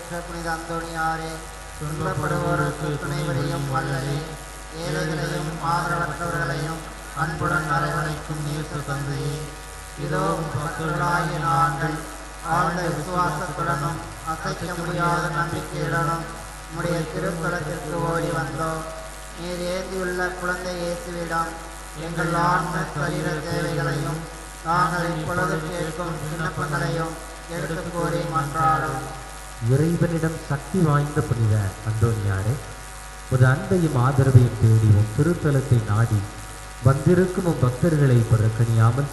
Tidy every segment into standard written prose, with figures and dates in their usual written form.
பெற்ற புனித அந்தோணியாரே, துன்பப்படுவோருக்கு துணை புரியும் வள்ளலே, ஏழைகளையும் ஆதரவற்றவர்களையும் அன்புடன் அரவணைக்கும் நேச தந்தையே, இதோ பக்தர்களாகிய நாங்கள் ஆழ்ந்த விசுவாசத்துடனும் அசைக்க முடியாத நம்பிக்கையுடனும் உம்முடைய திருத்தலத்திற்கு ஓடி வந்தோம். நீர் ஏந்தியுள்ள குழந்தை இயேசுவிடம் எங்கள் ஆன்ம சரீர தேவைகளையும் நாங்கள் இப்பொழுது கேட்கும் விண்ணப்பங்களையும் எடுத்து கோரி மன்றாடும். இறைவனிடம் சக்தி வாய்ந்த புனித அந்தோணியாரே, ஒரு அன்பையும் ஆதரவையும் தேடி உம் திருத்தலத்தை நாடி வந்திருக்கும் உம் பக்தர்களை புறக்கணியாமல்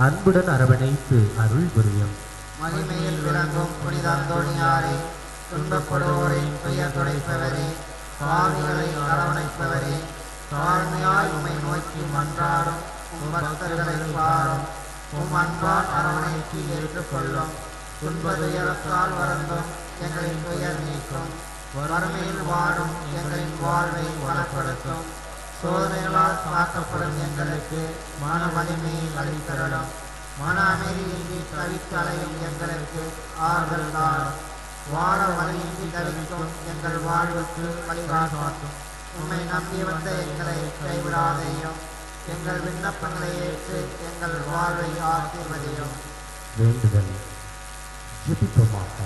அன்புடன் அரவணைத்து அருள் புரியும். மகிமையில் விளங்கும் புனித அந்தோணியாரே, துன்பப்படுவோரின் துயர் துடைப்பவரே, பாவிகளை அரவணைப்பவரே, தாழ்மையாய் உம்மை நோக்கி மன்றாடும் உம் பக்தர்களை பாரும். உம் அன்பால் அரவணைக்கு ஏற்றுக்கொள்ளும். துன்பதுயரத்தால் வருந்தும் எங்களின் துயர் நீக்கும். வறுமையில் வாடும் எங்களின் வாழ்வை வளப்படுத்தும். சோதனைகளால் தாக்கப்படும் எங்களுக்கு மன வலிமையை அளித்தருளும். மன அமைதியின்றி தவித்து அலையும் எங்களுக்கு ஆறுதல் தாரும். வாழ வழியின்றி தவிக்கும் எங்கள் வாழ்வுக்கு வழிகாட்டும். உம்மை நம்பி வந்த எங்களை கைவிடாதேயும். எங்கள் விண்ணப்பங்களை ஏற்று எங்கள் வாழ்வை ஆசீர்வதியும். வேண்டுதல். ஜெபிப்போமாக.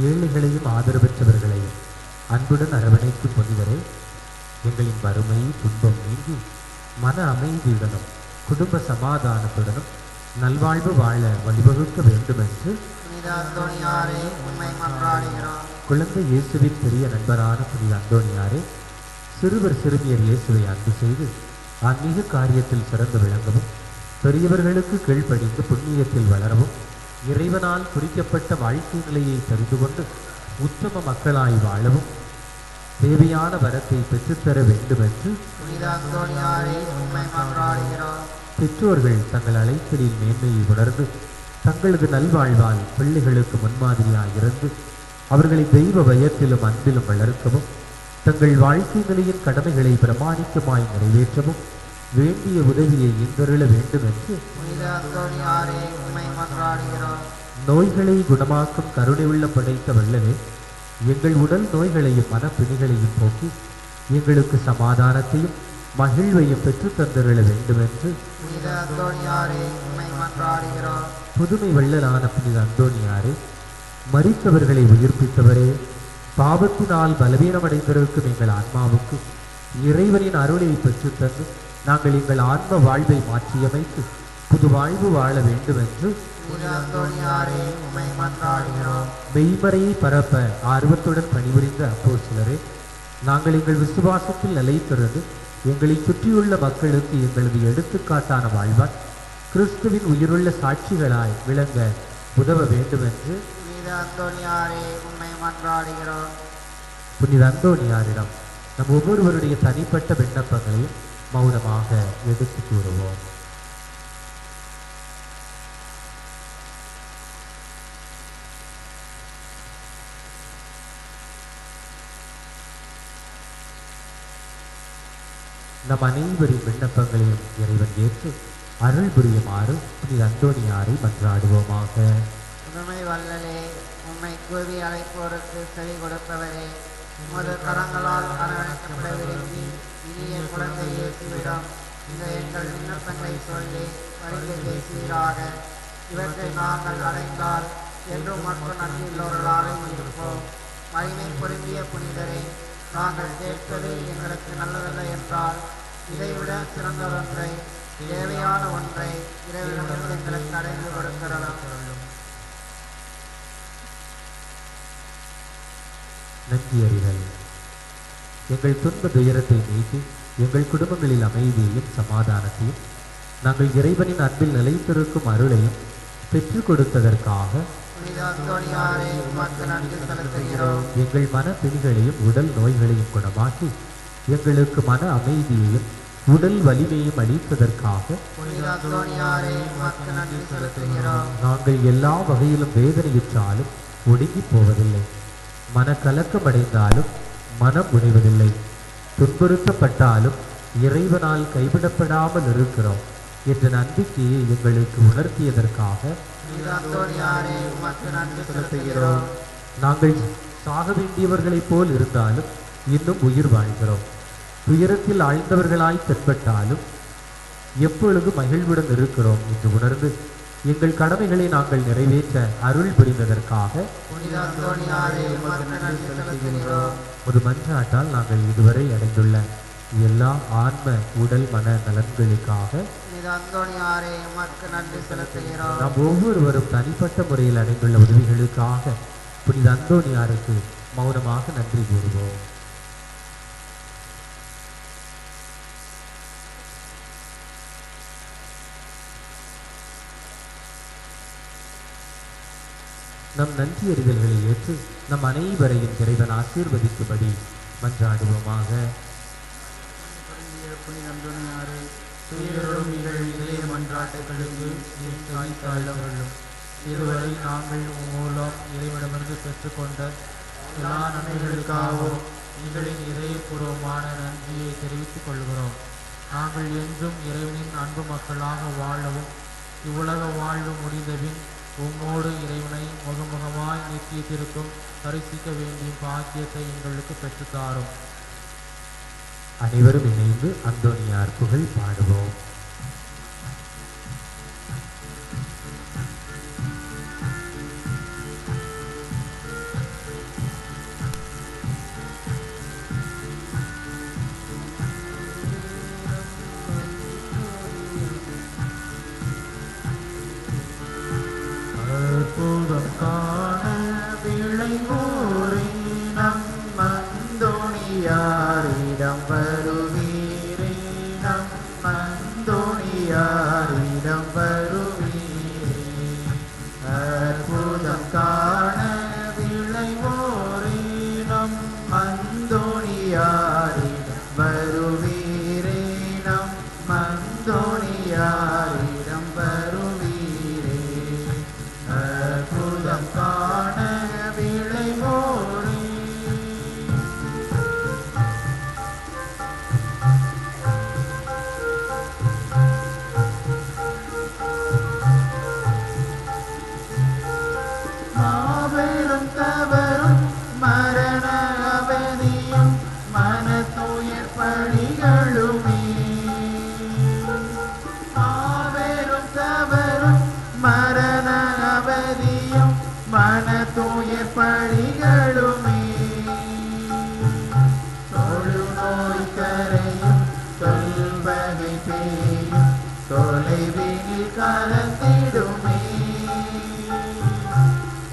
ஏழைகளையும் ஆதரவற்றவர்களையும் அன்புடன் அரவணைக்கும் புனிதரே, எங்களின் வறுமை துன்பம் நீங்கி மன அமைதியுடனும் குடும்ப சமாதானத்துடனும் நல்வாழ்வு வாழ வழிவகுக்க வேண்டும் என்று புனித அந்தோணியாரே உம்மை மன்றாடுகிறோம். குழந்தை இயேசுவின் பெரிய நண்பரான புனித அந்தோணியாரே, சிறுவர் சிறுமியர் இயேசுவை அன்பு செய்து ஆன்மீக காரியத்தில் சிறந்து விளங்கவும், பெரியவர்களுக்கு கீழ்ப்படிந்து புண்ணியத்தில் வளரவும், இறைவனால் குறிக்கப்பட்ட வாழ்க்கை நிலையை தெரிந்து கொண்டு உத்தம மக்களாய் வாழவும் தேவையான வரத்தை பெற்றுத்தர வேண்டும் என்று புனித அந்தோணியாரே உம்மை மன்றாடுகிறோம். பெற்றோர்கள் தங்கள் அழைத்தலில் மேன்மையை உணர்ந்து தங்களது நல்வாழ்வால் பிள்ளைகளுக்கு முன்மாதிரியாய் இருந்து அவர்களை தெய்வ பயத்திலும் அன்பிலும் வளர்க்கவும், தங்கள் வாழ்க்கை நிலையின் கடமைகளை பிரமாணிக்கமாய் நிறைவேற்றவும் வேண்டிய உதவியை இந்தருள வேண்டும் என்று புனித அந்தோணியாரே உம்மை மன்றாடுகிறோம். நோய்களை குணமாக்கும் கருணை உள்ள படைத்த வல்லவே, எங்கள் உடல் நோய்களையும் மனப்பிணிகளையும் போக்கி எங்களுக்கு சமாதானத்தையும் மகிழ்வையும் பெற்று தந்தருள வேண்டும் என்று புனித அந்தோணியாரே உம்மை மன்றாடுகிறோம். புதுமை வள்ளலான புனித அந்தோணியாரே, மரித்தவர்களை உயிர்ப்பித்தவரே, பாவத்தினால் பலவீனமடைந்திருக்கும் எங்கள் ஆன்மாவுக்கு இறைவனின் அருளை பெற்றுத்தந்து நாங்கள் எங்கள் ஆன்ம வாழ்வை மாற்றியமைத்து புது வாழ்வு வாழ வேண்டும் என்று புனித அந்தோணியாரே உம்மை மன்றாடுகிறோம். மெய்மறையை பரப்ப ஆர்வத்துடன் பணிபுரிந்த அப்போஸ்தலரே, நாங்கள் எங்கள் விசுவாசத்தில் நிலைத்திருந்து எங்களை சுற்றியுள்ள மக்களுக்கு எங்களது எடுத்துக்காட்டான வாழ்வால் கிறிஸ்துவின் உயிருள்ள சாட்சிகளாய் விளங்க உதவ வேண்டும் என்று புனித அந்தோணியாரே உம்மை மன்றாடுகிறோம். புனித அந்தோணியாரிடம் நம் ஒவ்வொருவருடைய தனிப்பட்ட விண்ணப்பங்களையும் மௌனமாக எடுத்து கூறுவோம். நம் அனைவரின் விண்ணப்பங்களையும் இறைவன் ஏற்று அருள் புரியுமாறு புனித அந்தோணியாரை மன்றாடுவோமாக. புதுமை வல்லலே, உம்மை கூவி அழைப்போருக்கு செவி கொடுப்பவரே, உமது கரங்களால் அரவணைக்கப்பட விரும்பி இனிய குழந்தை இயேசுவிடம் இந்த எங்கள் விண்ணப்பங்களை சொல்லி வருகை பேசுவீராக. இவற்றை நாங்கள் அடைந்தால் என்றும் மற்றும் நன்றியுள்ளவர்களாக இருப்போம். மகிமை பொருந்திய புனிதரே, நாங்கள் கேட்பது எங்களுக்கு நல்லதல்ல என்றால் இதைவிட சிறந்ததொன்றை, தேவையான ஒன்றை இறைவனிடம் எங்களுக்கு அடைந்து கொடுக்கிறோம். நன்றி அறிதல். எங்கள் துன்ப துயரத்தை நீக்கி எங்கள் குடும்பங்களில் அமைதியையும் சமாதானத்தையும் நாங்கள் இறைவனின் அன்பில் நிலைத்திருக்கும் அருளையும் பெற்றுக் கொடுத்ததற்காக புனித அந்தோணியாரே உமக்கு நன்றி செலுத்துகிறோம். எங்கள் மனப்பிணிகளையும் உடல் நோய்களையும் குணமாக்கி எங்களுக்கு மன அமைதியையும் உடல் வலிமையும் அளித்ததற்காக புனித அந்தோணியாரே உமக்கு நன்றி செலுத்துகிறோம். நாங்கள் எல்லா வகையிலும் வேதனையுற்றாலும் ஒடுங்கி போவதில்லை, மனக்கலக்கம் அடைந்தாலும் மனம் உடைவதில்லை, துன்புறுத்தப்பட்டாலும் இறைவனால் கைவிடப்படாமல் இருக்கிறோம் என்ற நம்பிக்கையை எங்களுக்கு உணர்த்தியதற்காக புனித அந்தோணியாரே உமக்கு நன்றி செலுத்துகிறோம். நாங்கள் சாக வேண்டியவர்களைப் போல் இருந்தாலும் இன்னும் உயிர் வாழ்கிறோம். துயரத்தில் ஆழ்ந்தவர்களாய் தென்பட்டாலும் எப்பொழுது மகிழ்வுடன் இருக்கிறோம் என்று உணர்ந்து எங்கள் கடமைகளை நாங்கள் நிறைவேற்ற அருள் புரிந்ததற்காக புனித அந்தோணியாரே உமக்கு நன்றி செலுத்துகிறோம். ஒரு மன்றாட்டால் நாங்கள் இதுவரை அடைந்துள்ள எல்லா ஆன்ம உடல் மன நலன்களுக்காக புனித அந்தோணியாரே உமக்கு நன்றி செலுத்துகிறோம். நாம் ஒவ்வொருவரும் தனிப்பட்ட முறையில் அடைந்துள்ள உதவிகளுக்காக புனித அந்தோணியாருக்கு மௌனமாக நன்றி கூறுவோம். நம் நன்றி அறிதல்களை ஏற்று நம் அனைவரையும் இறைவன் ஆசீர்வதிக்கும்படி மன்றாடுவோமாக. புனித அந்தோணியாரே துயரோடும் இதய மன்றாட்டுகளுக்கு தாழ்த்தவர்களும் இதுவரை நாங்கள் மூலம் இறைவனிடமிருந்து பெற்றுக்கொண்ட எல்லா நன்மைகளுக்காகவும் எங்களின் இதயபூர்வமான நன்றியை தெரிவித்துக் கொள்கிறோம். நாங்கள் என்றும் இறைவனின் அன்பு மக்களாக வாழவும் இவ்வுலக வாழ்வு முடிந்தபின் உம்மோடு இறைவனை முகமுகமாய் நித்தியத்திற்கும் தரிசிக்க வேண்டிய பாக்கியத்தை எங்களுக்கு பெற்றுத்தாரும். அனைவரும் இணைந்து அந்தோணியார் புகழ் பாடுவோம். அற்புதம் காண விளைவோரே நம் அந்தோணியாரிடம் வருவீரே, நம் அந்தோணியாரிடம் வருவீரே. அற்புதம் காண விளைவோரே நம் அந்தோணியாரிடம் வருவீரே, நம் அந்தோணியாரிடம் வருவீரே. அற்புதம் காண விளைவோரே. மாபெரும் தவறும் மரண அவதியும் மனத்துயர் பழிகளுமே. மாபெரும் தவறும் மரண அவதியும் மனத்துயர் பழிகளுமே. தொழுநோய் கரையும் சொல்வகை பேயும் தொலைவினில் கலந்திடுமே.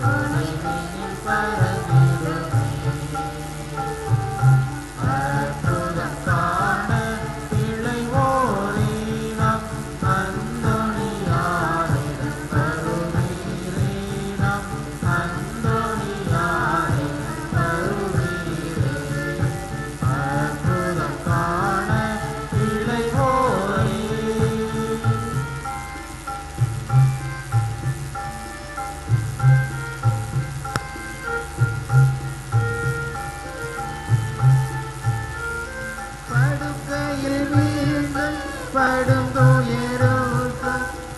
தொலைவினில் பறந்திடுமே. அற்புதம் காண விளைவோரே நம் அந்தோணியாரிடம் வருவீரே, நம் அந்தோணியாரிடம் வருவீரே. அற்புதம் காண விளைவோரே. படுக்கையில் வீழ்ந்து படுந்துயரோச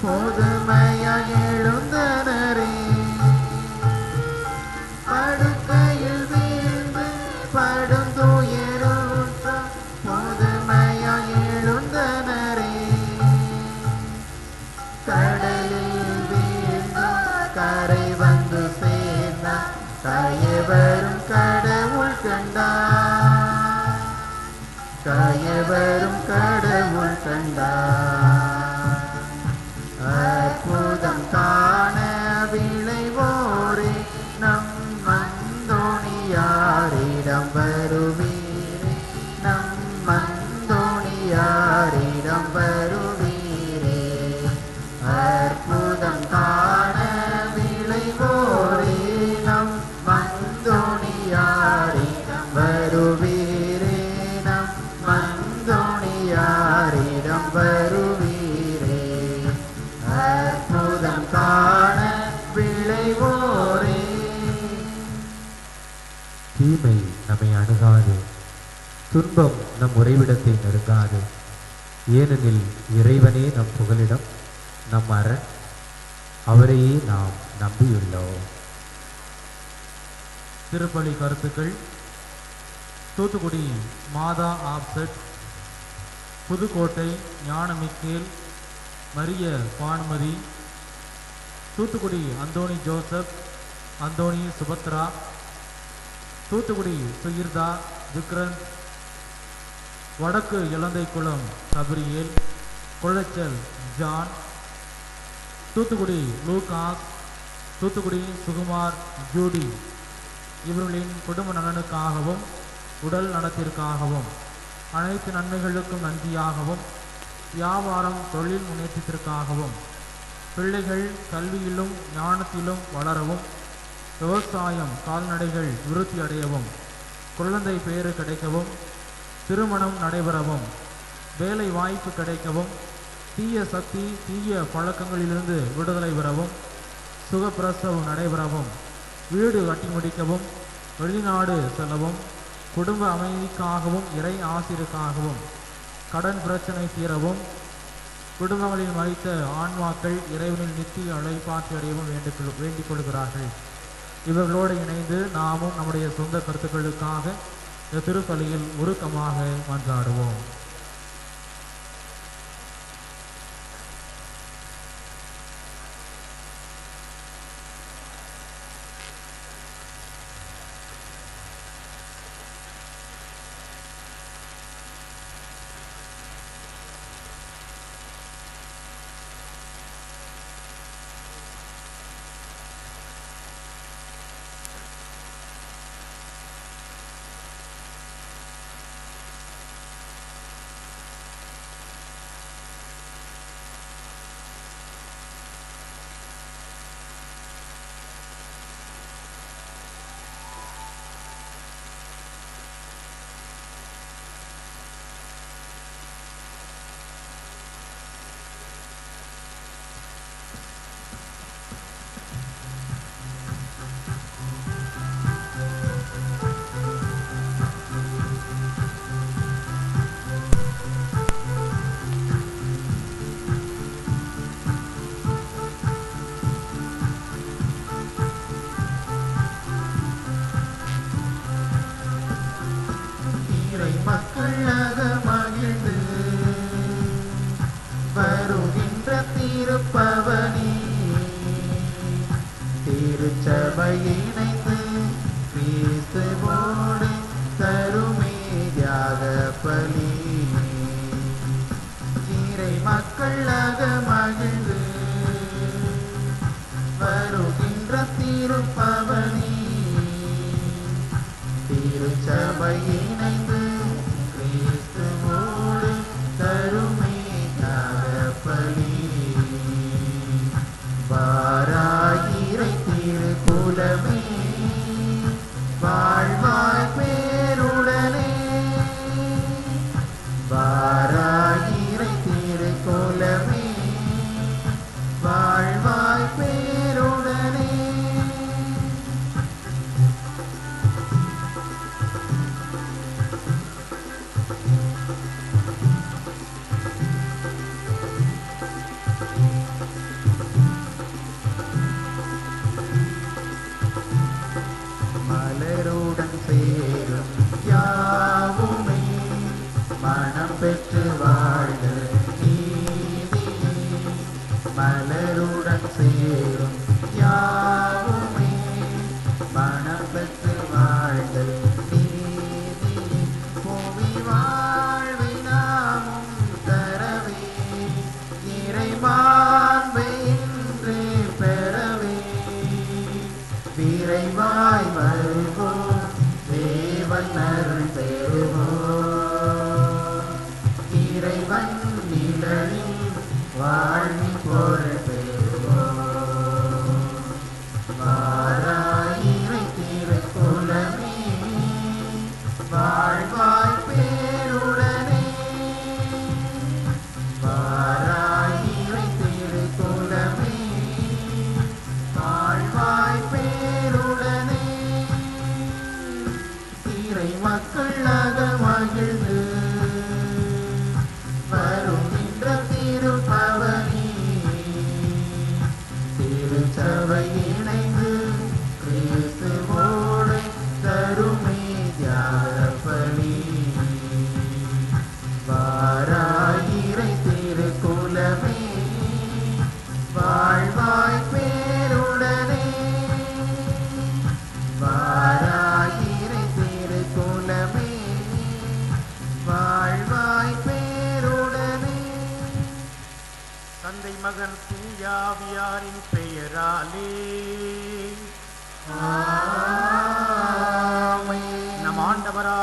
பொதுமையாய் எழுந்தனரே. படுக்கையில் வீழ்ந்து படுந்துயரோச பொதுமையாய் எழுந்தனரே. கடலில் வீழ்ந்து கரை வந்து சேர்ந்த கயவரும் கடவுள் கண்டார். கயவரும் கடவுள் கண்டார். அற்புதம் காண விளைவோரே நம் அந்தோணியாரிடம் வருவீரே, நம் அந்தோணியாரிடம் வருவீரே. அற்புதம் காண விளைவோரே நம் அந்தோணியாரிடம் வருவீரே, நம் அந்தோணியாரிடம் வருவீரே. அற்புதம் காண விளைவோரே. தீமை நம்மை அணுகாது, துன்பம் நம் உறைவிடத்தை நெருங்காது. ஏனெனில் இறைவனே நம் புகலிடம், நம் அரண், அவரையே நாம் நம்பியுள்ளோம். திருப்பலி கருத்துக்கள். தூத்துக்குடி மாதா ஆப்செட், புதுக்கோட்டை ஞானமிக்கேல் மரிய பானுமதி, தூத்துக்குடி அந்தோணி ஜோசப், அந்தோணி சுபத்ரா, தூத்துக்குடி சுகிர்தா விக்ரந்த், வடக்கு இலந்தைக்குளம் கபிரியேல், குளச்சல் ஜான், தூத்துக்குடி லூகாஸ், தூத்துக்குடி சுகுமார் ஜூடி. இவர்களின் குடும்ப நலனுக்காகவும் உடல் நலத்திற்காகவும் அனைத்து நன்மைகளுக்கும் நன்றியாகவும் வியாபாரம் தொழில் முன்னேற்றத்திற்காகவும் பிள்ளைகள் கல்வியிலும் ஞானத்திலும் வளரவும் விவசாயம் கால்நடைகள் விருத்தி அடையவும் குழந்தை பேறு கிடைக்கவும் திருமணம் நடைபெறவும் வேலை வாய்ப்பு கிடைக்கவும் தீய சக்தி தீய பழக்கங்களிலிருந்து விடுதலை பெறவும் சுகப்பிரசவம் நடைபெறவும் வீடு கட்டி முடிக்கவும் வெளிநாடு செல்லவும் குடும்ப அமைதிக்காகவும் இறை ஆசிரியருக்காகவும் கடன் பிரச்சனை தீரவும் குடும்பங்களில் மறித்த ஆன்மாக்கள் இறைவனில் நித்திய அழைப்பாற்றி அடையவும் வேண்டிக் கொள்கிறார்கள். இவர்களோடு இணைந்து நாமும் நம்முடைய சொந்த கருத்துக்களுக்காக இந்த திருப்பலியில் உருக்கமாக மன்றாடுவோம்.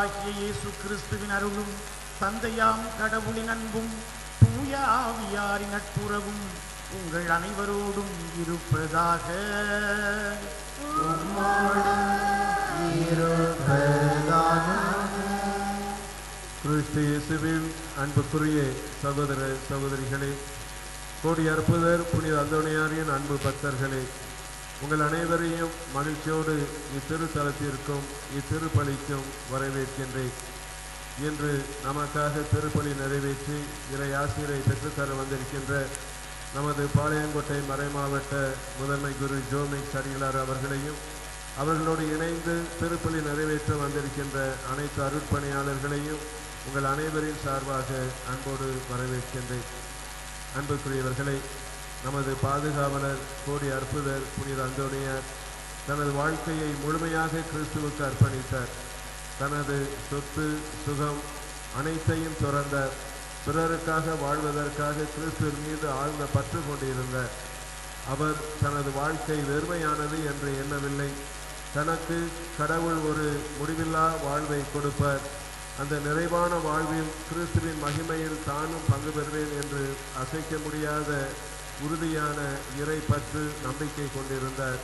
ஆண்டவராகிய இயேசு கிறிஸ்துவின் அருளும் தந்தையாம் கடவுளின் அன்பும் தூய ஆவியாரின் நட்புறவும் உங்கள் அனைவரோடும் இருப்பதாக. கிறிஸ்து இயேசுவில் அன்புக்குரிய சகோதர சகோதரிகளே, கோடி அற்புதர் புனித அந்தோணியாரின் அன்பு பக்தர்களே, உங்கள் அனைவரையும் மகிழ்ச்சியோடு இத்திருத்தலத்திற்கும் இத்திருப்பலிக்கும் வரவேற்கின்றேன். இன்று நமக்காக திருப்பலி நிறைவேற்றி இறை ஆசிரியரை பெற்றுத்தர வந்திருக்கின்ற நமது பாளையங்கோட்டை மறைமாவட்ட முதன்மை குரு ஜோமிக் அடிகளார் அவர்களையும், அவர்களோடு இணைந்து திருப்பலி நிறைவேற்ற வந்திருக்கின்ற அனைத்து அருட்பணியாளர்களையும் உங்கள் அனைவரின் சார்பாக அன்போடு வரவேற்கின்றேன். அன்புக்குரியவர்களை, நமது பாதுகாவலர் கோடி அற்புதர் புனித அந்தோணியார் தனது வாழ்க்கையை முழுமையாக கிறிஸ்துவுக்கு அர்ப்பணித்தார். தனது சொத்து சுகம் அனைத்தையும் துறந்தார். பிறருக்காக வாழ்வதற்காக கிறிஸ்துவின் மீது ஆழ்ந்த பற்று கொண்டிருந்தார். அவர் தனது வாழ்க்கை வெறுமையானது என்று எண்ணவில்லை. தனக்கு கடவுள் ஒரு முடிவில்லா வாழ்வை கொடுப்பார், அந்த நிறைவான வாழ்வில் கிறிஸ்துவின் மகிமையில் தானும் பங்கு பெறுவேன் என்று அசைக்க முடியாத உறுதியான இறை பற்று நம்பிக்கை கொண்டிருந்தார்.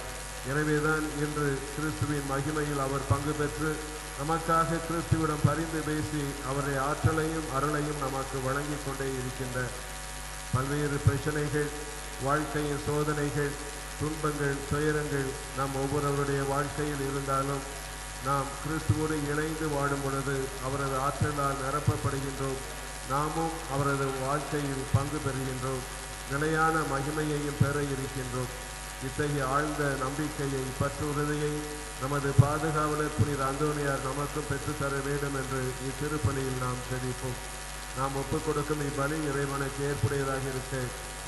எனவேதான் இன்று கிறிஸ்துவின் மகிமையில் அவர் பங்கு பெற்று நமக்காக கிறிஸ்துவிடம் பரிந்து பேசி அவருடைய ஆற்றலையும் அருளையும் நமக்கு வழங்கி கொண்டே இருக்கின்றார். பல்வேறு பிரச்சனைகள், வாழ்க்கையின் சோதனைகள், துன்பங்கள், துயரங்கள் நம் ஒவ்வொருவருடைய வாழ்க்கையில் இருந்தாலும் நாம் கிறிஸ்துவோடு இணைந்து வாழும் பொழுது அவரது ஆற்றலால் நிரப்பப்படுகின்றோம். நாமும் அவரது வாழ்க்கையில் பங்கு பெறுகின்றோம், நிலையான மகிமையையும் பெற இருக்கின்றோம். இத்தகைய ஆழ்ந்த நம்பிக்கையை பற்றுறுதியை நமது பாதுகாவலர் புனித அந்தோணியார் நமக்கும் பெற்றுத்தர வேண்டும் என்று இத்திருப்பலியில் நாம் தெரிவிப்போம். நாம் ஒப்புக் கொடுக்கும் இப்பலி இறைவனுக்கு ஏற்புடையதாக இருக்க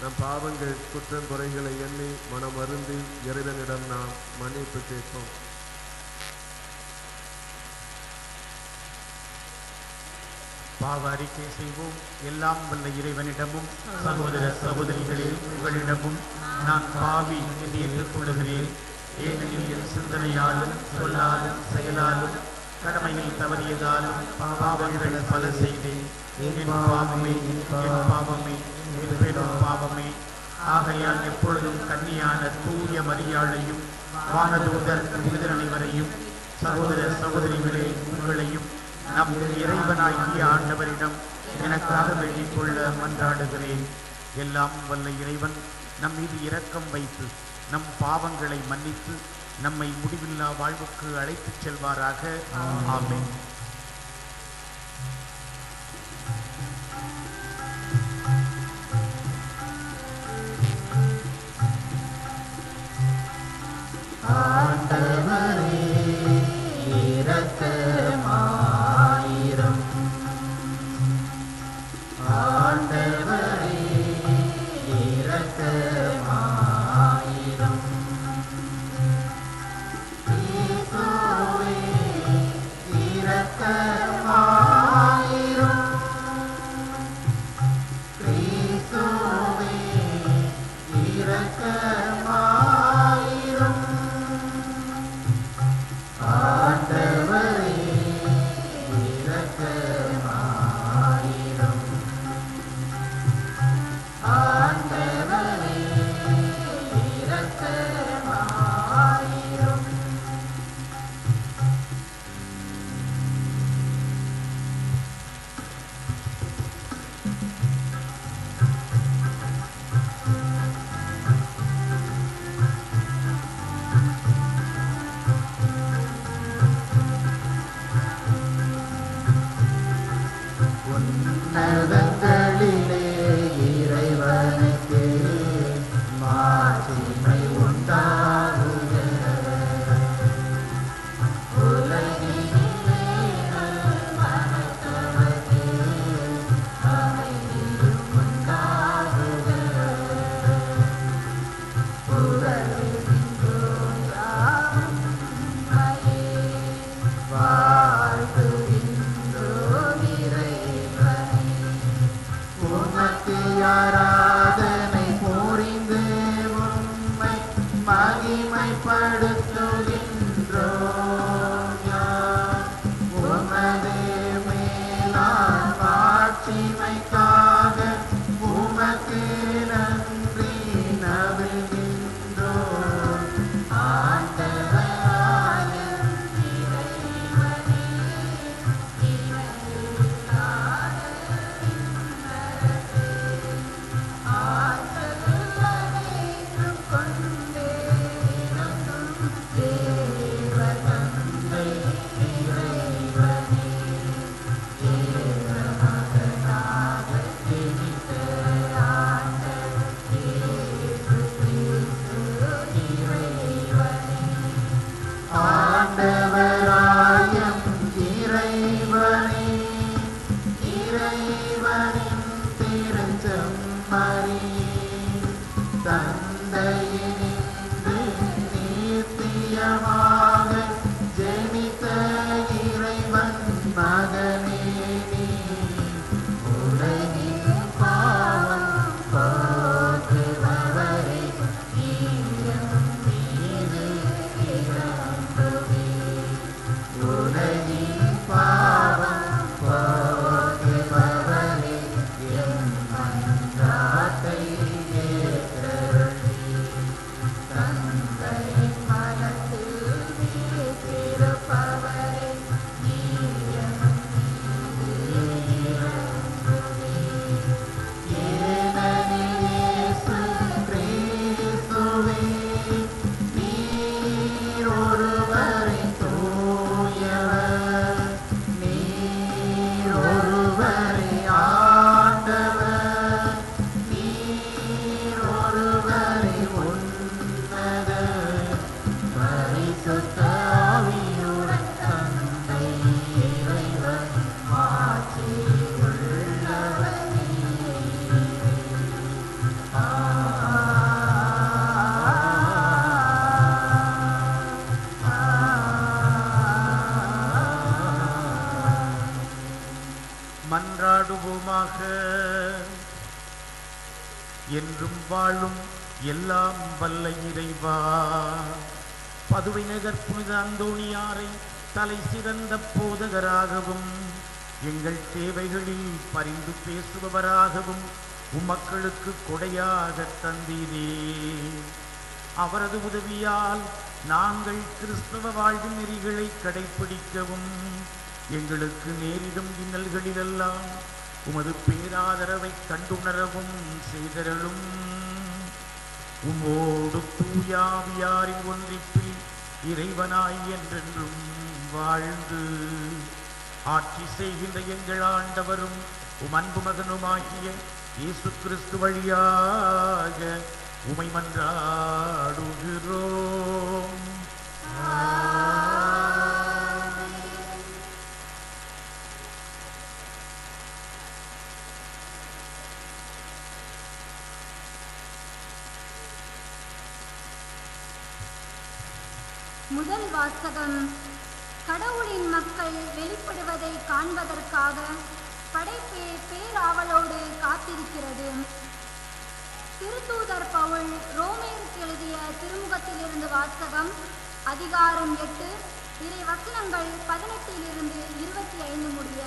நம் பாவங்கள் குற்றம் குறைகளை எண்ணி மனம் வருந்தி இறைவனிடம் நாம் மன்னிப்பு கேட்போம். பாவ அறிக்கை செய்வோம். எல்லாம் வல்ல இறைவனிடமும் சகோதர சகோதரிகளே, உங்களிடமும் நான் பாவி என்று ஏற்றுக்கொள்ளுகிறேன். ஏனெனில் என் சிந்தனையாலும் சொல்லாலும் செயலாலும் கடமையில் தவறியதாலும் பாவங்கள் பல செய்தேன். என் பாவமே, என் பாவமே, என் பெரும் பாவமே. ஆகையால் எப்பொழுதும் கன்னியான தூய மரியாளையும் வானதூதர் புனிதர் அனைவரையும் சகோதர சகோதரிகளே உங்களையும் நம் இறைவனாகிய ஆண்டவரிடம் எனக்காக வேண்டிக் கொள்ள மன்றாடுகிறேன். எல்லாம் வல்ல இறைவன் நம் மீது இரக்கம் வைத்து நம் பாவங்களை மன்னித்து நம்மை முடிவில்லா வாழ்வுக்கு அழைத்துச் செல்வாராக. ஆமென். இரக்கமாயிரம் மன்றாடுவோமாக. என்றும் வாழும் எல்லாம் வல்ல இறைவா, பதுவை நகர் புனித அந்தோணியாரை தலை சிறந்த போதகராகவும் எங்கள் தேவைகளில் பரிந்து பேசுபவராகவும் உமக்களுக்கு கொடையாக தந்தீரே. அவரது உதவியால் நாங்கள் கிறிஸ்தவ வாழ்வின் நெறிகளை கடைப்பிடிக்கவும் எங்களுக்கு நேரிடும் இன்னல்களிலெல்லாம் உமது பேராதரவை கண்டுணரவும் செய்தருளும். உமோடு தூயாவியாரின் ஒன்றிப்பில் இறைவனாய் என்றென்றும் வாழ்ந்து ஆட்சி செய்கின்ற எங்கள் ஆண்டவரும் உம் அன்பு மகனுமாகிய இயேசு கிறிஸ்து வழியாக உமை மன்றாடுகிறோம். முதல் வாசகம். கடவுளின் மக்கள் வெளிப்படுவதை காண்பதற்காக படைப்பே பேராவலோடு காத்திருக்கிறது. திருத்தூதர் பவுல் ரோமேருக்கு எழுதிய திருமுகத்திலிருந்து வாசகம். அதிகாரம் 8, இறை வசனங்கள் 18 25 முடிய.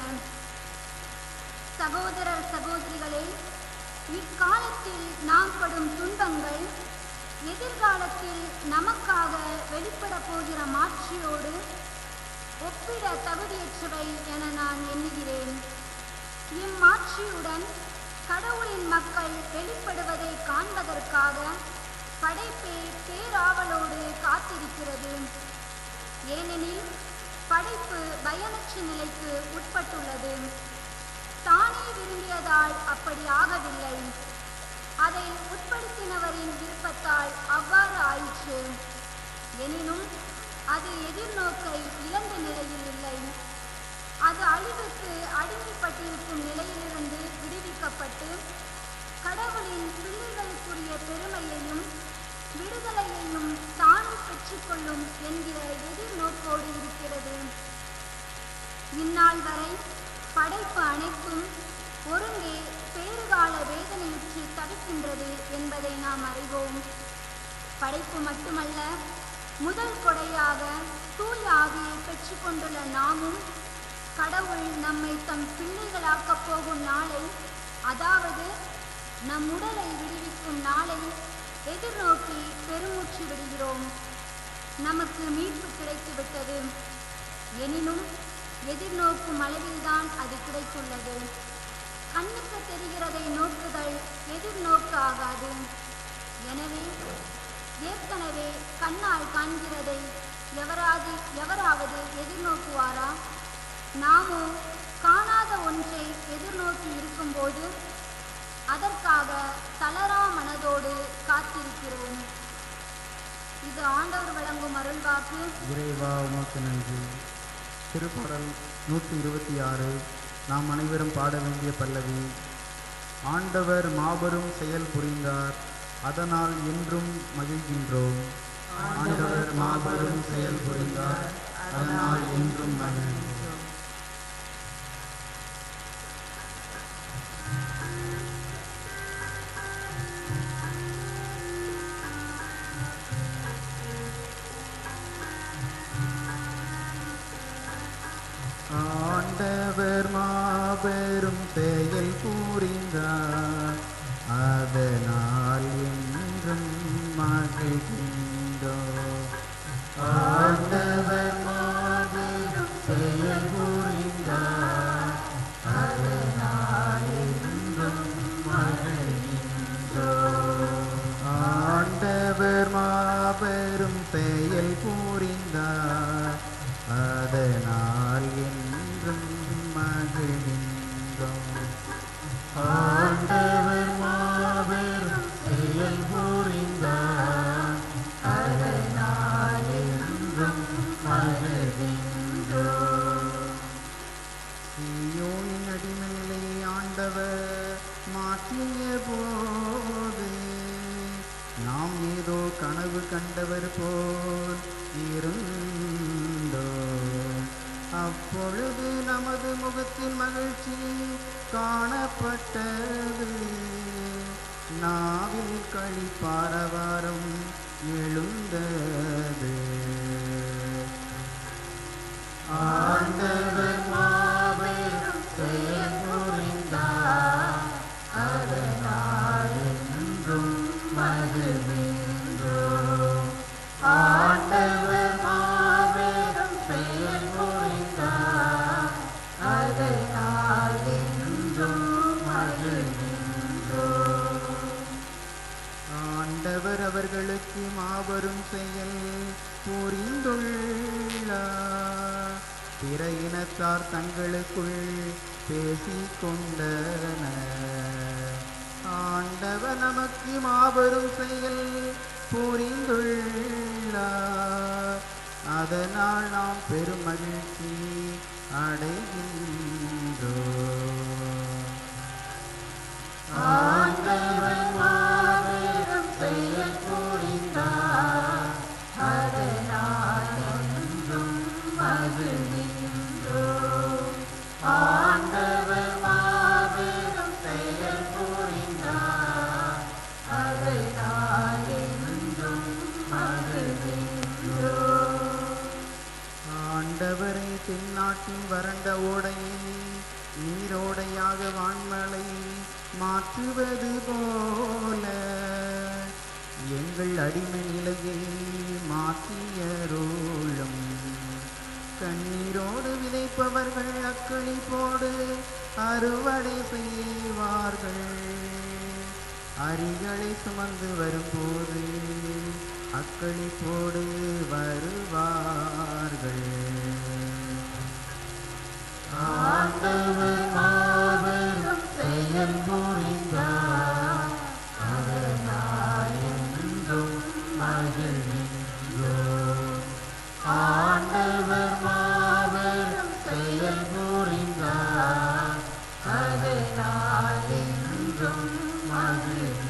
சகோதரர் சகோதரிகளே, இக்காலத்தில் நாம் படும் துன்பங்கள் எதிர்காலத்தில் நமக்காக வெளிப்பட போகிற மாட்சியோடு ஒப்பிட தகுதியற்றவை என நான் எண்ணுகிறேன். இம்மாட்சியுடன் கடவுளின் மக்கள் வெளிப்படுவதை காண்பதற்காக படைப்பே பேராவலோடு காத்திருக்கிறது. ஏனெனில் படைப்பு பயனற்ற நிலைக்கு உட்பட்டுள்ளது. தானே விரும்பியதால் அப்படி ஆகவில்லை, அதை உட்படுத்தினவரின் விருப்பத்தால் அவ்வாறு ஆயிற்று. எனினும் அது எதிர்நோக்கை இழந்த நிலையில் இல்லை. அது அழிவுக்கு அடிமைப்பட்டிருக்கும் நிலையிலிருந்து விடுவிக்கப்பட்டு கடவுளின் பிள்ளைகளுக்குரிய பெருமையையும் விடுதலையையும் தானும் பெற்றுக்கொள்ளும் என்கிற எதிர்நோக்கோடு இருக்கிறது. இந்நாள் வரை படைப்பு அனைத்தும் ஒருங்கே பேறுகால வேதனையுற்று தவிக்கின்றது என்பதை நாம் அறிவோம். படைப்பு மட்டுமல்ல, முதல் கொடையாக தூய ஆவியை பெற்றுக்கொண்டுள்ள நாமும் கடவுள் நம்மை தம் பிள்ளைகளாக்கப் போகும் நாளை, அதாவது நம் உடலை விடுவிக்கும் நாளை எதிர்நோக்கி பெருமூச்சு விடுகிறோம். நமக்கு மீட்பு கிடைத்துவிட்டது. எனினும் எதிர்நோக்கும் அளவில்தான் அது கிடைத்துள்ளது. கண்ணுக்கு தெரிகிறதை நோக்குதல் எதிர்நோக்கு ஆகாது. எனவே ஏற்கனவே கண்ணால் காண்கிறதை எவராவது எதிர்நோக்குவாரா? நாமோ காணாத ஒன்றை எதிர்நோக்கி இருக்கும்போது அதற்காக தளரா மனதோடு காத்திருக்கிறோம். இது ஆண்டவர் வழங்கும் அருள்வாக்கு. இறைவா உமக்கு நன்றி. திருப்பாடல் 126 நாம் அனைவரும் பாட வேண்டிய பல்லவி. ஆண்டவர் மாபெரும் செயல் புரிந்தார், அதனால் என்றும் மகிழ்கின்றோம். ஆண்டவர் மாபெரும் செயல் புரிந்தார், அதனால் என்றும் மகிழ்கின்றோம். ஆண்டவர் மாபெரும் செயல் புரிந்தார், அதனால் என்றும் மகிழ்கின்றோம். ஆண்டவர் மாபெரும் செயல் புரிந்தார், அதனால் என்றும் மகிழ்கின்றோம். ஆண்டவர் மாபெரும் செயல் புரிந்தார், அதனால் என்றும் மகிழ்கின்றோம். ஆண்டவர் மாபெரும் செயல் புரிந்தார், அதனால் என்றும் அப்பொழுது நமது முகத்தில் மகிழ்ச்சி காணப்பட்டது. நாவில் களிப்பாரவாரம் எழுந்தது. ஆண்டவர் மாபெரும் செயல் புரிந்தார், அதனால் என்றும் மகிழ்கின்றோம். ஆண்டவர் மாபெரும் செயல் புரிந்தார், அதனால் என்றும் மகிழ்கின்றோம். ஆண்டவர் அவர்களுக்கு மாபெரும் செயல் புரிந்துள்ளார். பிற இனத்தார் தங்களுக்குள் பேசிக் கொண்டனர். ஆண்டவர் நமக்கு மாபெரும் செயல் புரிந்துள்ளார், அதனால் நாம் பெரும் மகிழ்ச்சி அடைகின்றோம். ஆண்டவர் மாபெரும் செயல் புரிந்தார், அதனால் என்றும் மகிழ்கின்றோம். ஆண்டவர் மாபெரும் செயல் புரிந்தார், அதனால் என்றும் மகிழ்கின்றோம். ஆண்டவரை தென்னாட்டின் வறண்ட ஓடையை நீரோடையாக வான்மலை மாற்றுவது போல எங்கள் அடிமை நிலையை மாற்றியருளும். கண்ணீரோடு விதைப்பவர்கள் அக்களிப்போடு அறுவடை செய்வார்கள். அரிகளை சுமந்து வரும்போது அக்களிப்போடு வருவார்கள். ஆண்டவர் மாபெரும் செயல் புரிந்தார், அதனால் என்றும் மகிழ்கின்றோம். ஆண்டவர் மாபெரும் செயல் புரிந்தார், அதனால் என்றும் மகிழ்கின்றோம்.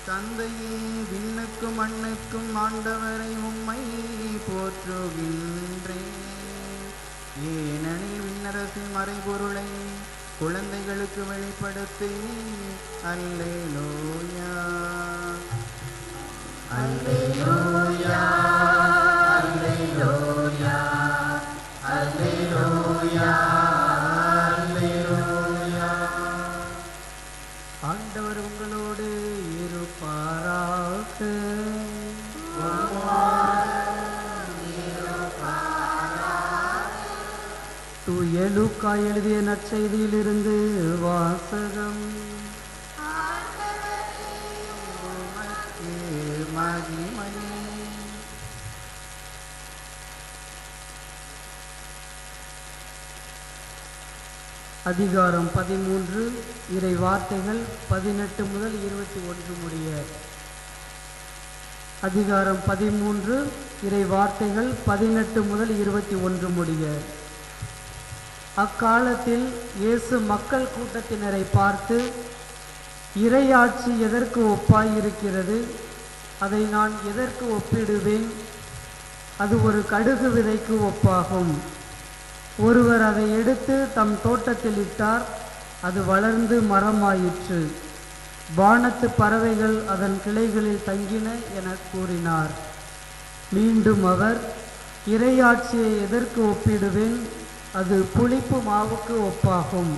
தந்தையே, விண்ணுக்கும் மண்ணுக்கும் ஆண்டவரை உம்மை போற்றுகின்றேன். ஏனெனில் விண்ணரசின் மறைபொருளை குழந்தைகளுக்கு வெளிப்படுத்தி அல்லேலூயா அல்லேலூயா அல்லேலூயா அல்லேலூயா அல்லேலூயா. ஆண்டவர் உங்களோடு இருப்பாராக. தூய லூக்கா எழுதிய நற்செய்தியிலிருந்து வாசகம். மகிமை. அதிகாரம் 13, இறை வார்த்தைகள் 18 முதல் 21 முடிய. அதிகாரம் 13, இறை வார்த்தைகள் 18 முதல் 21 முடிய. அக்காலத்தில் இயேசு மக்கள் கூட்டத்தினரை பார்த்து, இறையாட்சி எதற்கு ஒப்பாயிருக்கிறது? அதை நான் எதற்கு ஒப்பிடுவேன்? அது ஒரு கடுகு விதைக்கு ஒப்பாகும். ஒருவர் அதை எடுத்து தம் தோட்டத்தில் இட்டார். அது வளர்ந்து மரமாயிற்று. வானத்து பறவைகள் அதன் கிளைகளில் தங்கின என கூறினார். மீண்டும் அவர், இறையாட்சியை எதற்கு ஒப்பிடுவேன்? அது புளிப்பு மாவுக்கு ஒப்பாகும்.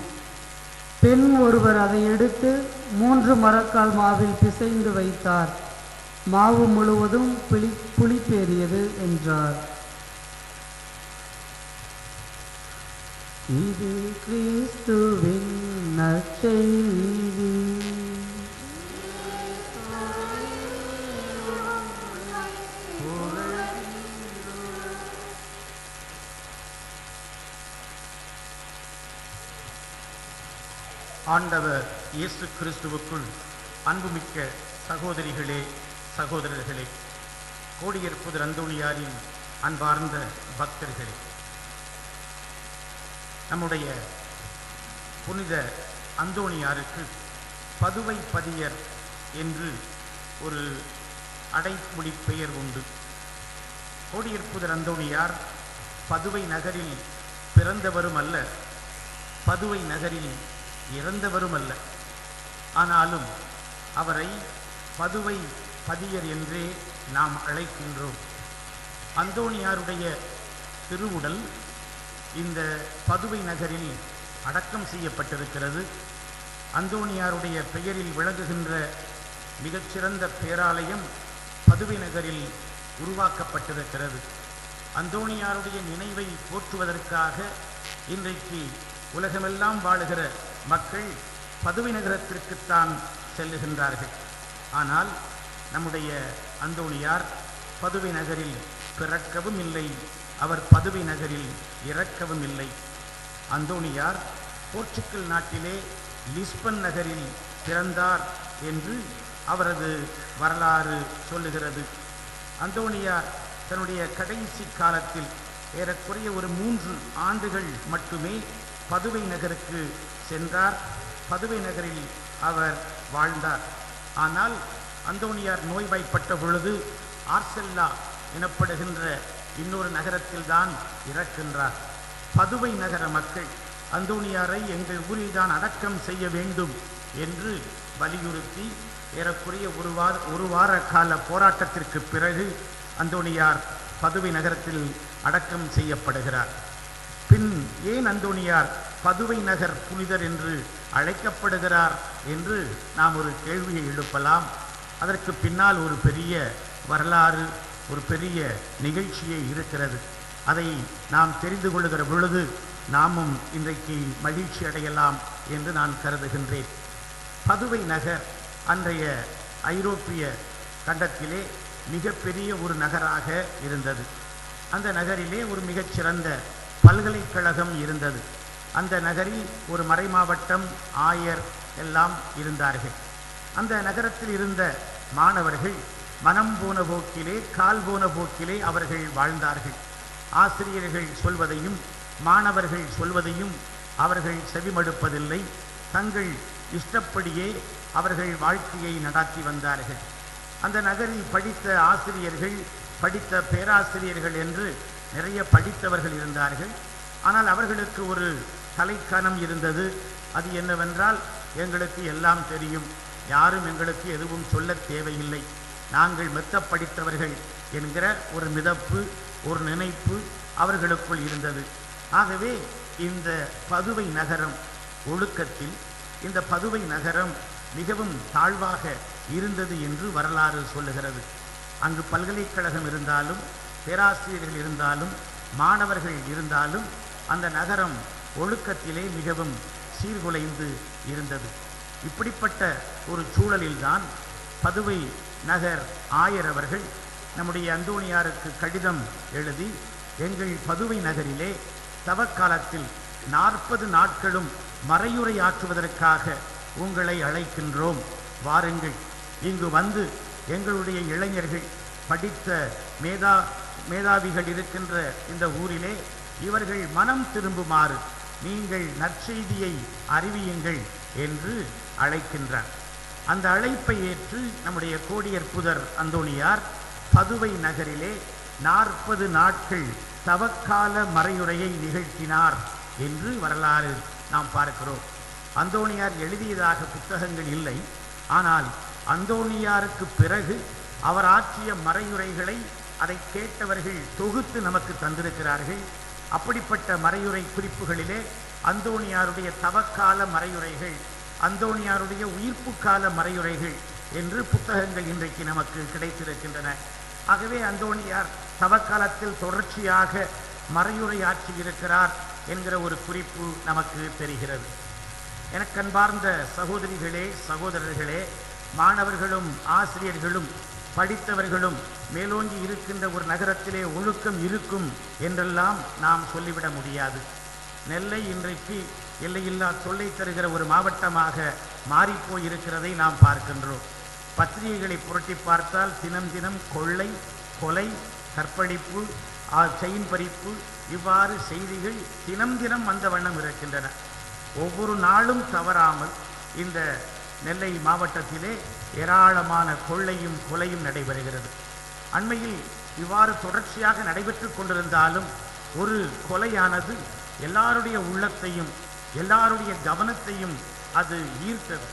பெண் ஒருவர் அதை எடுத்து 3 மரக்கால் மாவில் பிசைந்து வைத்தார். மாவு முழுவதும் புளிப்பேறியது என்றார். இது கிறிஸ்துவின் நற்செய்தி. ஆண்டவர் இயேசு கிறிஸ்துவுக்குள் அன்புமிக்க சகோதரிகளே, சகோதரர்களே, கோடியர் புதர் அந்தோணியாரின் அன்பார்ந்த பக்தர்களே, நம்முடைய புனித அந்தோணியாருக்கு பதுவை பதியர் என்று ஒரு அடைமொழி பெயர் உண்டு. கோடியர் புதர் அந்தோணியார் பதுவை நகரில் பிறந்தவரும் அல்ல, பதுவை நகரில் இறந்தவரும் அல்ல. ஆனாலும் அவரை பதுவை பதியர் என்றே நாம் அழைக்கின்றோம். அந்தோணியாருடைய திருவுடல் இந்த பதுவை நகரில் அடக்கம் செய்யப்பட்டிருக்கிறது. அந்தோணியாருடைய பெயரில் விளங்குகின்ற மிகச்சிறந்த பேராலயம் பதுவை நகரில் உருவாக்கப்பட்டிருக்கிறது. அந்தோணியாருடைய நினைவை போற்றுவதற்காக இன்றைக்கு உலகமெல்லாம் வாழுகிற மக்கள் பதுவை நகரத்திற்குத்தான் செல்லுகின்றார்கள். ஆனால் நம்முடைய அந்தோணியார் பதுவை நகரில் பிறக்கவும் இல்லை, அவர் பதுவை நகரில் இறக்கவும் இல்லை. அந்தோணியார் போர்ச்சுகல் நாட்டிலே லிஸ்பன் நகரில் பிறந்தார் என்று அவரது வரலாறு சொல்லுகிறது. அந்தோணியார் தன்னுடைய கடைசி காலத்தில் ஏறக்குறைய ஒரு 3 ஆண்டுகள் மட்டுமே பதுவை நகருக்கு சென்றார். பதுவை நகரில் அவர் வாழ்ந்தார். ஆனால் அந்தோணியார் நோய்வாய்ப்பட்ட பொழுது ஆர்செல்லா எனப்படுகின்ற இன்னொரு நகரத்தில்தான் இறக்கின்றார். பதுவை நகர மக்கள் அந்தோணியாரை எங்கள் ஊரில்தான் அடக்கம் செய்ய வேண்டும் என்று வலியுறுத்தி ஏறக்குறைய ஒரு வார கால போராட்டத்திற்கு பிறகு அந்தோணியார் பதுவை நகரத்தில் அடக்கம் செய்யப்படுகிறார். பின் ஏன் அந்தோணியார் பதுவை நகர் புனிதர் என்று அழைக்கப்படுகிறார் என்று நாம் ஒரு கேள்வியை எழுப்பலாம். அதற்கு பின்னால் ஒரு பெரிய வரலாறு, ஒரு பெரிய நிகழ்ச்சியே இருக்கிறது. அதை நாம் தெரிந்து கொள்ளுகிற பொழுது நாமும் இன்றைக்கு மகிழ்ச்சி அடையலாம் என்று நான் கருதுகின்றேன். பதுவை நகர் அன்றைய ஐரோப்பிய கண்டத்திலே மிகப்பெரிய ஒரு நகராக இருந்தது. அந்த நகரிலே ஒரு மிகச்சிறந்த பல்கலைக்கழகம் இருந்தது. அந்த நகரில் ஒரு மறைமாவட்டம், ஆயர் எல்லாம் இருந்தார்கள். அந்த நகரத்தில் இருந்த மாணவர்கள் மனம் போன போக்கிலே, கால் போன போக்கிலே அவர்கள் வாழ்ந்தார்கள். ஆசிரியர்கள் சொல்வதையும் மாணவர்கள் சொல்வதையும் அவர்கள் செவிமடுப்பதில்லை. தங்கள் இஷ்டப்படியே அவர்கள் வாழ்க்கையை நடாத்தி வந்தார்கள். அந்த நகரில் படித்த ஆசிரியர்கள், படித்த பேராசிரியர்கள் என்று நிறைய படித்தவர்கள் இருந்தார்கள். ஆனால் அவர்களுக்கு ஒரு தலைக்கணம் இருந்தது. அது என்னவென்றால், எங்களுக்கு எல்லாம் தெரியும், யாரும் எங்களுக்கு எதுவும் சொல்ல தேவையில்லை, நாங்கள் மெத்த படித்தவர்கள் என்கிற ஒரு மிதப்பு, ஒரு நினைப்பு அவர்களுக்குள் இருந்தது. ஆகவே இந்த பதுவை நகரம் ஒழுக்கத்தில், இந்த பதுவை நகரம் மிகவும் தாழ்வாக இருந்தது என்று வரலாறு சொல்லுகிறது. அங்கு பல்கலைக்கழகம் இருந்தாலும், பேராசிரியர்கள் இருந்தாலும், மாணவர்கள் இருந்தாலும், அந்த நகரம் ஒழுக்கத்திலே மிகவும் சீர்குலைந்து இருந்தது. இப்படிப்பட்ட ஒரு சூழலில்தான் பதுவை நகர் ஆயர் அவர்கள் நம்முடைய அந்தோணியாருக்கு கடிதம் எழுதி, எங்கள் பதுவை நகரிலே தவக்காலத்தில் 40 நாட்களும் மறையுரை ஆற்றுவதற்காக உங்களை அழைக்கின்றோம், வாருங்கள், இங்கு வந்து எங்களுடைய இளைஞர்கள், படித்த மேதாவிகள் இருக்கின்ற இந்த ஊரிலே இவர்கள் மனம் திரும்புமாறு நீங்கள் நற்செய்தியை அறிவியுங்கள் என்று அழைக்கின்றார். அந்த அழைப்பை ஏற்று நம்முடைய கோடியர் புதர் அந்தோணியார் பதுவை நகரிலே 40 நாட்கள் தவக்கால மறையுரையை நிகழ்த்தினார் என்று வரலாறு நாம் பார்க்கிறோம். அந்தோணியார் எழுதியதாக புத்தகங்கள் இல்லை. ஆனால் அந்தோணியாருக்கு பிறகு அவர் ஆற்றிய மறையுரைகளை அதை கேட்டவர்கள் தொகுத்து நமக்கு தந்திருக்கிறார்கள். அப்படிப்பட்ட மறையுரை குறிப்புகளிலே அந்தோணியாருடைய தவக்கால மறையுரைகள், அந்தோணியாருடைய உயிர்ப்பு கால மறையுரைகள் என்று புத்தகங்கள் இன்றைக்கு நமக்கு கிடைத்திருக்கின்றன. ஆகவே அந்தோணியார் தவக்காலத்தில் தொடர்ச்சியாக மறையுரை ஆற்றியிருக்கிறார் என்கிற ஒரு குறிப்பு நமக்கு தெரிகிறது. எனக்கன்பார்ந்த சகோதரிகளே, சகோதரர்களே, மாணவர்களும் ஆசிரியர்களும் படித்தவர்களும் மேலோங்கி இருக்கின்ற ஒரு நகரத்திலே ஒழுக்கம் இருக்கும் என்றெல்லாம் நாம் சொல்லிவிட முடியாது. நெல்லை இன்றைக்கு எல்லையில்லா தொல்லை தருகிற ஒரு மாவட்டமாக மாறிப்போயிருக்கிறதை நாம் பார்க்கின்றோம். பத்திரிகைகளை புரட்டி பார்த்தால் தினம் தினம் கொள்ளை, கொலை, கற்பழிப்பு, செயின் பறிப்பு, இவ்வாறு செய்திகள் தினம் தினம் வந்த வண்ணம் இருக்கின்றன. ஒவ்வொரு நாளும் தவறாமல் இந்த நெல்லை மாவட்டத்திலே ஏராளமான கொள்ளையும் கொலையும் நடைபெறுகிறது. அண்மையில் இவ்வாறு தொடர்ச்சியாக நடைபெற்று கொண்டிருந்தாலும் ஒரு கொலையானது எல்லாருடைய உள்ளத்தையும் எல்லாருடைய கவனத்தையும் அது ஈர்த்தது.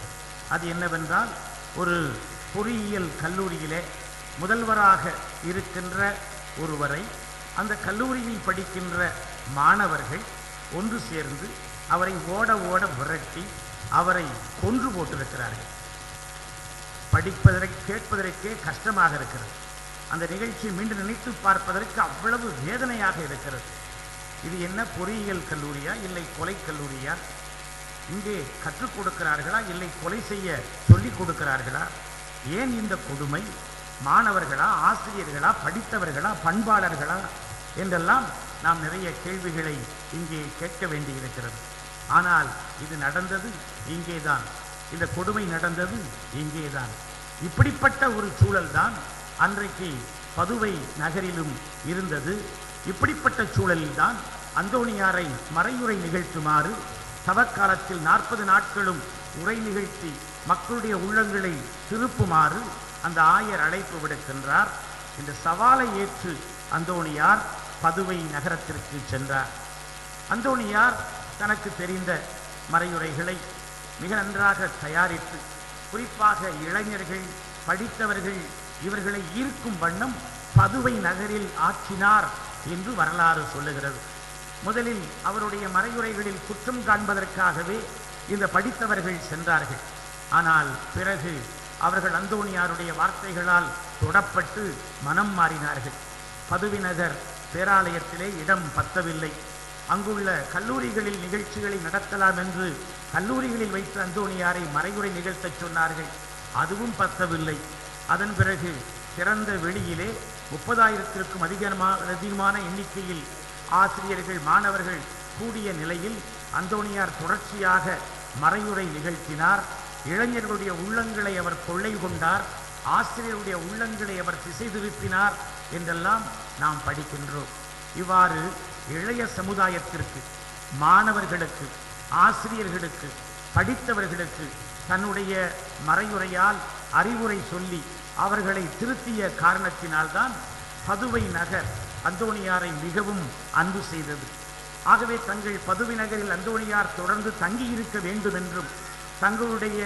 அது என்னவென்றால், ஒரு பொறியியல் கல்லூரியிலே முதல்வராக இருக்கின்ற ஒருவரை அந்த கல்லூரியில் படிக்கின்ற மாணவர்கள் ஒன்று சேர்ந்து அவரை ஓட ஓட விரட்டி அவரை கொன்று போட்டிருக்கிறார்கள். படிப்பதற்கு கேட்பதற்கே கஷ்டமாக இருக்கிறது. அந்த நிகழ்ச்சியை மீண்டும் நினைத்து பார்ப்பதற்கு அவ்வளவு வேதனையாக இருக்கிறது. இது என்ன பொறியியல் கல்லூரியா இல்லை கொலை கல்லூரியா? இங்கே கற்றுக் கொடுக்கிறார்களா இல்லை கொலை செய்ய சொல்லிக் கொடுக்கிறார்களா? ஏன் இந்த கொடுமை? மாணவர்களா, ஆசிரியர்களா, படித்தவர்களா, பண்பாளர்களா என்றெல்லாம் நாம் நிறைய கேள்விகளை இங்கே கேட்க வேண்டியிருக்கிறது. ஆனால் இது நடந்தது இங்கேதான், இந்த கொடுமை நடந்தது இங்கேதான். இப்படிப்பட்ட ஒரு சூழல்தான் அன்றைக்கு பதுவை நகரிலும் இருந்தது. இப்படிப்பட்ட சூழலில்தான் அந்தோணியாரை மறையுரை நிகழ்த்துமாறு தவக்காலத்தில் 40 நாட்களும் உரை நிகழ்த்தி மக்களுடைய உள்ளங்களை திருப்புமாறு அந்த ஆயர் அழைப்பு விடுக்கின்றார். இந்த சவாலை ஏற்று அந்தோணியார் பதுவை நகரத்திற்கு சென்றார். அந்தோணியார் தனக்கு தெரிந்த மறையுரைகளை மிக நன்றாக தயாரித்து, குறிப்பாக இளைஞர்கள், படித்தவர்கள் இவர்களை ஈர்க்கும் வண்ணம் பதுவை நகரில் ஆற்றினார் என்று வரலாறு சொல்லுகிறது. முதலில் அவருடைய மறையுரைகளில் குற்றம் காண்பதற்காகவே இந்த படித்தவர்கள் சென்றார்கள். ஆனால் பிறகு அவர்கள் அந்தோணியாருடைய வார்த்தைகளால் தொடப்பட்டு மனம் மாறினார்கள். பதுவை நகர் பேராலயத்திலே இடம் பத்தவில்லை. அங்குள்ள கல்லூரிகளில் நிகழ்ச்சிகளை நடத்தலாம் என்று கல்லூரிகளில் வைத்து அந்தோணியாரை மறையுரை நிகழ்த்தச் சொன்னார்கள். அதுவும் பத்தவில்லை. அதன் பிறகு திறந்த வெளியிலே 30,000க்கும் அதிகமான எண்ணிக்கையில் ஆசிரியர்கள், மாணவர்கள் கூடிய நிலையில் அந்தோணியார் தொடர்ச்சியாக மறையுரை நிகழ்த்தினார். இளைஞர்களுடைய உள்ளங்களை அவர் கொள்ளை கொண்டார். ஆசிரியருடைய உள்ளங்களை அவர் திசை திருப்பினார் என்றெல்லாம் நாம் படிக்கின்றோம். இவ்வாறு இளைய சமுதாயத்திற்கு, மாணவர்களுக்கு, ஆசிரியர்களுக்கு, படித்தவர்களுக்கு தன்னுடைய மறையுரையால் அறிவுரை சொல்லி அவர்களை திருத்திய காரணத்தினால்தான் பதுவை நகர் அந்தோணியாரை மிகவும் அன்பு செய்தது. ஆகவே தங்கள் பதுவை நகரில் அந்தோணியார் தொடர்ந்து தங்கியிருக்க வேண்டும் என்றும், தங்களுடைய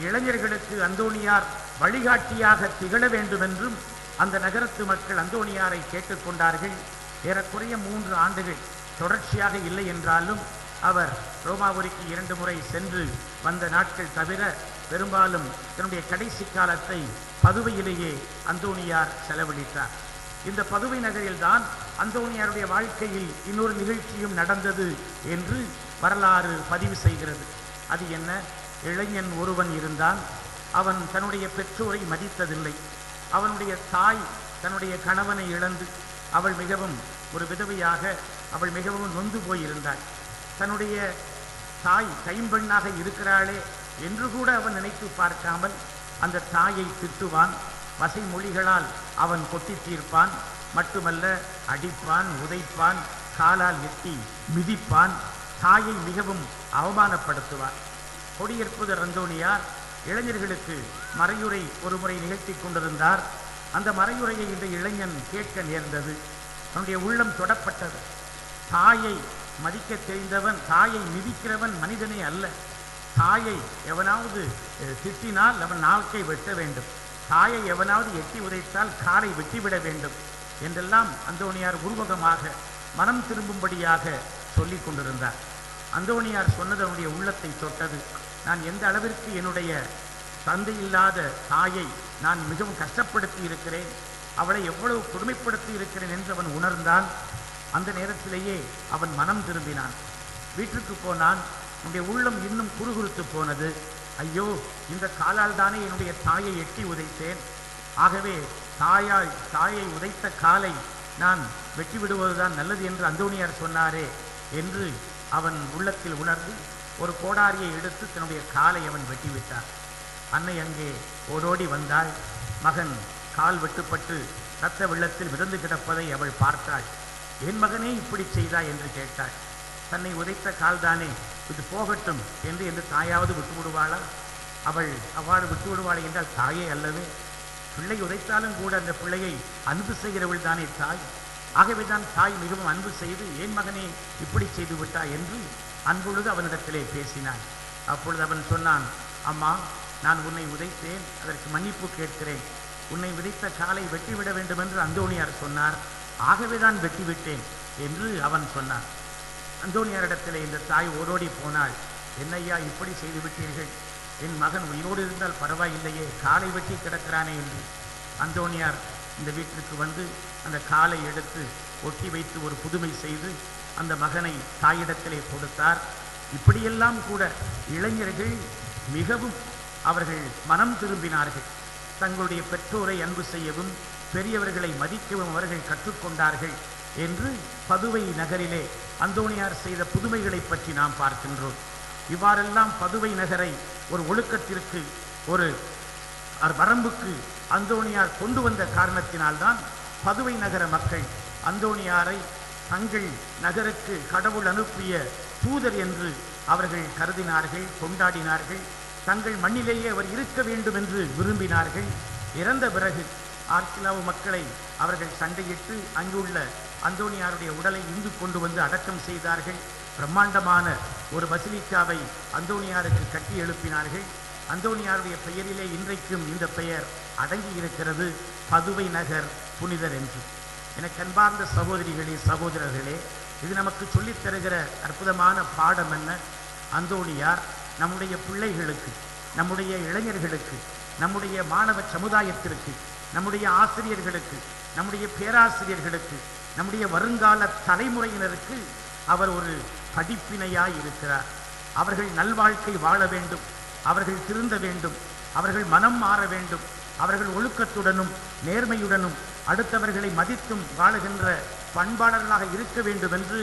இளைஞர்களுக்கு அந்தோணியார் வழிகாட்டியாக திகழ வேண்டும் என்றும் அந்த நகரத்து மக்கள் அந்தோணியாரை கேட்டுக்கொண்டார்கள். ஏறக்குறைய 3 ஆண்டுகள் தொடர்ச்சியாக இல்லை என்றாலும் அவர் ரோமாபுரிக்கு 2 முறை சென்று வந்த நாட்கள் தவிர பெரும்பாலும் தன்னுடைய கடைசி காலத்தை பதுவையிலேயே அந்தோணியார் செலவழித்தார். இந்த பதுவை நகரில்தான் அந்தோணியாருடைய வாழ்க்கையில் இன்னொரு நிகழ்ச்சியும் நடந்தது என்று வரலாறு பதிவு செய்கிறது. அது என்ன? இளைஞன் ஒருவன் இருந்தான். அவன் தன்னுடைய பெற்றோரை மதித்ததில்லை. அவனுடைய தாய் தன்னுடைய கணவனை இழந்து அவள் மிகவும் ஒரு விதவையாக அவள் மிகவும் நொந்து போயிருந்தாள். தன்னுடைய தாய் கைம்பெண்ணாக இருக்கிறாளே என்று கூட அவன் நினைத்து பார்க்காமல் அந்த தாயை திட்டுவான். வசை மொழிகளால் அவன் கொட்டி தீர்ப்பான். மட்டுமல்ல, அடிப்பான், உதைப்பான், காலால் எட்டி மிதிப்பான். தாயை மிகவும் அவமானப்படுத்துவான். கொடியற்புதர் அந்தோணியார் இளைஞர்களுக்கு மறையுரை ஒரு முறை நிகழ்த்தி கொண்டிருந்தார். அந்த மறையுரையை இந்த இளைஞன் கேட்க நேர்ந்தது. அவனுடைய உள்ளம் தொடப்பட்டது. தாயை மதிக்க தெரிந்தவன், தாயை மிதிக்கிறவன் மனிதனே அல்ல. தாயை எவனாவது திட்டினால் அவன் நாக்கை வெட்ட வேண்டும். தாயை எவனாவது எட்டி உதைத்தால் காலை வெட்டிவிட வேண்டும் என்றெல்லாம் அந்தோணியார் உருவகமாக மனம் திரும்பும்படியாக சொல்லி கொண்டிருந்தார். அந்தோணியார் சொன்னது அவனுடைய உள்ளத்தை தொட்டது. நான் எந்த அளவிற்கு என்னுடைய தந்தை இல்லாத தாயை நான் மிகவும் கஷ்டப்படுத்தி இருக்கிறேன், அவளை எவ்வளவு கொடுமைப்படுத்தி இருக்கிறேன் என்று அவன் உணர்ந்தான். அந்த நேரத்திலேயே அவன் மனம் திரும்பினான். வீட்டுக்கு போனான். என்னுடைய உள்ளம் இன்னும் குறுகுறுத்து போனது. ஐயோ, இந்த காலால் தானே என்னுடைய தாயை எட்டி உதைத்தேன். ஆகவே தாயை உதைத்த காலை நான் வெட்டி விடுவதுதான் நல்லது என்று அந்தோணியார் சொன்னாரே என்று அவன் உள்ளத்தில் உணர்ந்து ஒரு கோடாரியை எடுத்து தன்னுடைய காலை அவன் வெட்டிவிட்டார். அன்னை அங்கே ஓடோடி வந்தாள். மகன் கால் வெட்டுப்பட்டு இரத்த வெள்ளத்தில் மிதந்து கிடப்பதை அவள் பார்த்தாள். என் மகனே இப்படி செய்தாய் என்று கேட்டாள். தன்னை உதைத்த கால்தானே, இது போகட்டும் என்று தாயாவது விட்டு விடுவாளா? அவள் அவ்வாறு விட்டு விடுவாளே என்றால் தாயே அல்லவே. பிள்ளை உதைத்தாலும் கூட அந்த பிள்ளையை அன்பு செய்கிறவள் தானே தாய். ஆகவே தான் தாய் மிகவும் அன்பு செய்து ஏன் மகனே இப்படி செய்து விட்டாய் என்று அன்பொழுது அவனிடத்திலே பேசினான். அப்பொழுது அவன் சொன்னான், அம்மா, நான் உன்னை உதைத்தேன், அதற்கு மன்னிப்பு கேட்கிறேன். உன்னை உதைத்த காலை வெட்டிவிட வேண்டும் என்று அந்தோணியார் சொன்னார், ஆகவே தான் வெட்டிவிட்டேன் என்று அவன் சொன்னான். அந்தோணியாரிடத்திலே இந்த தாய் ஓடோடி போனாள். என்னையா இப்படி செய்து விட்டீர்கள்? என் மகன் உயிரோடு இருந்தால் பரவாயில்லையே, காலை வெட்டி கிடக்கிறானே என்று. அந்தோணியார் இந்த வீட்டிற்கு வந்து அந்த காலை எடுத்து ஒட்டி வைத்து ஒரு புதுமை செய்து அந்த மகனை தாயிடத்திலே கொடுத்தார். இப்படியெல்லாம் கூட இளைஞர்கள் மிகவும் அவர்கள் மனம் திரும்பினார்கள். தங்களுடைய பெற்றோரை அன்பு செய்யவும் பெரியவர்களை மதிக்கவும் அவர்கள் கற்றுக்கொண்டார்கள் என்று பதுவை நகரிலே அந்தோணியார் செய்த புதுமைகளை பற்றி நாம் பார்க்கின்றோம். இவ்வாறெல்லாம் பதுவை நகரை ஒரு ஒழுக்கத்திற்கு, ஒரு வரம்புக்கு அந்தோணியார் கொண்டு வந்த காரணத்தினால்தான் பதுவை நகர மக்கள் அந்தோணியாரை தங்கள் நகருக்கு கடவுள் அனுப்பிய தூதர் என்று அவர்கள் கருதினார்கள், கொண்டாடினார்கள். தங்கள் மண்ணிலேயே அவர் இருக்க வேண்டும் என்று விரும்பினார்கள். இறந்த பிறகு ஆர்கிலாவு மக்களை அவர்கள் சண்டையிட்டு அங்குள்ள அந்தோணியாருடைய உடலை இங்கு கொண்டு வந்து அடக்கம் செய்தார்கள். பிரம்மாண்டமான ஒரு பசிலிக்காவை அந்தோணியாருக்கு கட்டி எழுப்பினார்கள். அந்தோணியாருடைய பெயரிலே இன்றைக்கும் இந்த பெயர் அடங்கி இருக்கிறது, பதுவை நகர் புனிதர் என்று. எனக்கு அன்பார்ந்த சகோதரிகளே, சகோதரர்களே, இது நமக்கு சொல்லித் தருகிற அற்புதமான பாடம் என்ன? அந்தோணியார் நம்முடைய பிள்ளைகளுக்கு, நம்முடைய இளைஞர்களுக்கு, நம்முடைய மாணவ சமுதாயத்திற்கு, நம்முடைய ஆசிரியர்களுக்கு, நம்முடைய பேராசிரியர்களுக்கு, நம்முடைய வருங்கால தலைமுறையினருக்கு அவர் ஒரு படிப்பினையாய் இருக்கிறார். அவர்கள் நல்வாழ்க்கை வாழ வேண்டும், அவர்கள் திருந்த வேண்டும், அவர்கள் மனம் மாற வேண்டும், அவர்கள் ஒழுக்கத்துடனும் நேர்மையுடனும் அடுத்தவர்களை மதித்தும் வாழுகின்ற பண்பாளர்களாக இருக்க வேண்டும் என்று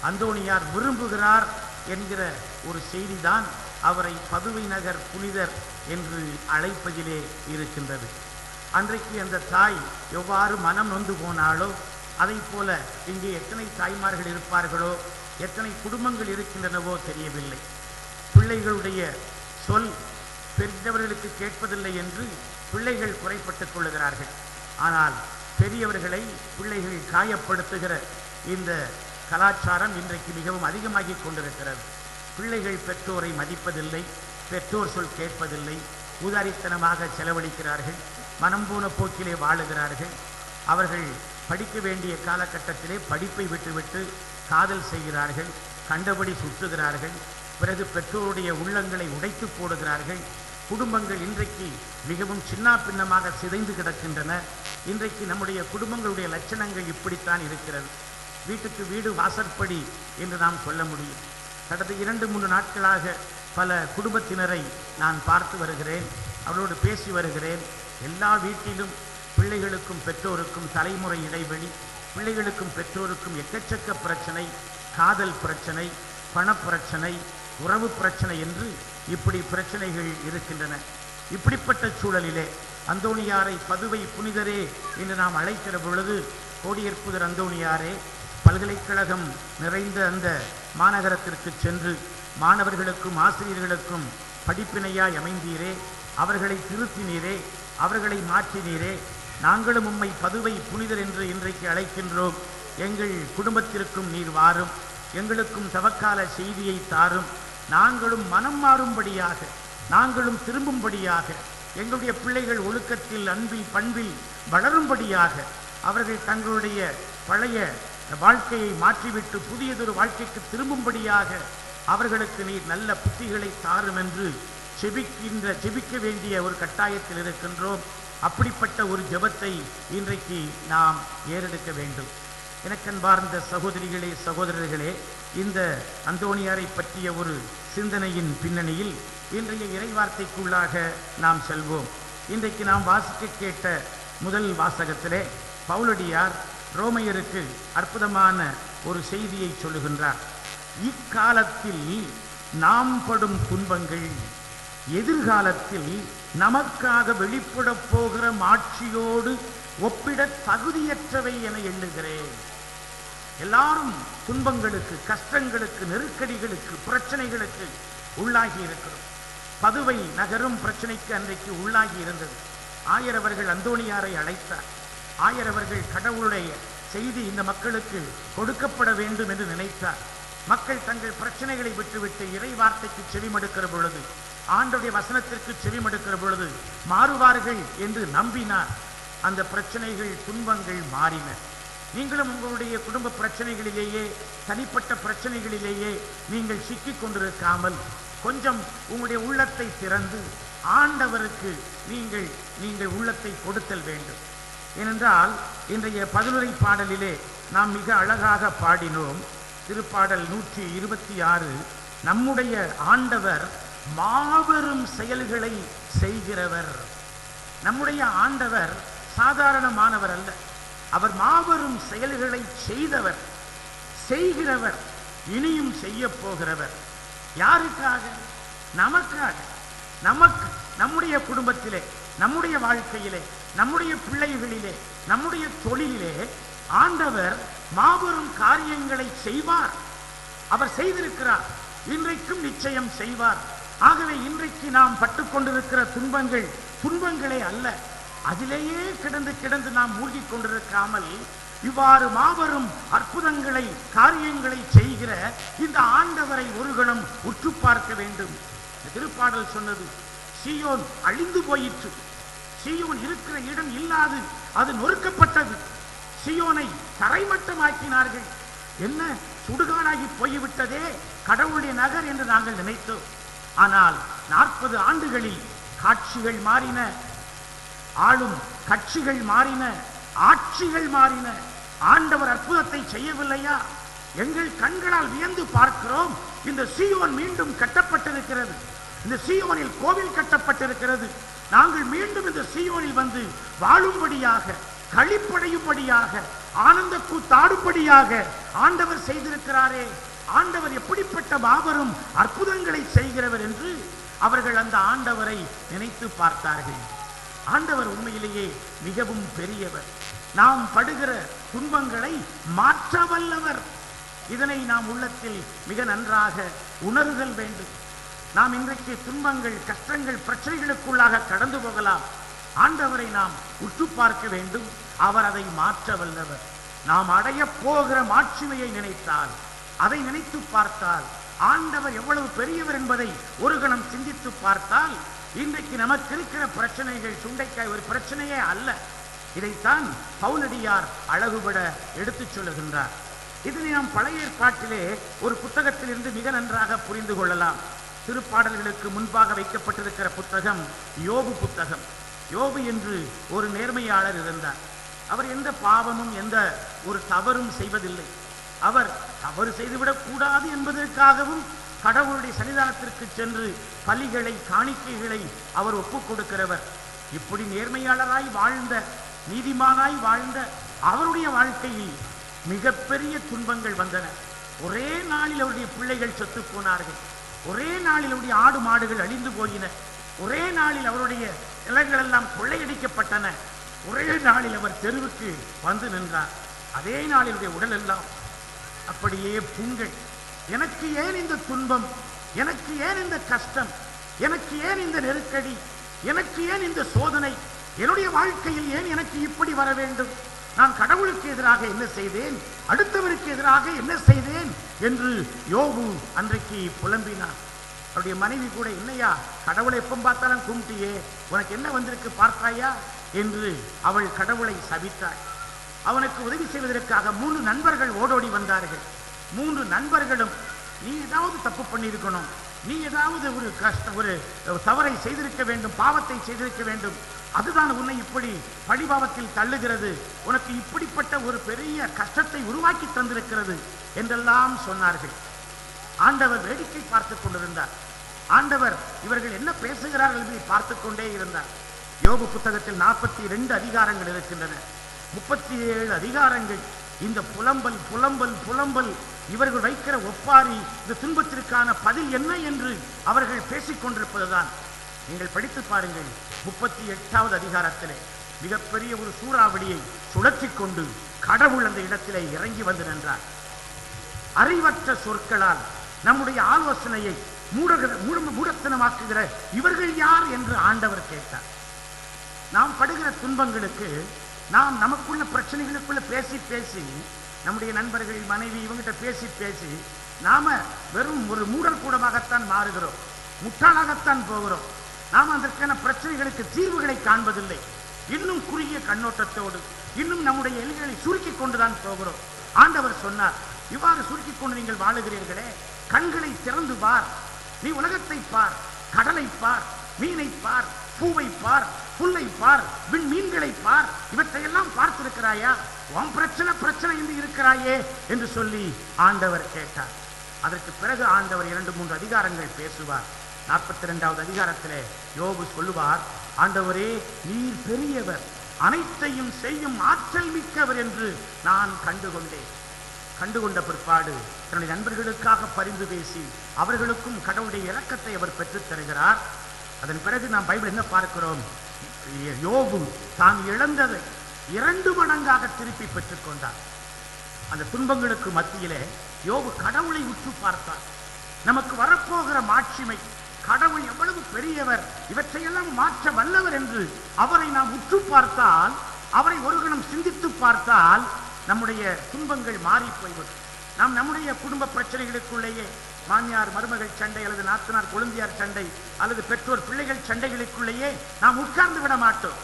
அந்தோணியார் விரும்புகிறார் என்கிற ஒரு செய்திதான் அவரை பதுவை நகர் புனிதர் என்று அழைப்பதிலே இருக்கின்றது. அன்றைக்கு அந்த தாய் எவ்வாறு மனம் நொந்து போனாலோ அதை போல இங்கே எத்தனை தாய்மார்கள் இருப்பார்களோ, எத்தனை குடும்பங்கள் இருக்கின்றனவோ தெரியவில்லை. பிள்ளைகளுடைய சொல் பெரியவர்களுக்கு கேட்பதில்லை என்று பிள்ளைகள் குறைப்பட்டுக் கொள்ளுகிறார்கள். ஆனால் பெரியவர்களை பிள்ளைகள் காயப்படுத்துகிற இந்த கலாச்சாரம் இன்றைக்கு மிகவும் அதிகமாகி கொண்டிருக்கிறது. பிள்ளைகள் பெற்றோரை மதிப்பதில்லை, பெற்றோர் சொல் கேட்பதில்லை, ஊதாரித்தனமாக செலவழிக்கிறார்கள், மனம் போன போக்கிலே வாழுகிறார்கள். அவர்கள் படிக்க வேண்டிய காலகட்டத்திலே படிப்பை விட்டுவிட்டு காதல் செய்கிறார்கள், கண்டபடி சுற்றுகிறார்கள், பிறகு பெற்றோருடைய உள்ளங்களை உடைத்து போடுகிறார்கள். குடும்பங்கள் இன்றைக்கு மிகவும் சின்ன பின்னமாக சிதைந்து கிடக்கின்றன. இன்றைக்கு நம்முடைய குடும்பங்களுடைய லட்சணங்கள் இப்படித்தான் இருக்கிறது. வீட்டுக்கு வீடு வாசற்படி என்று நாம் சொல்ல முடியும். கடந்த 2-3 நாட்களாக பல குடும்பத்தினரை நான் பார்த்து வருகிறேன், அவரோடு பேசி வருகிறேன். எல்லா வீட்டிலும் பிள்ளைகளுக்கும் பெற்றோருக்கும் தலைமுறை இடைவெளி, பிள்ளைகளுக்கும் பெற்றோருக்கும் எக்கச்சக்க பிரச்சனை, காதல் பிரச்சனை, பணப்பிரச்சனை, உறவு பிரச்சனை என்று இப்படி பிரச்சனைகள் இருக்கின்றன. இப்படிப்பட்ட சூழலிலே அந்தோணியாரை பதுவை புனிதரே என்று நாம் அழைக்கிற பொழுது, கோடியற்புதர் அந்தோணியாரே, பல்கலைக்கழகம் நிறைந்த அந்த மாநகரத்திற்கு சென்று மாணவர்களுக்கும் ஆசிரியர்களுக்கும் படிப்பினையாய் அமைந்தீரே, அவர்களை திருத்தினீரே, அவர்களை மாற்றினீரே. நாங்களும் உம்மை பதுவை புனிதர் என்று இன்றைக்கு அழைக்கின்றோம். எங்கள் குடும்பத்திற்கும் நீர் வாரும், எங்களுக்கும் தவக்கால செய்தியை தாரும். நாங்களும் மனம் மாறும்படியாக, நாங்களும் திரும்பும்படியாக, எங்களுடைய பிள்ளைகள் ஒழுக்கத்தில், அன்பில், பண்பில் வளரும்படியாக, அவர்கள் தங்களுடைய பழைய வாழ்க்கையை மாற்றிவிட்டு புதியதொரு வாழ்க்கைக்கு திரும்பும்படியாக அவர்களுக்கு நீர் நல்ல புத்திகளை தாரும் என்று ஜெபிக்க வேண்டிய ஒரு கட்டாயத்தில் இருக்கின்றோம். அப்படிப்பட்ட ஒரு ஜெபத்தை இன்றைக்கு நாம் ஏறெடுக்க வேண்டும். எனக்கன்பார்ந்த சகோதரிகளே, சகோதரர்களே, இந்த அந்தோணியாரை பற்றிய ஒரு சிந்தனையின் பின்னணியில் இன்றைய இறைவார்த்தைக்குள்ளாக நாம் செல்வோம். இன்றைக்கு நாம் வாசிக்க கேட்ட முதல் வாசகத்திலே பவுலடியார் ரோமையருக்கு அற்புதமான ஒரு செய்தியை சொல்லுகின்றார். இக்காலத்தில் நாம் படும் துன்பங்கள் எதிர்காலத்தில் நமக்காக வெளிப்பட போகிற மாட்சியோடு ஒப்பிட தகுதியற்றவை என எண்ணுகிறேன். எல்லாரும் துன்பங்களுக்கு, கஷ்டங்களுக்கு, நெருக்கடிகளுக்கு, பிரச்சனைகளுக்கு உள்ளாகி இருக்கிறோம். பதுவை நகரும் பிரச்சனைக்கு அன்றைக்கு உள்ளாகி இருந்தது. ஆயரவர்கள் அந்தோணியாரை அழைத்தார். ஆயரவர்கள் கடவுளுடைய செய்தி இந்த மக்களுக்கு கொடுக்கப்பட வேண்டும் என்று நினைத்தார். மக்கள் தங்கள் பிரச்சனைகளை விட்டுவிட்டு இறை வார்த்தைக்கு செவிமடுக்கிற பொழுது, ஆண்டவருடைய வசனத்திற்கு செவிமடுக்கிற பொழுது மாறுவார்கள் என்று நம்பினார். அந்த பிரச்சனைகள், துன்பங்கள் மாறின. நீங்களும் உங்களுடைய குடும்ப பிரச்சனைகளிலேயே, தனிப்பட்ட பிரச்சனைகளிலேயே நீங்கள் சிக்கிக் கொண்டிருக்காமல் கொஞ்சம் உங்களுடைய உள்ளத்தை திறந்து ஆண்டவருக்கு நீங்கள் உள்ளத்தை கொடுத்தல் வேண்டும். ஏனென்றால் இன்றைய பதிலுரை பாடலிலே நாம் மிக அழகாக பாடினோம். திருப்பாடல் 126, நம்முடைய ஆண்டவர் மாபெரும் செயல்களை செய்கிறவர். நம்முடைய ஆண்டவர் சாதாரணமானவர் அல்ல. அவர் மாபெரும் செயல்களை செய்தவர், செய்கிறவர், இனியும் செய்ய போகிறவர். யாருக்காக? நமக்காக. நமக்கு, நம்முடைய குடும்பத்திலே, நம்முடைய வாழ்க்கையிலே, நம்முடைய பிள்ளைகளிலே, நம்முடைய தொழிலிலே ஆண்டவர் மாபெரும் காரியங்களை செய்வார். அவர் செய்திருக்கிறார், இன்றைக்கும் நிச்சயம் செய்வார். ஆகவே இன்றைக்கு நாம் பட்டுக்கொண்டிருக்கிற துன்பங்களே அல்ல. அதிலேயே கிடந்து நாம் மூழ்கிக் கொண்டிருக்காமல் இவ்வாறு மாபெரும் அற்புதங்களை, காரியங்களை செய்கிற இந்த ஆண்டவரை ஒரு கணம் உற்று பார்க்க வேண்டும். திருப்பாடல் சொன்னது, சீயோன் அழிந்து போயிற்று, சீயோன் இருக்கிற இடம் இல்லாது அது நொறுக்கப்பட்டது, சீயோனை தரைமட்டமாக்கினார்கள். என்ன சுடுகாடாகி போய்விட்டதே கடவுளுடைய நகர் என்று நாங்கள் நினைத்தோம். ஆனால் 40 ஆண்டுகளில் காட்சிகள் மாறின, ஆளும் கட்சிகள் மாறின, ஆட்சிகள் மாறின. ஆண்டவர் அற்புதத்தை செய்யவில்லையா? எங்கள் கண்களால் வியந்து பார்க்கிறோம். இந்த சீயோன் மீண்டும் கட்டப்பட்டிருக்கிறது, இந்த சீயோனில் கோவில் கட்டப்பட்டிருக்கிறது. நாங்கள் மீண்டும் இந்த சீயோனில் வந்து வாழும்படியாக, களிப்படையும்படியாக, ஆனந்த கூத்தாடும்படியாக ஆண்டவர் செய்திருக்கிறாரே. ஆண்டவர் எப்படிப்பட்ட மாபெரும் அற்புதங்களை செய்கிறவர் என்று அவர்கள் அந்த ஆண்டவரை நினைத்து பார்த்தார்கள். ஆண்டவர் உண்மையிலேயே மிகவும் பெரியவர். நாம் படுகிற துன்பங்களை மாற்ற வல்லவர். இதனை நாம் உள்ளத்தில் மிக நன்றாக உணர்தல் வேண்டும். நாம் இன்றைக்கு துன்பங்கள், கஷ்டங்கள், பிரச்சனைகளுக்குள்ளாக கடந்து போகலாம். ஆண்டவரை நாம் உற்று பார்க்க வேண்டும். அவர் அதை மாற்ற வல்லவர். நாம் அடைய போகிற மாட்சிமையை நினைத்தால், அதை நினைத்து பார்த்தால், ஆண்டவர் எவ்வளவு பெரியவர் என்பதை ஒரு கணம் சிந்தித்து பார்த்தால், இன்றைக்கு நமக்கு இருக்கிற பிரச்சனைகள் சுண்டைக்காய் ஒரு பிரச்சனையே அல்ல. இதைத்தான் பவுலடியார் அழகுபட எடுத்துச் சொல்லுகின்றார். இதனை நாம் பழைய ஏற்பாட்டிலே ஒரு புத்தகத்திலிருந்து மிக நன்றாக புரிந்து கொள்ளலாம். திருப்பாடல்களுக்கு முன்பாக வைக்கப்பட்டிருக்கிற புத்தகம் யோபு புத்தகம். யோபு என்று ஒரு நேர்மையாளர் இருந்தார். அவர் எந்த பாவமும், எந்த ஒரு தவறும் செய்வதில்லை. அவர் தவறு செய்துவிடக் கூடாது என்பதற்காகவும் கடவுளுடைய சன்னிதானத்திற்கு சென்று பலிகளை, காணிக்கைகளை அவர் ஒப்புக் கொடுக்கிறவர். இப்படி நேர்மையாளராய் வாழ்ந்த, நீதிமானாய் வாழ்ந்த அவருடைய வாழ்க்கையில் மிகப்பெரிய துன்பங்கள் வந்தன. ஒரே நாளில் அவருடைய பிள்ளைகள் செத்து போனார்கள். ஒரே நாளில் அவருடைய ஆடு மாடுகள் அழிந்து போயின. ஒரே நாளில் அவருடைய நிலங்கள் எல்லாம் கொள்ளையடிக்கப்பட்டன. ஒரே நாளில் அவர் தெருவுக்கு வந்து நின்றார். அதே நாளில் உடல் எல்லாம் அப்படியே புண்கள். எனக்கு ஏன் இந்த துன்பம்? எனக்கு ஏன் இந்த கஷ்டம்? எனக்கு ஏன் இந்த நெருக்கடி? எனக்கு ஏன் இந்த சோதனை? என்னுடைய வாழ்க்கையில் ஏன் எனக்கு இப்படி வர வேண்டும்? நான் கடவுளுக்கு எதிராக என்ன செய்தேன்? அடுத்தவருக்கு எதிராக என்ன செய்தேன் என்று யோபு அன்றைக்கு புலம்பினார். அவருடைய மனைவி கூட, என்னையா கடவுளை எப்போ பார்த்தாலும் கும்பிட்டியே, உனக்கு என்ன வந்திருக்கு பார்த்தாயா என்று அவள் கடவுளை சபித்தாள். அவனுக்கு உதவி செய்வதற்காக 3 நண்பர்கள் ஓடோடி வந்தார்கள். 3 நண்பர்களும், நீ ஏதாவது தப்பு பண்ணியிருக்கணும், நீ ஏதாவது ஒரு தவறை செய்திருக்க வேண்டும், பாவத்தை செய்திருக்க வேண்டும், அதுதான் உன்னை இப்படி பழிபாவத்தில் தள்ளுகிறது, உனக்கு இப்படிப்பட்ட ஒரு பெரிய கஷ்டத்தை உருவாக்கி தந்திருக்கிறது என்றெல்லாம் சொன்னார்கள். ஆண்டவர் வேடிக்கை பார்த்து கொண்டிருந்தார். ஆண்டவர் இவர்கள் என்ன பேசுகிறார்கள் என்பதை பார்த்து கொண்டே இருந்தார். யோபு புத்தகத்தில் 42 அதிகாரங்கள் இருக்கின்றன. 37 அதிகாரங்கள் இந்த புலம்பல் புலம்பல் புலம்பல், இவர்கள் வைக்கிற ஒப்பாரி, இந்த துன்பத்திற்கான பதில் என்ன என்று அவர்கள் பேசிக் கொண்டிருப்பதுதான். நீங்கள் படித்து பாருங்கள். 38வது அதிகாரத்திலே மிகப்பெரிய ஒரு சூறாவளியை சுழற்றி கொண்டு கடவுள் அந்த இடத்திலே இறங்கி வந்து நின்றார். அறிவற்ற சொற்களால் நம்முடைய ஆலோசனையை மூடத்தனமாக்குகிற இவர்கள் யார் என்று ஆண்டவர் கேட்டார். நாம் படுகிற துன்பங்களுக்கு, நாம் நமக்குள்ள பிரச்சனைகளுக்குள்ள பேசி பேசி, நம்முடைய நண்பர்கள், மனைவி, இவங்கிட்ட பேசி பேசி நாம வெறும் ஒரு மூடல் கூடமாகத்தான் மாறுகிறோம், முட்டாளாகத்தான் போகிறோம். நாம் அதற்கான பிரச்சனைகளுக்கு தீர்வுகளை காண்பதில்லை. இன்னும் குறுகிய கண்ணோட்டத்தோடு இன்னும் நம்முடைய எல்லைகளை சுருக்கிக் கொண்டுதான் போகிறோம். ஆண்டவர் சொன்னார், இவ்வாறு சுருக்கிக் கொண்டு நீங்கள் வாழுகிறீர்களே, கண்களை திறந்து பார், நீ உலகத்தை பார், கடலை பார், மீனை பார், பூவை பார், புல்லை பார், மீன்களை பார், இவற்றையெல்லாம் பார்த்திருக்கிறாயா? உன் பிரச்சனை என்று இருக்கிறாயே என்று சொல்லி ஆண்டவர் கேட்டார். அதற்கு பிறகு ஆண்டவர் 2-3 அதிகாரங்கள் பேசுவார். 42வது அதிகாரத்திலே யோபு சொல்லுவார், ஆண்டவரே, நீர் பெரியவர், அனைத்தையும் செய்யும் ஆற்றல் மிக்கவர் என்று நான் கண்டுகொண்ட பிற்பாடு தன்னுடைய நண்பர்களுக்காக பரிந்து பேசி அவர்களுக்கும் கடவுளுடைய இரக்கத்தை அவர் பெற்றுத் தருகிறார். அதன் பிறகு நாம் பைபிள் என்ன பார்க்கிறோம்? யோபு தான் இழந்ததை 2 மடங்காக திருப்பி பெற்றுக் கொண்டார். அந்த துன்பங்களுக்கு மத்தியிலே யோபு கடவுளை உற்று பார்த்தார். நமக்கு வரப்போகிற மாட்சிமை, கடவுள் எவ்வளவு பெரியவர், இவற்றையெல்லாம் மாற்ற வல்லவர் என்று அவரை நாம் உற்று பார்த்தால், அவரை ஒரு கணம் சிந்தித்து பார்த்தால் நம்முடைய துன்பங்கள் மாறி போய்விடும். நாம் நம்முடைய குடும்ப பிரச்சனைகளுக்குள்ளேயே மாமியார் மருமகள் சண்டை, அல்லது நாத்தனார் கொழுந்தியார் சண்டை, அல்லது பெற்றோர் பிள்ளைகள் சண்டைகளுக்குள்ளேயே நாம் உட்கார்ந்து விட மாட்டோம்.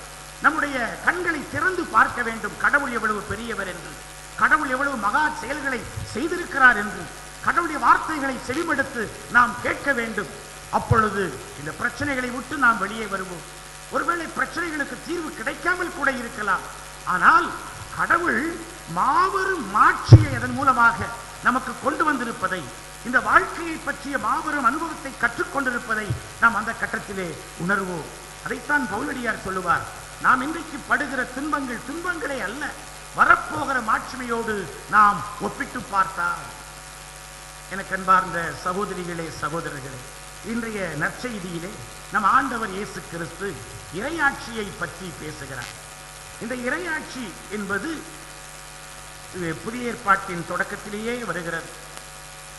நம்முடைய கண்களை திறந்து பார்க்க வேண்டும், கடவுள் எவ்வளவு பெரியவர் என்று, கடவுள் எவ்வளவு மகா செயல்களை செய்திருக்கிறார் என்று, கடவுளுடைய வார்த்தைகளை செவிமடுத்து நாம் கேட்க வேண்டும். அப்பொழுது இந்த பிரச்சனைகளை விட்டு நாம் வெளியே வருவோம். ஒருவேளை பிரச்சனைகளுக்கு தீர்வு கிடைக்காமல் கூட இருக்கலாம், ஆனால் கடவுள் மாபெரும் மாட்சியை அதன் மூலமாக நமக்கு கொண்டு வந்திருப்பதை, இந்த வாழ்க்கையை பற்றிய மாபெரும் அனுபவத்தை கற்றுக்கொண்டிருப்பதை நாம் அந்த கட்டத்திலே உணர்வோம். அதைத்தான் பவுலடியார் சொல்லுவார், நாம் இன்றைக்கு படுகிற துன்பங்களே அல்ல, வரப்போகிற மாட்சிமையோடு நாம் ஒப்பிட்டு பார்த்தால். எனக்கு அன்பார்ந்த சகோதரிகளே, சகோதரர்களே, இன்றைய நற்செய்தியிலே நம் ஆண்டவர் இயேசு கிறிஸ்து இறையாட்சியை பற்றி பேசுகிறார். இந்த இறையாட்சி என்பது புதிய ஏற்பாட்டின் தொடக்கத்திலேயே வருகிறது.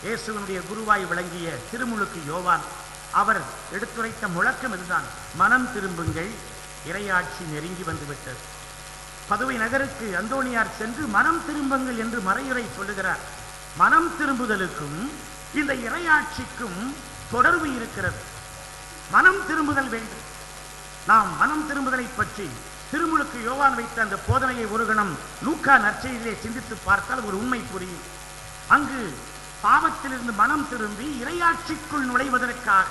இயேசுவினுடைய குருவாய் விளங்கிய திருமுழுக்கு யோவான் அவர் எடுத்துரைத்த முழக்கம் இதுதான், மனம் திரும்புங்கள், இறையாட்சி நெருங்கி வந்துவிட்டது. பதுவை நகருக்கு அந்தோணியார் சென்று மனம் திரும்புங்கள் என்று மறையுரை சொல்லுகிறார். மனம் திரும்புதலுக்கும் இந்த இறையாட்சிக்கும் தொடர்பு இருக்கிறது. மனம் திரும்புதல் வேண்டும். நாம் மனம் திரும்புதலை பற்றி திருமுழுக்கு யோவான் வைத்த அந்த போதனையை ஒரு கணம் லூக்கா நற்செய்தியிலே சிந்தித்து பார்த்தால் ஒரு உண்மை புரியும். அங்கு பாவத்திலிருந்து மனம் திரும்பி இறையாட்சிக்குள் நுழைவதற்காக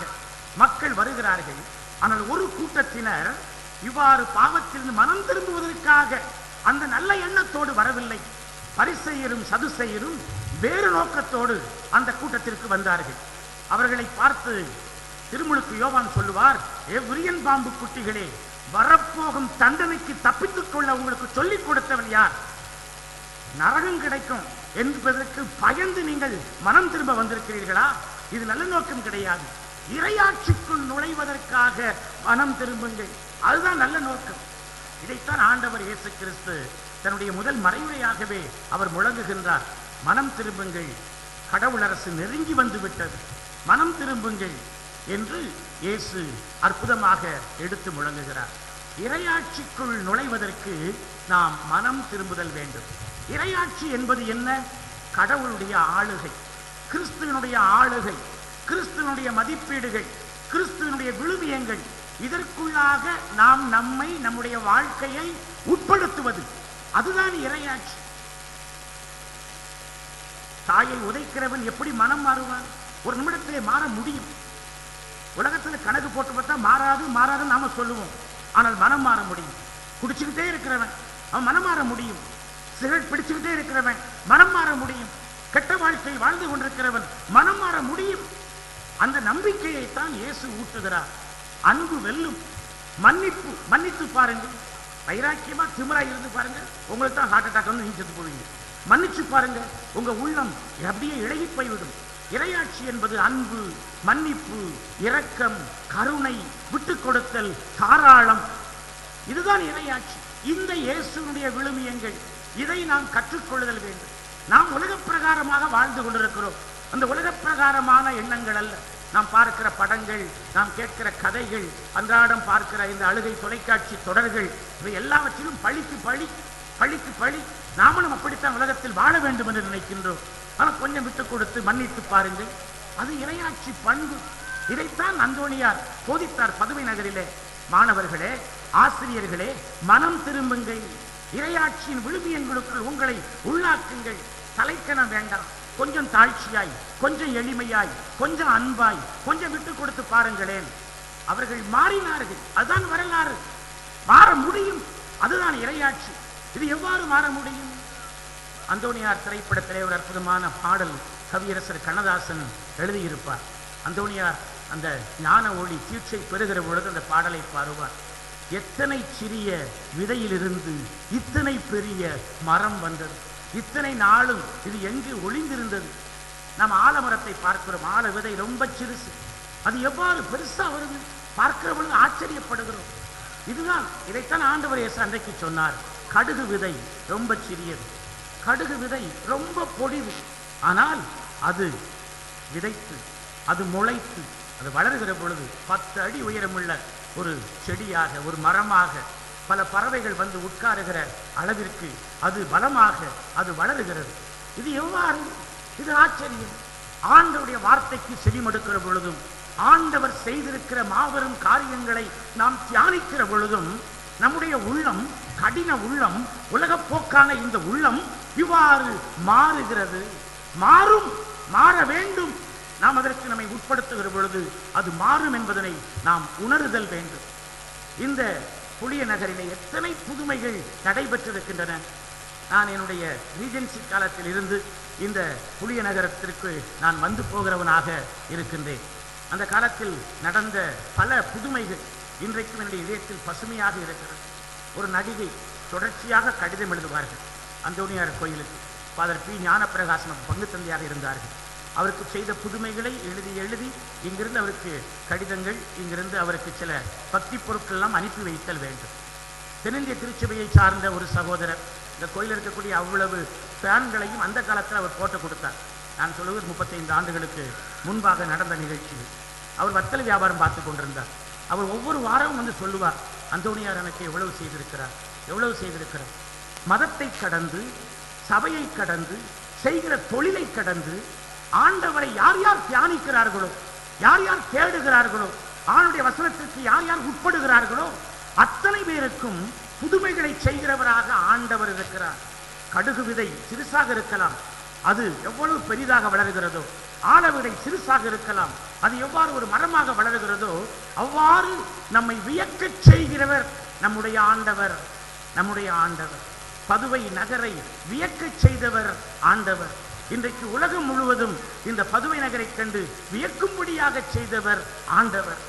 மக்கள் வருகிறார்கள். ஆனால் ஒரு கூட்டத்தினர் இவ்வாறு பாவத்திலிருந்து மனம் திரும்புவதற்காக அந்த நல்ல எண்ணத்தோடு வரவில்லை. பரிசேயரும் சதுசேயரும் வேறு நோக்கத்தோடு அந்த கூட்டத்திற்கு வந்தார்கள். அவர்களை பார்த்து திருமுழுக்கு யோவான் சொல்லுவார், விரியன் பாம்பு குட்டிகளே, வரப்போகும் தண்டனைக்கு தப்பித்துக் கொள்ள உங்களுக்கு சொல்லிக் கொடுத்தவர் யார்? நரகம் கிடைக்கும் என்பதற்கு பயந்து நீங்கள் மனம் திரும்ப வந்திருக்கிறீர்களா? இது நல்ல நோக்கம் கிடையாது. இறையாட்சிக்குள் நுழைவதற்காக மனம் திரும்புங்கள், அதுதான் நல்ல நோக்கம். இதைத்தான் ஆண்டவர் இயேசு கிறிஸ்து தன்னுடைய முதல் மறைவுரையாகவே அவர் முழங்குகின்றார். மனம் திரும்புங்கள், கடவுள் அரசு நெருங்கி வந்து விட்டது, மனம் திரும்புங்கள் என்று இயேசு அற்புதமாக எடுத்து முழங்குகிறார். இறையாட்சிக்குள் நுழைவதற்கு நாம் மனம் திரும்புதல் வேண்டும். இறையாட்சி என்பது என்ன? கடவுளுடைய ஆளுகை, கிறிஸ்துவனுடைய ஆளுகை, கிறிஸ்துவனுடைய மதிப்பீடுகள், கிறிஸ்துவனுடைய விழுமியங்கள், இதற்குள்ளாக நாம் நம்மை, நம்முடைய வாழ்க்கையை உட்படுத்துவது. அதுதான் இறையாட்சி. தாயை உதைக்கிறவன் எப்படி மனம் மாறுவான்? ஒரு நிமிடத்திலே மாற முடியும். உலகத்தில் கணக்கு போட்டு பார்த்தா மாறாதுன்னு நாம சொல்லுவோம். ஆனால் மனம் மாற முடியும். குடிச்சுக்கிட்டே இருக்கிறவன் அவன் மனம் மாற முடியும். சிகரெட் பிடிச்சுக்கிட்டே இருக்கிறவன் மனம் மாற முடியும். கெட்ட வாழ்க்கை வாழ்ந்து கொண்டிருக்கிறவன் மனம் மாற முடியும். அந்த நம்பிக்கையை தான் இயேசு ஊட்டுகிறார். அன்பு வெல்லும். மன்னித்து பாருங்க. வைராக்கியமா திமிரா இருந்து பாருங்க, உங்களுக்கு தான் ஹார்ட் அட்டாக் வந்து நீங்க செத்து போவீங்க. மன்னிச்சு பாருங்க, உங்க உள்ளம் அப்படியே இழகி போய்விடும். இறையாட்சி என்பது அன்பு, மன்னிப்பு, இரக்கம், கருணை, விட்டு கொடுத்தல், தாராளம். இதுதான் இறையாட்சி. இந்த இயேசுனுடைய விழுமியங்கள். இதை நாம் கற்றுக்கொள்ளுதல் வேண்டும். நாம் உலக பிரகாரமாக வாழ்ந்து கொண்டிருக்கிறோம். அந்த உலக பிரகாரமான எண்ணங்கள் அல்ல. நாம் பார்க்கிற படங்கள், நாம் கேட்கிற கதைகள், அன்றாடம் பார்க்கிற இந்த அழுகை தொலைக்காட்சி தொடர்கள், இவை எல்லாவற்றிலும் பழிக்கு பழி. நாமளும் அப்படித்தான் உலகத்தில் வாழ வேண்டும் என்று நினைக்கின்றோம். ஆனால் கொஞ்சம் விட்டு கொடுத்து மன்னித்து பாருங்கள். அது இறையாட்சி பண்பு. இதைத்தான் அந்தோணியார் போதித்தார் பதுவை நகரிலே. மாணவர்களே, ஆசிரியர்களே, மனம் திரும்புங்கள். இறையாட்சியின் விழுமியங்களுக்குள் உங்களை உள்ளாக்குங்கள். தலைக்கணம் வேண்டாம். கொஞ்சம் தாழ்ச்சியாய், கொஞ்சம் எளிமையாய், கொஞ்சம் அன்பாய், கொஞ்சம் விட்டு கொடுத்து பாருங்களேன். அவர்கள் மாறினார்கள். அதுதான் வரலாறு. மாற முடியும். அதுதான் இறையாட்சி. இது எவ்வாறு மாற முடியும்? அந்தோணியார் திரைப்படத்திலே ஒரு அற்புதமான பாடல் கவியரசர் கண்ணதாசன் எழுதியிருப்பார். அந்தோணியார் அந்த ஞான ஒளி தீட்சை பெறுகிற பொழுது அந்த பாடலை பாடுவார். எத்தனை சிறிய விதையிலிருந்து இத்தனை பெரிய மரம் வந்தது. இத்தனை நாளும் இது எங்கு ஒளிந்திருந்தது. நாம் ஆலமரத்தை பார்க்கிறோம். ஆல விதை ரொம்ப சிறுசு. அது எவ்வாறு பெருசா வருது பார்க்கிற பொழுது ஆச்சரியப்படுகிறோம். இதுதான், இதைத்தான் ஆண்டவர் இயேசு அன்றைக்கு சொன்னார். கடுகு விதை ரொம்ப சிறியது, கடுகு விதை ரொம்ப பொடிவு. ஆனால் அது விதைத்து, அது முளைத்து, அது வளர்கிற பொழுது 10 அடி உயரமுள்ள ஒரு செடியாக, ஒரு மரமாக, பல பறவைகள் வந்து உட்காருகிற அளவிற்கு அது பலமாக அது வளருகிறது. இது எவ்வாறு? இது ஆச்சரியம். ஆண்டவருடைய வார்த்தைக்கு செவிமடுக்கிற பொழுதும், ஆண்டவர் செய்திருக்கிற மாபெரும் காரியங்களை நாம் தியானிக்கிற பொழுதும், நம்முடைய உள்ளம், கடின உள்ளம், உலகப்போக்கான இந்த உள்ளம் இவ்வாறு மாறுகிறது. மாற வேண்டும். நாம் அதற்கு நம்மை உட்படுத்துகிற பொழுது அது மாறும் என்பதனை நாம் உணருதல் வேண்டும். இந்த புளிய நகரிலே எத்தனை புதுமைகள் நடைபெற்றிருக்கின்றன. நான் என்னுடைய ரீஜென்சி காலத்தில் இருந்து இந்த புளிய நகரத்திற்கு நான் வந்து போகிறவனாக இருக்கின்றேன். அந்த காலத்தில் நடந்த பல புதுமைகள் இன்றைக்கும் என்னுடைய இதயத்தில் பசுமையாக இருக்கிறது. ஒரு நடிகை தொடர்ச்சியாக கடிதம் எழுதுவார்கள் அந்தோணியார் கோயிலுக்கு. ஃபாதர் பி ஞானப்பிரகாசம் பங்கு தந்தையாக இருந்தார்கள். அவருக்கு செய்த புதுமைகளை எழுதி இங்கிருந்து அவருக்கு கடிதங்கள், இங்கிருந்து அவருக்கு சில பக்தி பொருட்கள் எல்லாம் அனுப்பி வைத்தல் வேண்டும். தென்னிந்திய திருச்சபையை சார்ந்த ஒரு சகோதரர் இந்த கோயிலில் இருக்கக்கூடிய அவ்வளவு ஃபேன்களையும் அந்த காலத்தில் அவர் போட்டு கொடுத்தார். நான் சொல்லுவது 35 ஆண்டுகளுக்கு முன்பாக நடந்த நிகழ்ச்சி. அவர் வத்தல் வியாபாரம் பார்த்து கொண்டிருந்தார். அவர் ஒவ்வொரு வாரமும் வந்து சொல்லுவார், அந்தோணியார் எனக்கு எவ்வளவு செய்திருக்கிறார். மதத்தை கடந்து, சபையை கடந்து, செய்கிற தொழிலை கடந்து, ஆண்டவரை யார் யார் தியானிக்கிறார்களோ, யார் யார் தேடுகிறார்களோ, ஆண்டுடைய வசனத்திற்கு யார் யார் உட்படுகிறார்களோ அத்தனை பேருக்கும் புதுமைகளை செய்கிறவராக ஆண்டவர் இருக்கிறார். கடுகு விதை சிறுசாக இருக்கலாம், அது எவ்வளவு பெரிதாக வளர்கிறதோ. ஆலவிதை சிறுசாக இருக்கலாம், அது எவ்வாறு ஒரு மரமாக வளர்கிறதோ அவ்வாறு நம்மை வியக்கச் செய்கிறவர் நம்முடைய ஆண்டவர். பதுவை நகரை வியக்கச் செய்தவர் ஆண்டவர். இன்றைக்கு உலகம் முழுவதும் இந்த பதுவை நகரை கண்டு வியக்கும்படியாக செய்தவர் ஆண்டவர்.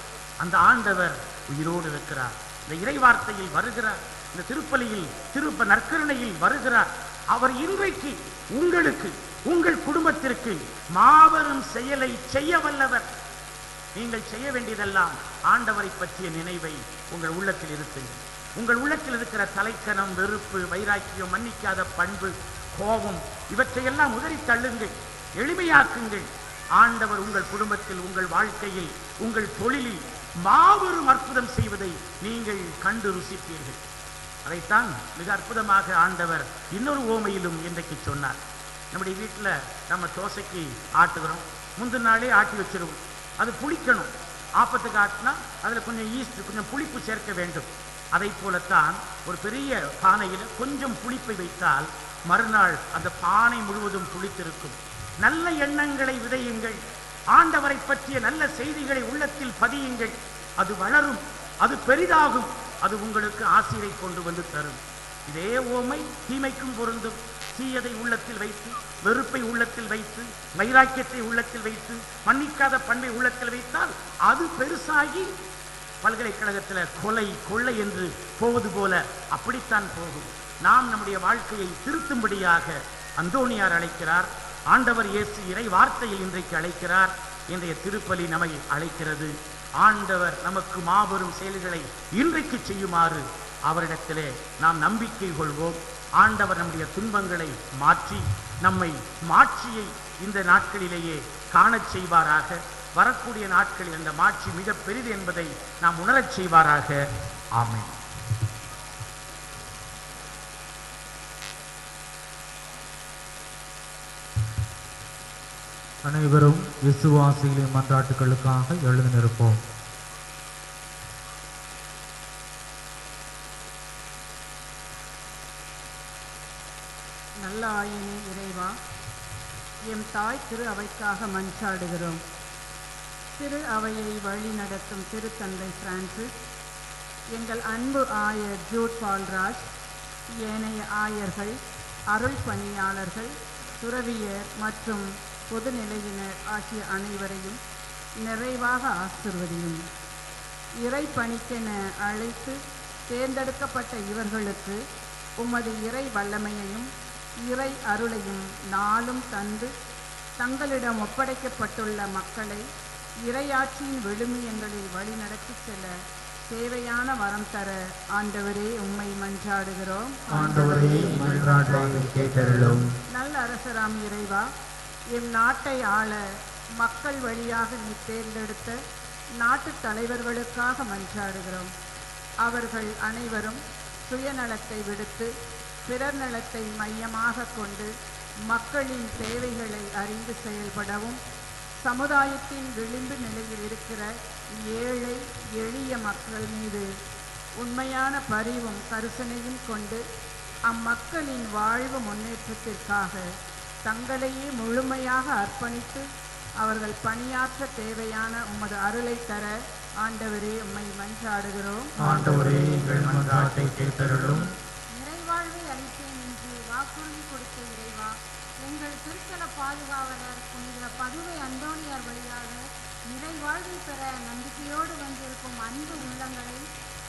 அந்த ஆண்டவர் உயிரோடு இருக்கிறார். இந்த இறைவார்த்தையில் வருகிறார். இந்த திருப்பலியில், திருப்ப நற்கருணையில் வருகிறார். அவர் இன்றைக்கு உங்களுக்கு, உங்கள் குடும்பத்திற்கு மாபெரும் செயலை செய்ய வல்லவர். நீங்கள் செய்ய வேண்டியதெல்லாம் ஆண்டவரை பற்றிய நினைவை உங்கள் உள்ளத்தில் இருத்துங்கள். உங்கள் உள்ளத்தில் இருக்கிற தலைக்கணம், வெறுப்பு, வைராக்கியம், மன்னிக்காத பண்பு, கோபம், இவற்றையெல்லாம் உதறி தள்ளுங்கள், எளிமையாக்குங்கள். ஆண்டவர் உங்கள் குடும்பத்தில், உங்கள் வாழ்க்கையில், உங்கள் தொழிலில் மாபெரும் அற்புதம் செய்வதை நீங்கள் கண்டு ருசிப்பீர்கள். அதைத்தான் மிக அற்புதமாக ஆண்டவர் இன்னொரு ஓமையிலும் இன்றைக்கு சொன்னார். நம்முடைய வீட்டில் நம்ம தோசைக்கு ஆட்டுகிறோம், முந்தின நாளே ஆட்டி வச்சிருவோம். அது புளிக்கணும். ஆப்பத்துக்கு ஆட்டினா அதில் கொஞ்சம் ஈஸ்ட், கொஞ்சம் புளிப்பு சேர்க்க வேண்டும். அதை போலத்தான் ஒரு பெரிய பானையில் கொஞ்சம் புளிப்பை வைத்தால் மறுநாள் அந்த பானை முழுவதும் புளித்திருக்கும். நல்ல எண்ணங்களை விதையுங்கள், ஆண்டவரை பற்றிய நல்ல செய்திகளை உள்ளத்தில் பதியுங்கள். அது வளரும், அது பெரிதாகும், அது உங்களுக்கு ஆசீரை கொண்டு வந்து தரும். இதே ஓமை தீமைக்கும் பொருந்தும். தீயதை உள்ளத்தில் வைத்து, வெறுப்பை உள்ளத்தில் வைத்து, வைராக்கியத்தை உள்ளத்தில் வைத்து, மன்னிக்காத பண்பை உள்ளத்தில் வைத்தால் அது பெருசாகி பல்கலைக்கழகத்தில் கொலை கொள்ளை என்று போவது போல அப்படித்தான் போகும். நாம் நம்முடைய வாழ்க்கையை திருத்தும்படியாக அந்தோணியார் அழைக்கிறார். ஆண்டவர் இயேசு இறை வார்த்தையில் இன்றைக்கு அழைக்கிறார். இன்றைய திருப்பலி நம்மை அழைக்கிறது. ஆண்டவர் நமக்கு மாபெரும் செயல்களை இன்றைக்கு செய்யுமாறு அவரிடத்திலே நாம் நம்பிக்கை கொள்வோம். ஆண்டவர் நம்முடைய துன்பங்களை மாற்றி நம்மை மாட்சியை இந்த நாட்களிலேயே காணச் செய்வாராக. வரக்கூடிய நாட்களில் அந்த மாட்சி மிக பெரிது என்பதை நாம் உணரச் செய்வாராக. ஆமென். அனைவரும் விசுவாசிகளின் மன்றாட்டுகளுக்காக எழுந்து நிற்போம். நல்ல ஆயனே இறைவா, எம் தாய் திரு அவைக்காக மன்றாடுகிறோம். திரு அவையை வழி நடத்தும் திருத்தந்தை பிரான்சிஸ், எங்கள் அன்பு ஆயர் ஜூட் பால்ராஜ், ஏனைய ஆயர்கள், அருள் பணியாளர்கள், துறவியர் மற்றும் பொதுநிலையினர் ஆகிய அனைவரையும் நிறைவாக ஆசிர்வதியும். இறை பணிக்கென அழைத்து தேர்ந்தெடுக்கப்பட்ட இவர்களுக்கு உமது இறை வல்லமையையும் இறை அருளையும் நாளும் தந்து தங்களிடம் ஒப்படைக்கப்பட்டுள்ள மக்களை இறையாட்சியின் விழுமியங்களில் வழிநடத்தி செல்ல தேவையான வரம் தர ஆண்டவரே உம்மை மன்றாடுகிறோம். நல்ல அரசராம் இறைவா, எம் நாட்டை ஆள மக்கள் வழியாக நீ தேர்ந்தெடுத்த நாட்டு தலைவர்களுக்காக மன்றாடுகிறோம். அவர்கள் அனைவரும் சுயநலத்தை விடுத்து பிறர் நலத்தை மையமாக கொண்டு மக்களின் தேவைகளை அறிந்து செயல்படவும், சமுதாயத்தின் விளிம்பு நிலையில் இருக்கிற ஏழை எளிய மக்கள் மீது உண்மையான பரிவும் கருசனையும் கொண்டு அம்மக்களின் வாழ்வு முன்னேற்றத்திற்காக தங்களையே முழுமையாக அர்ப்பணித்து அவர்கள் பணியாற்ற தேவையான உமது அருளை தர ஆண்டவரே உம்மை மன்றாடுகிறோம். நிறைவாழ்வை அளிப்பேன் என்று வாக்குறுதி கொடுத்த இறைவா, எங்கள் திருத்தல பாதுகாவலர் புனித பதுவை அந்தோணியார் வழியாக நிறைவாழ்வை பெற நம்பிக்கையோடு வந்திருக்கும் அன்பு உள்ளங்களை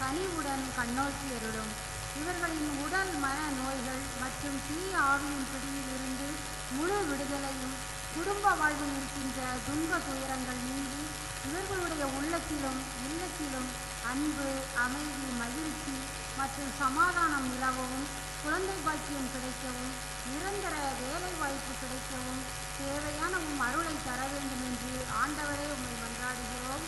கனிவுடன் கண்ணோக்கி அருளும். இவர்களின் உடல் மன நோய்கள் மற்றும் தீய ஆவியின் பிடியில் இருந்து முழு விடுதலையும், குடும்ப வாழ்வில் இருக்கின்ற துன்ப துயரங்கள் நீங்கி இவர்களுடைய உள்ளத்திலும் இல்லத்திலும் அன்பு, அமைதி, மகிழ்ச்சி மற்றும் சமாதானம் நிலவவும், குழந்தை பாக்கியம் கிடைக்கவும், நிரந்தர வேலை வாய்ப்பு கிடைக்கவும் தேவையான உம் அருளை தர வேண்டும் என்று ஆண்டவரே உம்மை மன்றாடுகிறோம்.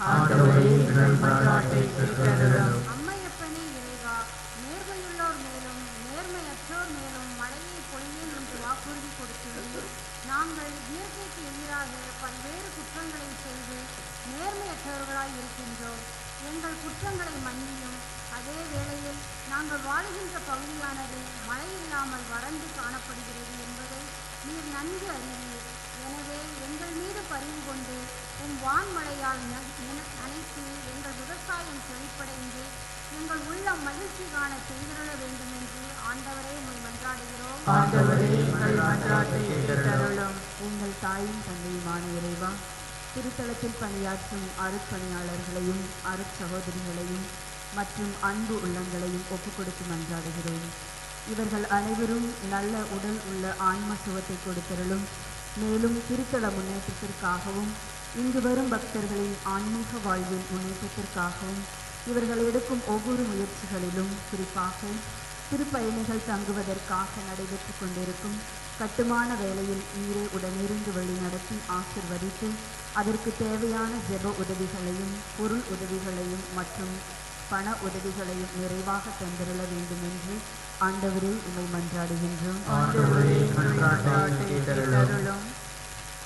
அம்மையப்பனே இறைவா, நேர்மையுள்ளோர் மேலும் நேர்மையற்றோர் மேலும் மழையை பொழியேன் என்று வாக்குறுதி கொடுத்துள்ளீர். நாங்கள் இயற்கைக்கு எதிராக பல்வேறு குற்றங்களை செய்து நேர்மையற்றவர்களாய் இருக்கின்றோம். எங்கள் குற்றங்களை மன்னியும். அதே வேளையில் நாங்கள் வாழுகின்ற பகுதியானது மழையில்லாமல் வறண்டு காணப்படுகிறது என்பதை நீர் நன்கு அறிவீர். எனவே எங்கள் மீது பரிவு கொண்டு உம் வான்மழையால் நனைத்து எங்கள் விவசாயம் செழிப்படைந்து எங்கள் உள்ளம் மகிழ்ச்சி காண செய்திருள வேண்டும் என்று ஆண்டவரே உம்மை மன்றாடுகிறோம். எங்கள் தாயும் தந்தையுமான இறைவா, திருத்தலத்தில் பணியாற்றும் அருட்பணியாளர்களையும் அருட்சகோதரிகளையும் மற்றும் அன்பு உள்ளங்களையும் ஒப்புக் கொடுத்து மன்றாடுகிறோம். இவர்கள் அனைவரும் நல்ல உடல் உள்ள ஆன்ம சுகத்தை கொடுத்தருளும். மேலும் திருத்தல முன்னேற்றத்திற்காகவும் இங்கு வரும் பக்தர்களின் ஆன்மீக வாழ்வின் முன்னேற்றத்திற்காகவும் இவர்கள் எடுக்கும் ஒவ்வொரு முயற்சிகளிலும், குறிப்பாக திருப்பயணிகள் தங்குவதற்காக நடைபெற்று கொண்டிருக்கும் கட்டுமான வேலையில் நீரே உடனிருந்து வழிநடத்தி ஆசிர்வதித்து அதற்கு தேவையான ஜெப உதவிகளையும் பொருள் உதவிகளையும் மற்றும் பண உதவிகளையும் நிறைவாக தந்திருள வேண்டும் என்று ஆண்டவரே உம்மை மன்றாடுகின்றோம்.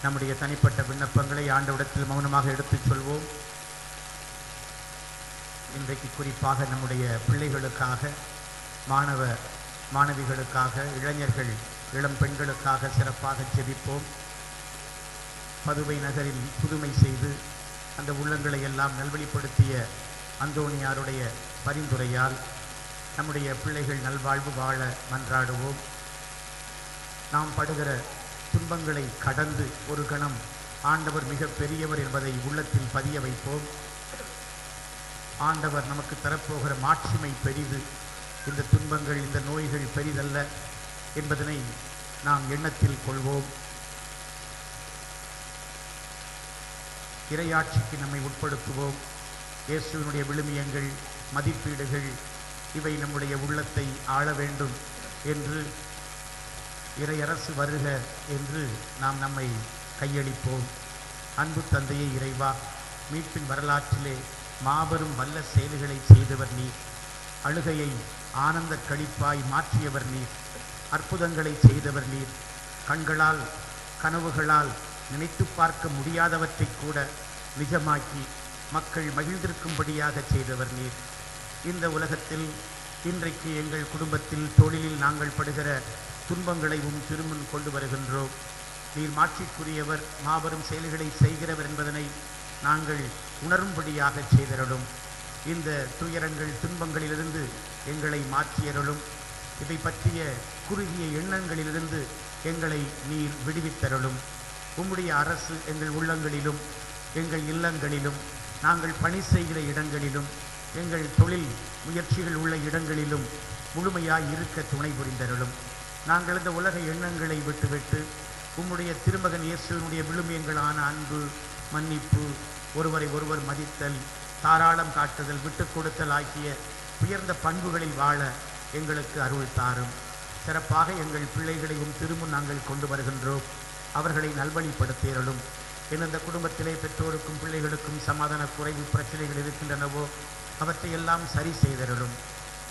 நம்முடைய தனிப்பட்ட விண்ணப்பங்களை ஆண்டவரிடத்தில் மௌனமாக எடுத்துச் சொல்வோம். இன்றைக்கு குறிப்பாக நம்முடைய பிள்ளைகளுக்காக, மாணவிகளுக்காக, இளைஞர்கள், இளம் பெண்களுக்காக சிறப்பாக ஜெபிப்போம். பதுவை நகரில் புதுமை செய்து அந்த உள்ளங்களை எல்லாம் நல்வழிப்படுத்திய அந்தோணியாருடைய பரிந்துரையால் நம்முடைய பிள்ளைகள் நல்வாழ்வு வாழ மன்றாடுவோம். நாம் படுகிற துன்பங்களை கடந்து ஒரு கணம் ஆண்டவர் மிக பெரியவர் என்பதை உள்ளத்தில் பதிய வைப்போம். ஆண்டவர் நமக்கு தரப்போகிற மாட்சிமை பெரிது, இந்த துன்பங்கள், இந்த நோய்கள் பெரிதல்ல என்பதனை நாம் எண்ணத்தில் கொள்வோம். இறையாட்சிக்கு நம்மை உட்படுத்துவோம். இயேசுவினுடைய விழுமியங்கள், மதிப்பீடுகள் இவை நம்முடைய உள்ளத்தை ஆள வேண்டும் என்று, இறையரசு வருக என்று நாம் நம்மை கையளிப்போம். அன்பு தந்தையே இறைவா, மீட்பின் வரலாற்றிலே மாபெரும் வல்ல செயல்களை செய்தவர் நீர். அழுகையை ஆனந்த களிப்பாய் மாற்றியவர் நீர். அற்புதங்களை செய்தவர் நீர். கண்களால், கனவுகளால் நினைத்து பார்க்க முடியாதவற்றை கூட நிஜமாக்கி மக்கள் மகிழ்ந்திருக்கும்படியாக செய்தவர் நீர். இந்த உலகத்தில் இன்றைக்கு எங்கள் குடும்பத்தில், தொழிலில் நாங்கள் படுகிற துன்பங்களையும் திருமுன் கொண்டு வருகின்றோம். நீர் மாட்சிக்குரியவர், மாபெரும் செயல்களை செய்கிறவர் என்பதனை நாங்கள் உணரும்படியாக செய்தருளும். இந்த துயரங்கள், துன்பங்களிலிருந்து எங்களை மாற்றியருளும். இதை பற்றிய குறுகிய எண்ணங்களிலிருந்து எங்களை நீர் விடுவித்தருளும். உம்முடைய அரசு எங்கள் உள்ளங்களிலும், எங்கள் இல்லங்களிலும், நாங்கள் பணி செய்கிற இடங்களிலும், எங்கள் தொழில் முயற்சிகள் உள்ள இடங்களிலும் முழுமையாய் இருக்க துணை புரிந்தருளும். நாங்கள் இந்த உலக எண்ணங்களை விட்டுவிட்டு உம்முடைய திருமகன் இயேசுவினுடைய விழுமியங்களான அன்பு, மன்னிப்பு, ஒருவரை ஒருவர் மதித்தல், தாராளம் காட்டுதல், விட்டு கொடுத்தல் ஆகிய உயர்ந்த பண்புகளில் வாழ எங்களுக்கு அருள் தாரும். சிறப்பாக எங்கள் பிள்ளைகளையும் திருமுன் நாங்கள் கொண்டு வருகின்றோம். அவர்களை நல்வழிப்படுத்தியருளும். எந்தெந்த குடும்பத்திலே பெற்றோருக்கும் பிள்ளைகளுக்கும் சமாதான குறைவு பிரச்சனைகள் இருக்கின்றனவோ அவற்றை எல்லாம் சரி செய்தருளும்.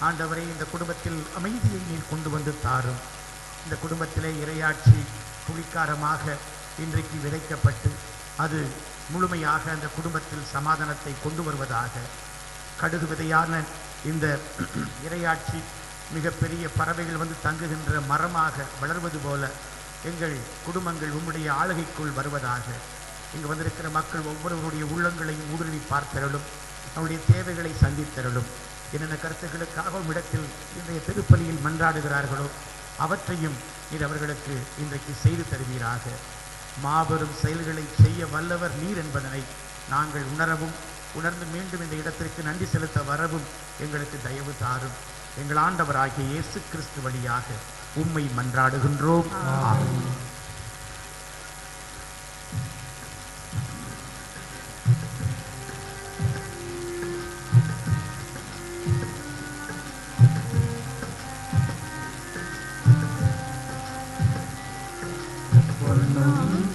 ஆண்டவரே, இந்த குடும்பத்தில் அமைதியை நீர் கொண்டு வந்து தாரும். இந்த குடும்பத்திலே இறையாட்சி புலிக்காரமாக இன்றைக்கு விதைக்கப்பட்டு அது முழுமையாக அந்த குடும்பத்தில் சமாதானத்தை கொண்டு வருவதாக. கடுகு விதையான இந்த இறையாட்சி மிகப்பெரிய பறவைகள் வந்து தங்குகின்ற மரமாக வளர்வது போல எங்கள் குடும்பங்கள் உம்முடைய ஆளுகைக்குள் வருவதாக. இங்கு வந்திருக்கிற மக்கள் ஒவ்வொருவருடைய உள்ளங்களையும் ஊடுருவி பார்த்தருளும். அவருடைய தேவைகளை சந்தித்தருளும். என்னென்ன கருத்துக்களுக்காக இடத்தில் இன்றைய திருப்பலியில் மன்றாடுகிறார்களோ அவற்றையும் நீர் அவர்களுக்கு இன்றைக்கு செய்து தருவீராக. மாபெரும் செயல்களை செய்ய வல்லவர் நீர் என்பதனை நாங்கள் உணரவும், உணர்ந்து மீண்டும் இந்த இடத்திற்கு நன்றி செலுத்த வரவும் எங்களுக்கு தயவு தாரும். எங்கள் ஆண்டவராகிய இயேசு கிறிஸ்து வழியாக உம்மை மன்றாடுகின்றோம். ஆமென்.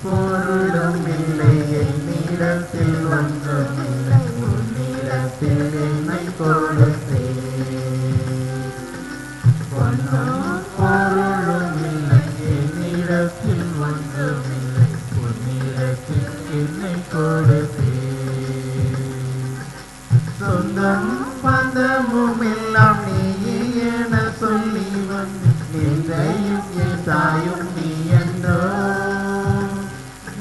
பொருளும் இல்லை என்னிடத்தில் ஒன்றுமில்லை, உன்னிடத்தில் என்னை கொடுத்தே. பொன்னும் பொருளும் இல்லை என்னிடத்தில் ஒன்றுமில்லை, உன்னிடத்தில் என்னை கொடுத்தே. சொந்தம் பந்தமும் எல்லாம் நீயே என சொல்லி வந்து நின்றையும் என் தாயும் நீ என்றோ.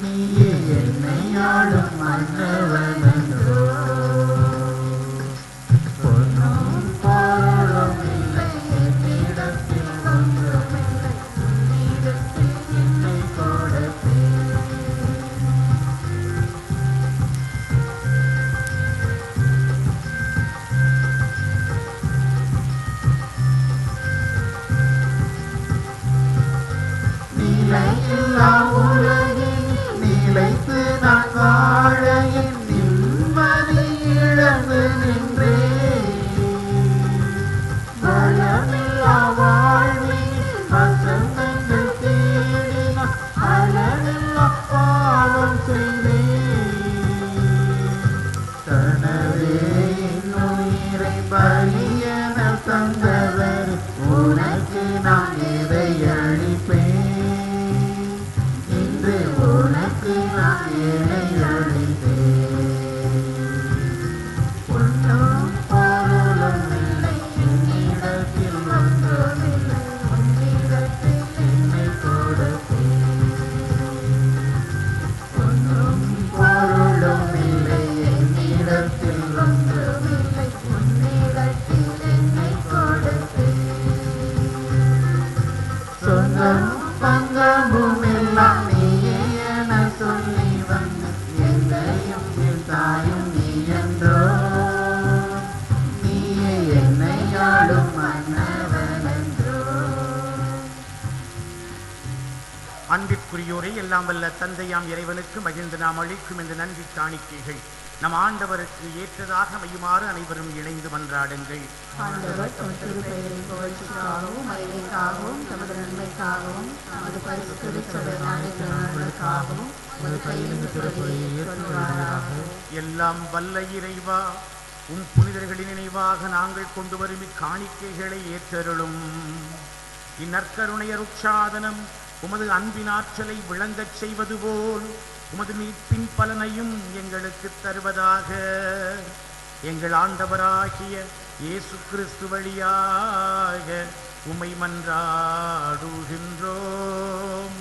நீயே என்னை ஆளும் மன்னவனோ. பொன்னும் பொருளும் இல்லை என்னிடத்தில் ஒன்றுமில்லை, உன்னிடத்தில் என்னை கொடுத்தே. நிலையில்லா உலகில் நிலைத்து நான் வாழ என் நிம்மதி இழந்து நின்றேன். பலமில்லா வாழ்வில் வசந்தங்கள் தேடி நான் அளவில்லா பாவம் செய்தேன். கனவே என் உயிரை பலியென தந்தவர், உனக்கு நான் எதை அளிப்பேன். இன்று உனக்கு நான் எதை அளிப்பேன். பொன்னும் என்றோ நீயே என்னை ஆளும் மன்னவன் என்றோ. அன்பிற்குரியோரை எல்லாம் வல்ல தந்தையாம் இறைவனுக்கு மகிழ்ந்து நாம் அளிக்கும் இந்த நன்றி காணிக்கைகள் நம் ஆண்டவருக்கு ஏற்றதாக அமையுமாறு அனைவரும் இணைந்து மன்றாடுங்கள். ஆண்டவர் தம் திருப்பெயரின் புகழ்ச்சிக்காகவும் மகிமைக்காகவும் தமது நன்மைக்காகவும் தமது பரிசுத்த சபை நாடுகளுக்காகவும் ஒரு கையில் திருப்பலியை ஏற்றுக்கொள்வாராக. எல்லாம் வல்ல இறைவா, உம் புனிதர்களின் நினைவாக நாங்கள் கொண்டு வரும் இக்காணிக்கைகளை ஏற்றருளும். இந்நற்கருணை அருட்சாதனம் உமது அன்பின் ஆற்றலை விளங்கச் செய்வது போல் உமது மீட்பின் பலனையும் எங்களுக்கு தருவதாக. எங்கள் ஆண்டவராகிய இயேசு கிறிஸ்து வழியாக உம்மை மன்றாடுகின்றோம்.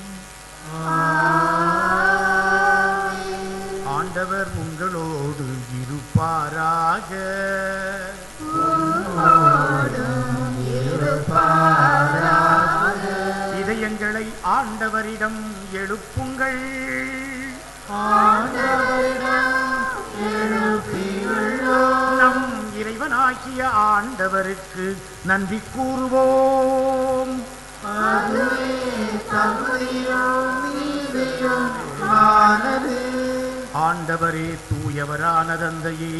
ஆண்டவர் உங்களோடு இருப்பாராக. இதயங்களை ஆண்டவரிடம் எழுப்புங்கள். நம் இறைவனாகிய ஆண்டவருக்கு நன்றி கூறுவோம். ஆண்டவரே, தூயவரான தந்தையே,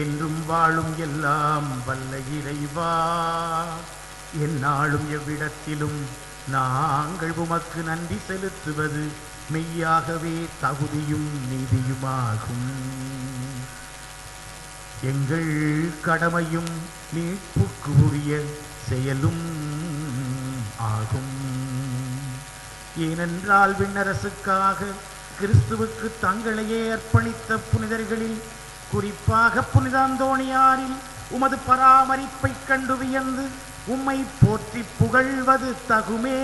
என்றும் வாழும் எல்லாம் வல்ல இறைவா, எந்நாளும் எவ்விடத்திலும் நாங்கள் உமக்கு நன்றி செலுத்துவது மெய்யாகவே தகுதியும் நீதியுமாகும். எங்கள் கடமையும் மீட்புக்கு உரிய செயலும் ஆகும். ஏனென்றால் விண்ணரசுக்காக கிறிஸ்துவுக்கு தங்களையே அர்ப்பணித்த புனிதர்களில், குறிப்பாக புனித அந்தோணியாரில் உமது பராமரிப்பை கண்டு வியந்து உம்மை போற்றி புகழ்வது தகுமே.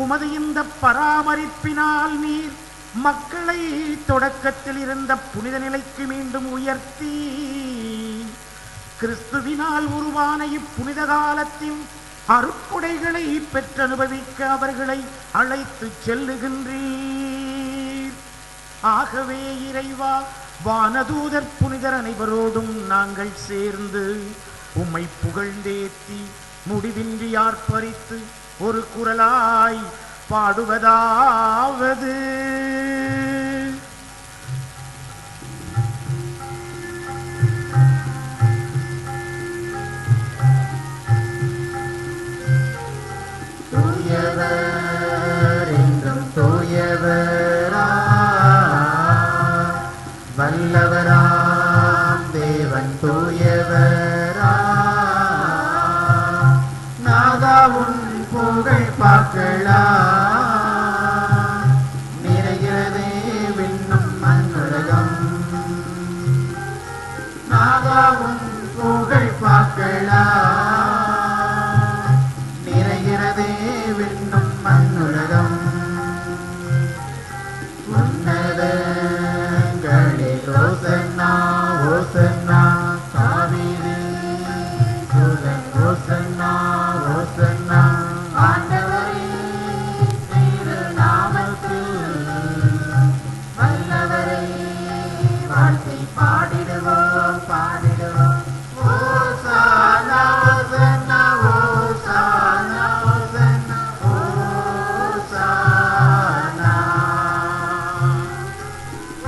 உமது இந்த பராமரிப்பினால் நீர் மக்களை தொடக்கத்தில் இருந்த புனித நிலைக்கு மீண்டும் உயர்த்தி கிறிஸ்துவினால் உருவான இப்புனித காலத்தில் அருட்கொடைகளை பெற்றனுபவிக்க அவர்களை அழைத்து செல்லுகின்றீர். ஆகவே இறைவா, வானதூதர் புனிதர் அனைவரோடும் நாங்கள் சேர்ந்து உம்மை புகழ்ந்தேத்தி முடிவின்றி ஆர்ப்பரித்து ஒரு குரலாய் பாடுவதாவது: தூயவர் என்றும் தூயவரா வல்லவராம் தேவன் தூயவரா, நாதாவும் புகழ் பாக்களா நிறைகிறதே விண்ணும் மண்ணுலகம். நாதாவும் புகழ் பாக்களா நிறைகிறதே விண்ணும் மண்ணுலகம். உன்னதங்களில் ஓசன்னா ஓசன்னா காவிரி சுதன் ஓசன்னா ஓசன்னா. ஆண்டவரே, திருநாமத்தில் வல்லவரை வாழ்த்தி பாடிடுவோம் பாடிடுவோம். ஓசானா ஓசன்னா ஓசானா ஓசன்னா ஓசானா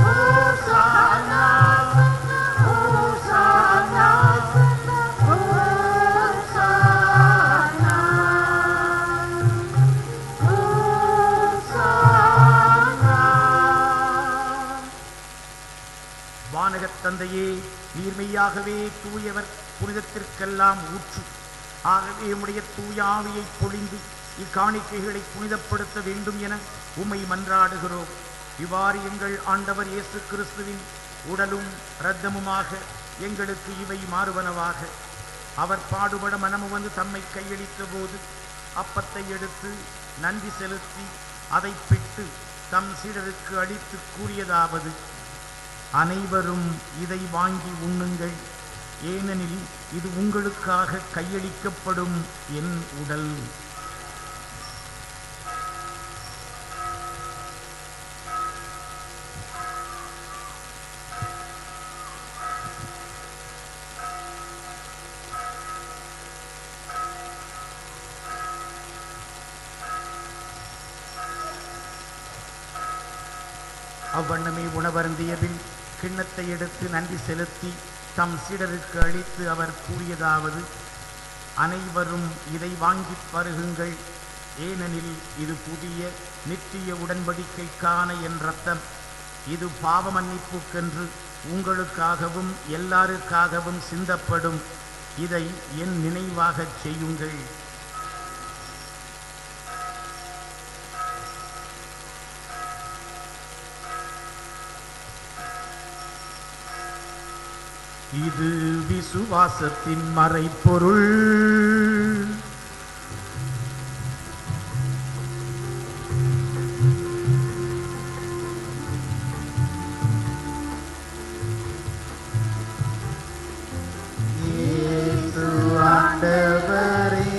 ஓசானா ஓசானா வானகத் தந்தையே, நீர்மையாகவே தூயவர், புனிதத்திற்கெல்லாம் ஊற்று. ஆகவே உம்முடைய தூய ஆவியை பொழிந்து இக்காணிக்கைகளை புனிதப்படுத்த வேண்டும் என உம்மை மன்றாடுகிறோம். இவ்வாறு எங்கள் ஆண்டவர் இயேசு கிறிஸ்துவின் உடலும் இரத்தமுமாக எங்களுக்கு இவை மாறுவனவாக. அவர் பாடுபட மனமு வந்து தம்மை கையளித்த போது அப்பத்தை எடுத்து நன்றி செலுத்தி அதை பிட்டு தம் சீடருக்கு அளித்து கூறியதாவது: அனைவரும் இதை வாங்கி உண்ணுங்கள், ஏனெனில் இது உங்களுக்காக கையளிக்கப்படும் என் உடல். அவ்வண்ணமே உணவருந்திய பின் கிண்ணத்தை எடுத்து நன்றி செலுத்தி தம் சீடருக்கு அளித்து அவர் கூறியதாவது, அனைவரும் இதை வாங்கிப் பருகுங்கள், ஏனெனில் இது புதிய நித்திய உடன்படிக்கைக்கான என் இரத்தம். இது பாவ மன்னிப்புக்கென்று உங்களுக்காகவும் எல்லாருக்காகவும் சிந்தப்படும். இதை என் நினைவாகச் செய்யுங்கள். இது விசுவாசத்தின் மறைப்பொருள். ஆண்டவரே,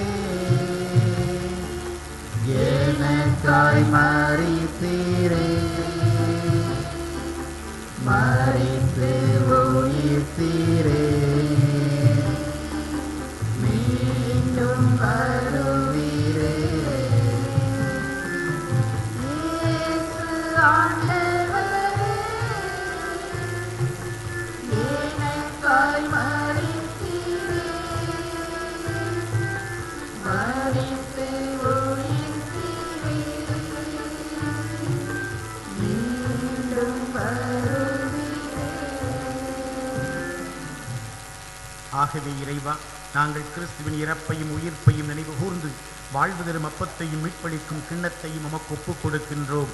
எனக்காய் மரித்தீரே, மரித்து உயிர்த்தீரே, மீண்டும் வருவீரே. இயேசு ஆண்டவரே, எனக்காய் மரித்தீரே, மரித்து உயிர்த்தீரே, மீண்டும் வருவீரே. ஆகவே இறைவா, நாங்கள் கிறிஸ்துவின் இறப்பையும் உயிர்ப்பையும் நினைவு கூர்ந்து வாழ்வு தரும் அப்பத்தையும் மீட்பளிக்கும் கிண்ணத்தையும் உமக்கு ஒப்புக் கொடுக்கின்றோம்.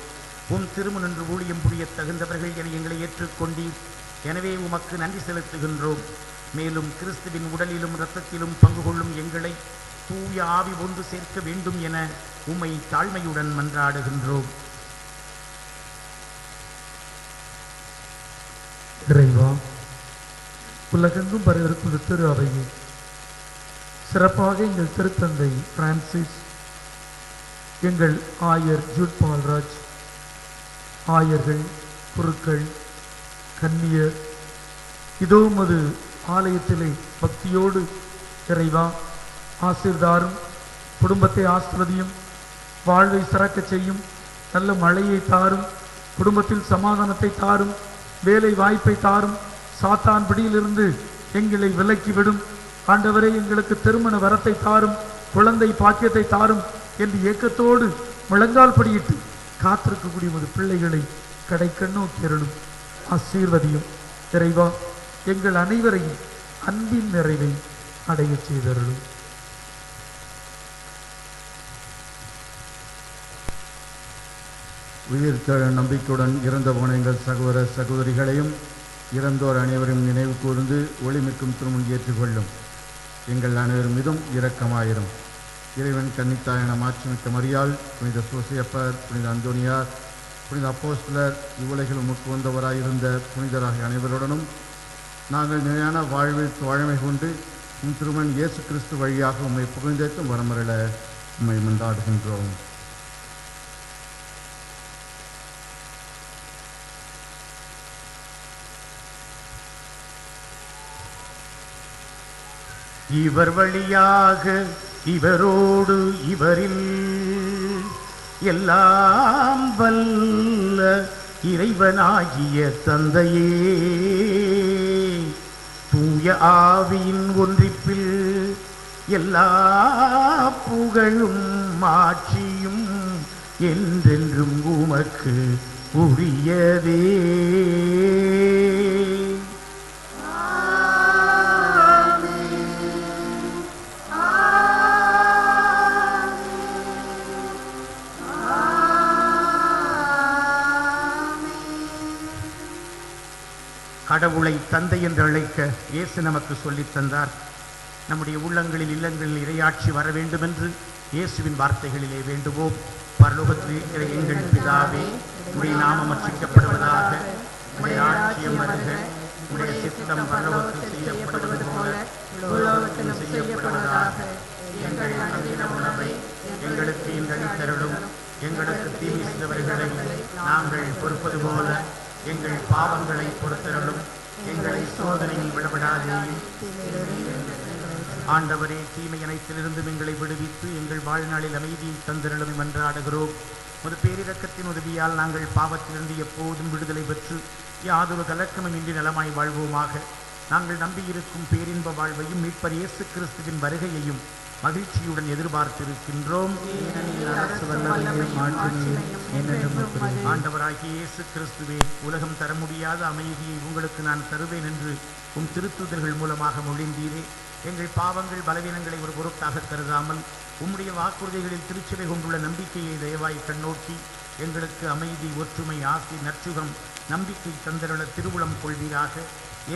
உம் திருமுனின்று ஊழியம் புரிய தகுந்தவர்கள் என எங்களை ஏற்றுக்கொண்டீர். எனவே உமக்கு நன்றி செலுத்துகின்றோம். மேலும் கிறிஸ்துவின் உடலிலும் இரத்தத்திலும் பங்கு கொள்ளும் எங்களை தூய ஆவி ஒன்று சேர்க்க வேண்டும் என உம்மை தாழ்மையுடன் மன்றாடுகின்றோம். இறைவா, உலகெங்கும் பரவிருக்கும் திரு அவையை சிறப்பாக எங்கள் திருத்தந்தை பிரான்சிஸ், எங்கள் ஆயர் ஜூட் பால்ராஜ், ஆயர்கள், குருக்கள், கன்னியர், இதோ உமது ஆலயத்திலே பக்தியோடு இறைவா ஆசீர்தாரும், குடும்பத்தை ஆசிர்வதியும், வாழ்வை சிறக்கச் செய்யும், நல்ல மழையை தாரும், குடும்பத்தில் சமாதானத்தை தாரும், வேலை வாய்ப்பை தாரும், சாத்தான் பிடியிலிருந்து எங்களை விலக்கிவிடும். ஆண்டவரே, எங்களுக்கு திருமண வரத்தை தாரும், குழந்தை பாக்கியத்தை தாரும் என்று ஏக்கத்தோடு முழங்கால் படியிட்டு காத்திருக்கக்கூடிய உமது பிள்ளைகளை கடைக்கண்ணோக்கி அருளும், ஆசீர்வதியும். இறைவா, எங்கள் அனைவரையும் அன்பின் நிறைவை அடையச் செய்தருளும். உயிர்த்தெழ நம்பிக்கையுடன் இறந்த போன எங்கள் சகோதர சகோதரிகளையும் இறந்தோர் அனைவரையும் நினைவு கூர்ந்து ஒளிமிக்கும் திருமுன் ஏற்றுக்கொள்ளும். எங்கள் அனைவரும் மீதும் இரக்கமாயிரும். இறைவன் கன்னித்தாயன மாட்சிமிக்க மரியாள், புனித சூசையப்பர், புனித அந்தோனியார், புனித அப்போஸ்தலர், இவ்வுலகில் உமக்கு வந்தவராயிருந்த புனிதராகிய அனைவருடனும் நாங்கள் நிலையான வாழ்வில் தோழமை கொண்டு உம் திருமன் இயேசு கிறிஸ்து வழியாக உம்மை புகழ்ந்தேற்றும் வரமருள உம்மை மன்றாடுகின்றோம். இவர் வழியாக இவரோடு இவரில் எல்லாம் வல்ல இறைவனாகிய தந்தையே, தூய ஆவியின் ஒன்றிப்பில் எல்லா புகழும் மாட்சியும் என்றென்றும் உமக்கு உரியதே. கடவுளை தந்தை என்று அழைக்க இயேசு நமக்கு சொல்லித் தந்தார். நம்முடைய உள்ளங்களில் இல்லங்களில் இறையாட்சி வர வேண்டும் என்று இயேசுவின் வார்த்தைகளிலே வேண்டுவோம். பரலோகத்தில் இருக்கிற எங்கள் பிதாவே, உடைய நாமம் அர்ச்சிக்கப்படுவதாக, உடைய ஆட்சியம் வருக, உடைய சித்தம் பரலோகத்தில் செய்யப்படுவது போல உலகத்தில் செய்யப்படுவதாக. எங்கள் அன்றாட உணவை எங்களுக்கு இன்று அளித்தருளும். எங்களுக்கு தீமை செய்தவர்களை நாங்கள் பொறுப்பது போல எங்கள் பாவங்களை பொறுத்தருளும். எங்களை சோதனையில் விடப்படாதேயும். ஆண்டவரே, தீமை அனைத்திலிருந்தும் எங்களை விடுவித்து எங்கள் வாழ்நாளில் அமைதியை தந்திரளும் மன்றாடுகிறோம். ஒரு பேரிரக்கத்தின் உதவியால் நாங்கள் பாவத்திலிருந்து எப்போதும் விடுதலை பெற்று யாதொரு கலக்கமுமின்றி நலமாய் வாழ்வோமாக. நாங்கள் நம்பியிருக்கும் பேரின்ப வாழ்வையும் மீட்பர் இயேசு கிறிஸ்துவின் வருகையையும் மகிழ்ச்சியுடன் எதிர்பார்த்திருக்கின்றோம். ஆண்டவராகிய இயேசு கிறிஸ்துவே, உலகம் தர முடியாத அமைதியை உங்களுக்கு நான் தருவேன் என்று உம் திருத்துதர்கள் மூலமாக மொழிந்தீரே. எங்கள் பாவங்கள் பலவீனங்களை ஒரு பொருட்டாக கருதாமல் உம்முடைய வாக்குறுதிகளில் திருச்சபை கொண்டுள்ள நம்பிக்கையை தயவாய் கண்ணோக்கி எங்களுக்கு அமைதி, ஒற்றுமை, ஆசி, நற்சுகம், நம்பிக்கை தந்தருள திருவுளம் கொள்வீராக.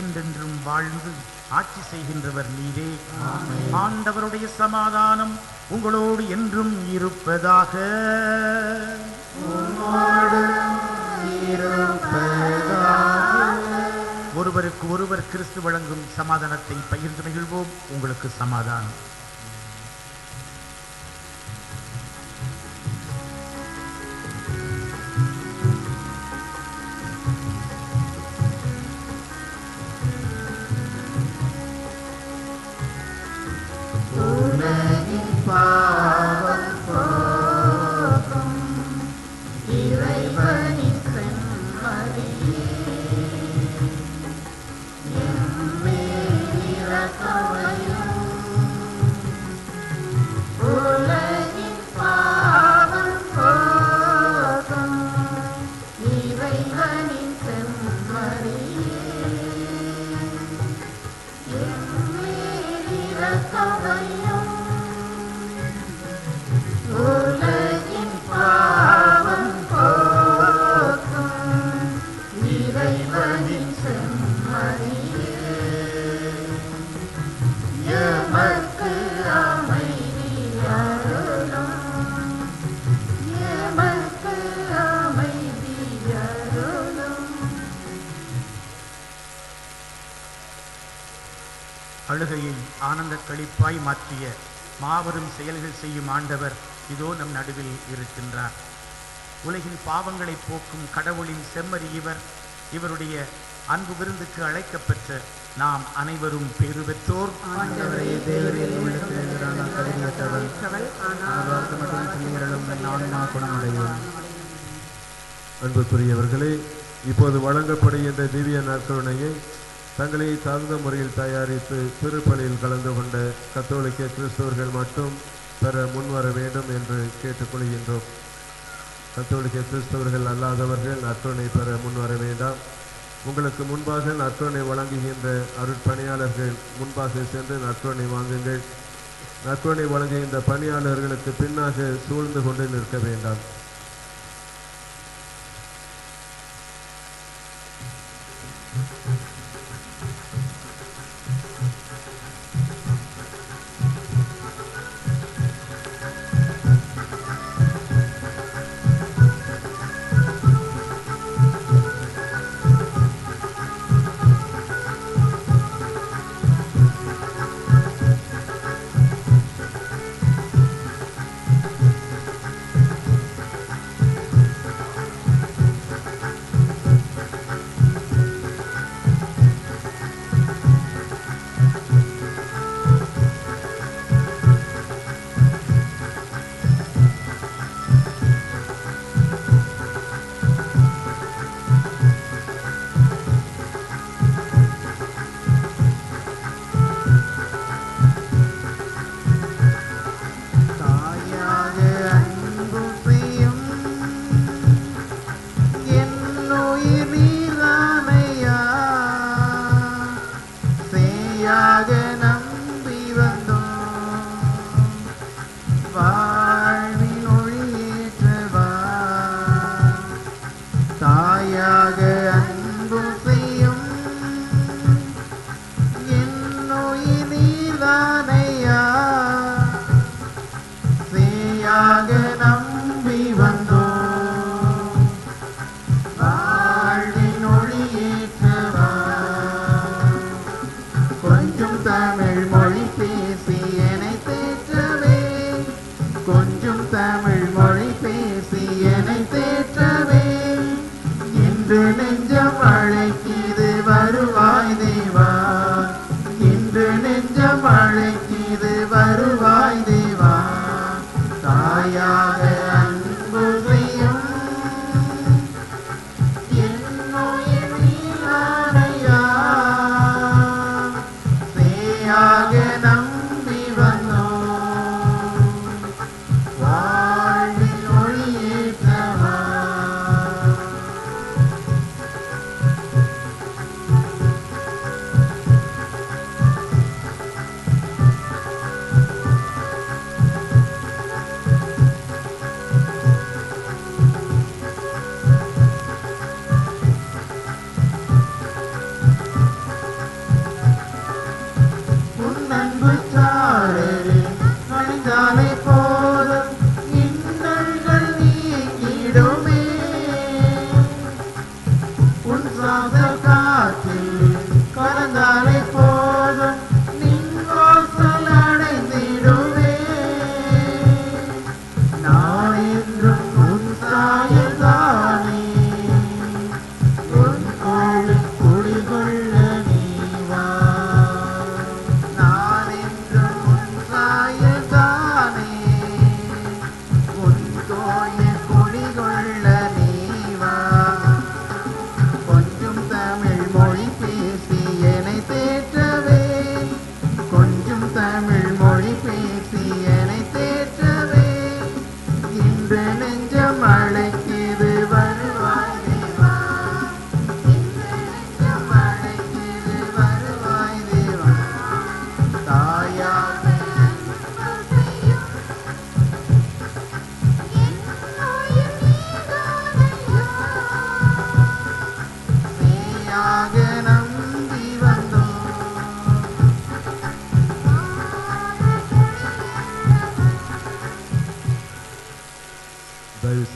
என்றென்றும் வாழ்ந்து ஆட்சி செய்கின்றவர் நீரே. ஆண்டவருடைய சமாதானம் உங்களோடு என்றும் இருப்பதாக. ஒருவருக்கு ஒருவர் கிறிஸ்து வழங்கும் சமாதானத்தை பகிர்ந்து மகிழ்வோம். உங்களுக்கு சமாதானம். அழுகையை ஆனந்த களிப்பாய் மாற்றிய மாபெரும் செயல்கள் செய்யும் ஆண்டவர் இதோ நம் நடுவில் இருக்கின்றார். உலகின் பாவங்களை போக்கும் கடவுளின் செம்மறி இவர். இவருடைய அன்பு விருந்துக்கு அழைக்கப்பெற்ற நாம் அனைவரும் பேறு பெற்றோர். அன்புக்குரியவர்களே, இப்போது வழங்கப்படுகின்ற திவ்ய நற்கருணையை தங்களை தகுந்த முறையில் தயாரித்து திருப்பலியில் கலந்து கொண்ட கத்தோலிக்க கிறிஸ்தவர்கள் மட்டும் பெற முன்வர வேண்டும் என்று கேட்டுக்கொள்கின்றோம். கத்தோலிக்க கிறிஸ்தவர்கள் அல்லாதவர்கள் நற்கருணை பெற முன்வர வேண்டாம். உங்களுக்கு முன்பாக நற்கருணை வழங்குகின்ற அருட்பணியாளர்கள் முன்பாக சென்று நற்கருணை வாங்குங்கள். நற்கருணை வழங்குகின்ற பணியாளர்களுக்கு பின்னாக சூழ்ந்து கொண்டு நிற்க வேண்டாம்.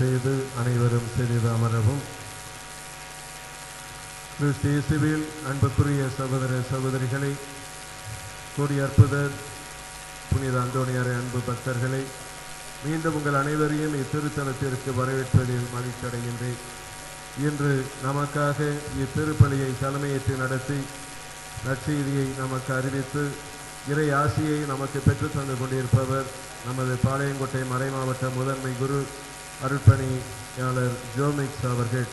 செய்து அனைவரும் சிறிது அமரவும். கிறிஸ்து இயேசுவில் அன்புக்குரிய சகோதர சகோதரிகளை, கூடிய அற்புதர் புனித அந்தோணியாரை அன்பு பக்தர்களை, மீண்டும் உங்கள் அனைவரையும் இத்திருத்தலத்திற்கு வரவேற்பதில் மகிழ்ச்சி அடைகின்றேன். இன்று நமக்காக இத்திருப்பலியை தலைமையேற்று நடத்தி நற்செய்தியை நமக்கு அறிவித்து இறை ஆசியை நமக்கு பெற்றுத் தந்து கொண்டிருப்பவர் நமது பாளையங்கோட்டை மறைமாவட்ட முதன்மை குரு அருட்பணியாளர் ஜோமிக்ஸ் அவர்கள்.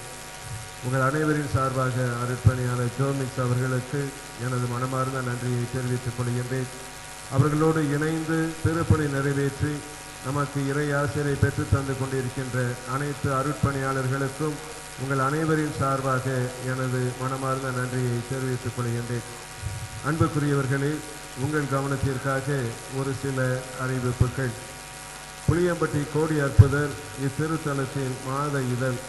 உங்கள் அனைவரின் சார்பாக அருட்பணியாளர் ஜோமிக்ஸ் அவர்களுக்கு எனது மனமார்ந்த நன்றியை தெரிவித்துக் கொள்கின்றேன். அவர்களோடு இணைந்து திருப்பணி நிறைவேற்றி நமக்கு இறை ஆசிரியை பெற்று தந்து கொண்டிருக்கின்ற அனைத்து அருட்பணியாளர்களுக்கும் உங்கள் அனைவரின் சார்பாக எனது மனமார்ந்த நன்றியை தெரிவித்துக் கொள்கின்றேன். அன்புக்குரியவர்களே, உங்கள் கவனத்திற்காக ஒரு சில அறிவிப்புகள். புளியம்பட்டி கோடி அற்புதர் இத்திருத்தலத்தின் மாத இதழ்.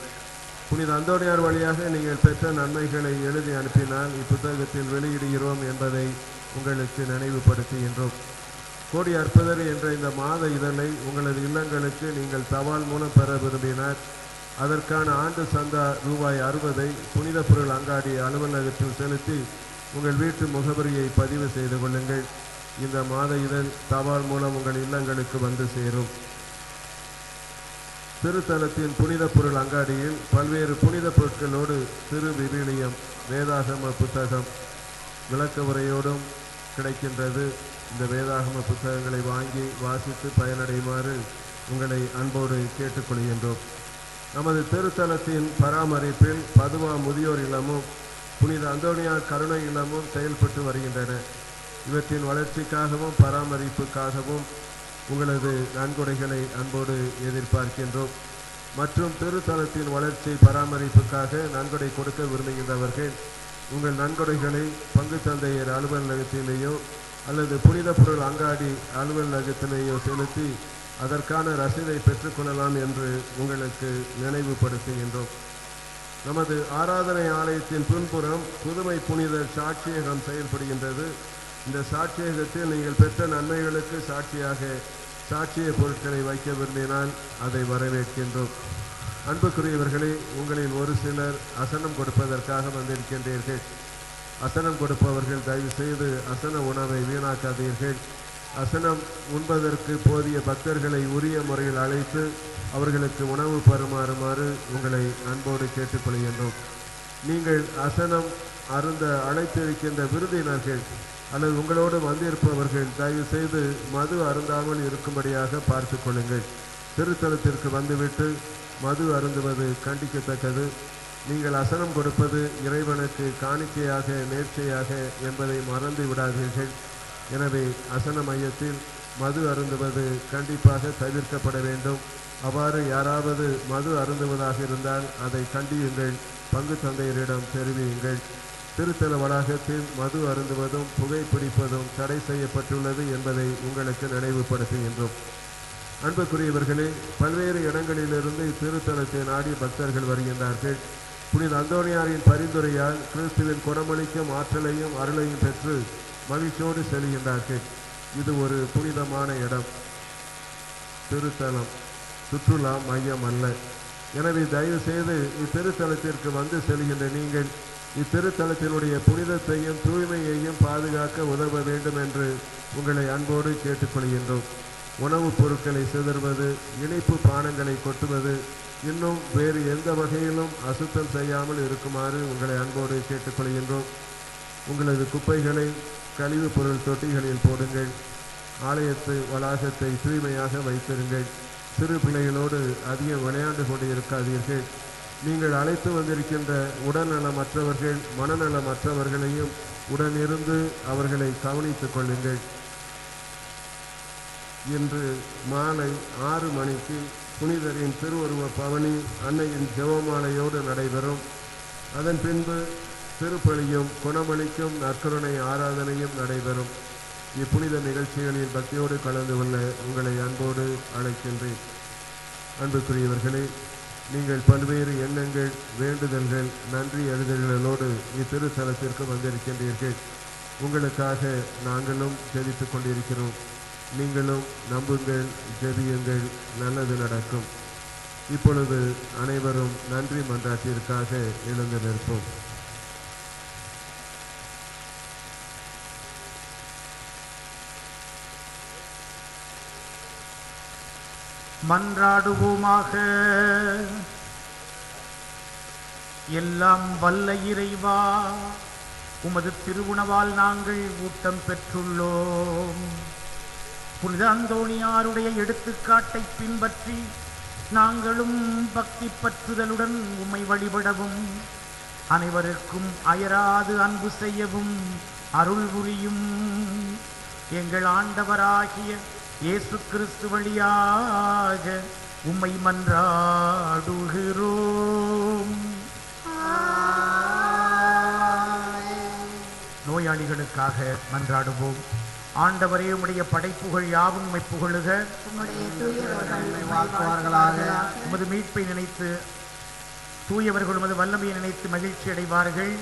புனித அந்தோணியார் வழியாக நீங்கள் பெற்ற நன்மைகளை எழுதி அனுப்பினால் இப்புத்தகத்தில் வெளியிடுகிறோம் என்பதை உங்களுக்கு நினைவுபடுத்துகின்றோம். கோடி அற்புதர் என்ற இந்த மாத இதழை உங்களது இல்லங்களுக்கு நீங்கள் தபால் மூலம் பெற விரும்பினார். அதற்கான ஆண்டு சந்தா ரூபாய் 60 புனித பொருள் அங்காடி அலுவலகத்தில் செலுத்தி உங்கள் வீட்டு முகவரியை பதிவு செய்து கொள்ளுங்கள். இந்த மாத இதழ் தபால் மூலம் உங்கள் இல்லங்களுக்கு வந்து சேரும். திருத்தலத்தின் புனித பொருள் அங்காடியில் பல்வேறு புனித பொருட்களோடு திரு விவிலியம், வேதாகம புத்தகம், விளக்க உரையோடும் கிடைக்கின்றது. இந்த வேதாகம புத்தகங்களை வாங்கி வாசித்து பயனடையுமாறு உங்களை அன்போடு கேட்டுக்கொள்கின்றோம். நமது திருத்தலத்தின் பராமரிப்பில் பதுவா முதியோர் இல்லமும் புனித அந்தோணியார் கருணை இல்லமும் செயல்பட்டு வருகின்றன. இவற்றின் வளர்ச்சிக்காகவும் பராமரிப்புக்காகவும் உங்களது நன்கொடைகளை அன்போடு எதிர்பார்க்கின்றோம். மற்றும் திருத்தலத்தின் வளர்ச்சி பராமரிப்புக்காக நன்கொடை கொடுக்க விரும்புகின்றவர்கள் உங்கள் நன்கொடைகளை பங்கு தந்தையர் அலுவலகத்திலேயோ அல்லது புனித பொருள் அங்காடி அலுவலகத்திலேயோ செலுத்தி அதற்கான ரசீதை பெற்றுக்கொள்ளலாம் என்று உங்களுக்கு நினைவுபடுத்துகின்றோம். நமது ஆராதனை ஆலயத்தின் பின்புறம் புதுமை புனிதர் சாட்சியகம் செயல்படுகின்றது. இந்த சாட்சியகத்தில் நீங்கள் பெற்ற நன்மைகளுக்கு சாட்சியாக சாட்சிய பொருட்களை வைக்க விரும்பினால் அதை வரவேற்கின்றோம். அன்புக்குரியவர்களே, உங்களில் ஒரு சிலர் அசனம் கொடுப்பதற்காக வந்திருக்கின்றீர்கள். அசனம் கொடுப்பவர்கள் தயவு செய்து அசன உணவை வீணாக்காதீர்கள். அசனம் உண்பதற்கு போதிய பக்தர்களை உரிய முறையில் அழைத்து அவர்களுக்கு உணவு பரிமாறுமாறு உங்களை அன்போடு கேட்டுக்கொள்கின்றோம். நீங்கள் அசனம் அருந்த அழைத்திருக்கின்ற விருந்தினர்கள் அல்லது உங்களோடு வந்திருப்பவர்கள் தயவு செய்து மது அருந்தாமல் இருக்கும்படியாக பார்த்து கொள்ளுங்கள். திருத்தலத்திற்கு வந்துவிட்டு மது அருந்துவது கண்டிக்கத்தக்கது. நீங்கள் அசனம் கொடுப்பது இறைவனுக்கு காணிக்கையாக நேர்ச்சையாக என்பதை மறந்து விடாதீர்கள். எனவே அசன மையத்தில் மது அருந்துவது கண்டிப்பாக தவிர்க்கப்பட வேண்டும். அவ்வாறு யாராவது மது அருந்துவதாக இருந்தால் அதை கண்டியுங்கள், பங்கு தந்தையரிடம் தெரிவியுங்கள். திருத்தல வளாகத்தில் மது அருந்துவதும் புகைப்பிடிப்பதும் தடை செய்யப்பட்டுள்ளது என்பதை உங்களுக்கு நினைவுபடுத்துகின்றோம். அன்புக்குரியவர்களே, பல்வேறு இடங்களிலிருந்து இத்திருத்தலத்தை நாடி பக்தர்கள் வருகின்றார்கள். புனித அந்தோணியாரின் பரிந்துரையால் கிறிஸ்துவின் குணமளிக்கும் ஆற்றலையும் அருளையும் பெற்று மகிழ்ச்சியோடு செல்கின்றார்கள். இது ஒரு புனிதமான இடம், திருத்தலம், சுற்றுலா மையம் அல்ல. எனவே தயவு செய்து இத்திருத்தலத்திற்கு வந்து செல்கின்ற நீங்கள் இத்திருத்தலத்தினுடைய புனிதத்தையும் தூய்மையையும் பாதுகாக்க உதவ வேண்டும் என்று உங்களை அன்போடு கேட்டுக்கொள்கின்றோம். உணவுப் பொருட்களை சிதறுவது, இனிப்பு பானங்களை கொட்டுவது, இன்னும் வேறு எந்த வகையிலும் அசுத்தம் செய்யாமல் இருக்குமாறு உங்களை அன்போடு கேட்டுக்கொள்கின்றோம். உங்களது குப்பைகளை கழிவுப் பொருள் தொட்டிகளில் போடுங்கள். ஆலயத்து வளாகத்தை தூய்மையாக வைத்திருங்கள். சிறு பிள்ளைகளோடு அதிகம் விளையாண்டு கொண்டு இருக்காதீர்கள். நீங்கள் அழைத்து வந்திருக்கின்ற உடல்நலமற்றவர்கள், மனநலமற்றவர்களையும் உடனிருந்து அவர்களை கவனித்துக் கொள்ளுங்கள். இன்று மாலை 6 மணிக்கு புனிதரின் திருவுருவ பவனி அன்னையின் ஜெபமாலையோடு நடைபெறும். அதன் பின்பு திருப்பலியும் குணமளிக்கும் நற்கருணை ஆராதனையும் நடைபெறும். இப்புனித நிகழ்ச்சிகளில் பக்தியோடு கலந்து கொள்ள உங்களை அன்போடு அழைக்கின்றேன். அன்புக்குரியவர்களே, நீங்கள் பல்வேறு எண்ணங்கள், வேண்டுதல்கள், நன்றி எழுதல்களோடு இத்திருத்தலத்திற்கு வந்திருக்கின்றீர்கள். உங்களுக்காக நாங்களும் ஜெபித்துக் கொண்டிருக்கிறோம். நீங்களும் நம்புங்கள், ஜெபியுங்கள், நல்லது நடக்கும். இப்பொழுது அனைவரும் நன்றி மன்றாட்டிற்காக எழுந்து நிற்போம். மன்றாடுவோமாக. எல்லாம் வல்ல இறைவா, உமது திருவுணவால் நாங்கள் ஊட்டம் பெற்றுள்ளோம். புனித அந்தோணியாருடைய எடுத்துக்காட்டை பின்பற்றி நாங்களும் பக்தி பற்றுதலுடன் உம்மை வழிபடவும் அனைவருக்கும் அயராது அன்பு செய்யவும் அருள் புரியும். எங்கள் ஆண்டவராகிய இயேசு கிறிஸ்து வழியாக உம்மை மன்றாடுகிறோம். நோயாளிகளுக்காக மன்றாடுவோம். ஆண்டவரே, உம்முடைய படைப்புகள் யாவும் உம்மை புகழுக. உமது மீட்பை நினைத்து தூயவர்கள் உமது வல்லமையை நினைத்து மகிழ்ச்சி அடைவார்கள்.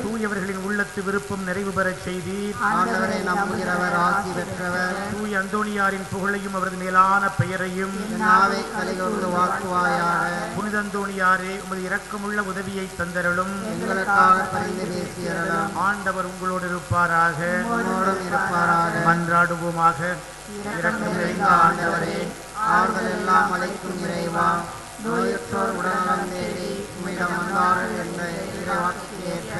தூயவர்களின் உள்ளத்து விருப்பம் நிறைவு பெறச் செய்தீர். தூய அந்தோணியாரின் புகழையும் அவரது மேலான பெயரையும் புனித அந்தோணியாரே, உமது இரக்கமுள்ள உதவியை தந்தருளும். ஆண்டவர் உங்களோடு இருப்பாராக. மன்றாடுவோமாக. இரக்கம் நிறைந்த ஆண்டவரே, ஆறுதல் எல்லாம் அழைக்கும் இறைவா, நோயற்றோர் உடல்நலம் தேடி உம்மிடம் வந்தார்கள் என்ற இறைவாக்கு ஏற்க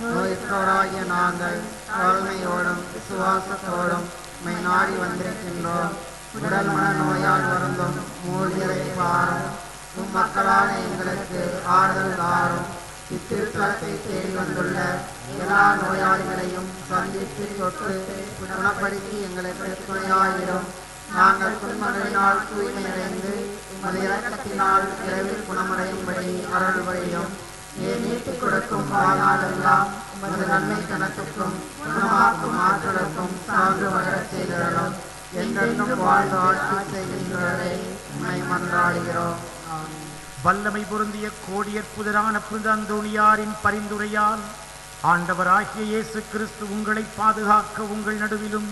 நோயற்றோராகிய நாங்கள் தாழ்மையோடும் விசுவாசத்தோடும் உம்மை நாடி வந்திருக்கின்றோம். உடல் மன நோயால் வருந்தும் மூழ்கிறை பாரும். உம் மக்களான எங்களுக்கு ஆறுதல் தாரும். இத்திருத்தலத்தை தேடி வந்துள்ள எல்லா நோயாளிகளையும் சந்தித்து தொட்டு குணப்படுத்தி எங்களுக்கு துணையாயிரும். நாங்கள் துன்பங்களினால் தூய்மையடைந்து உமது இரக்கத்தினால் விரைவில் குணமடையும்படி அருள் புரியும். நீர் நீட்டிக் கொடுக்கும் வாழ்நாளெல்லாம் உமது நன்மை கணக்குக்கும் குணமாக்கும் ஆற்றலுக்கும் சான்று வளரச் செய்கிறோம். என்றென்றும் வாழ்ந்து ஆட்சி செய்கின்றவரை உம்மை மன்றாடுகிறோம். வல்லமை பொருந்திய கோடியற்புதரான புனித அந்தோணியாரின் பரிந்துரையால் ஆண்டவராகிய இயேசு கிறிஸ்து உங்களை பாதுகாக்க உங்கள் நடுவிலும்,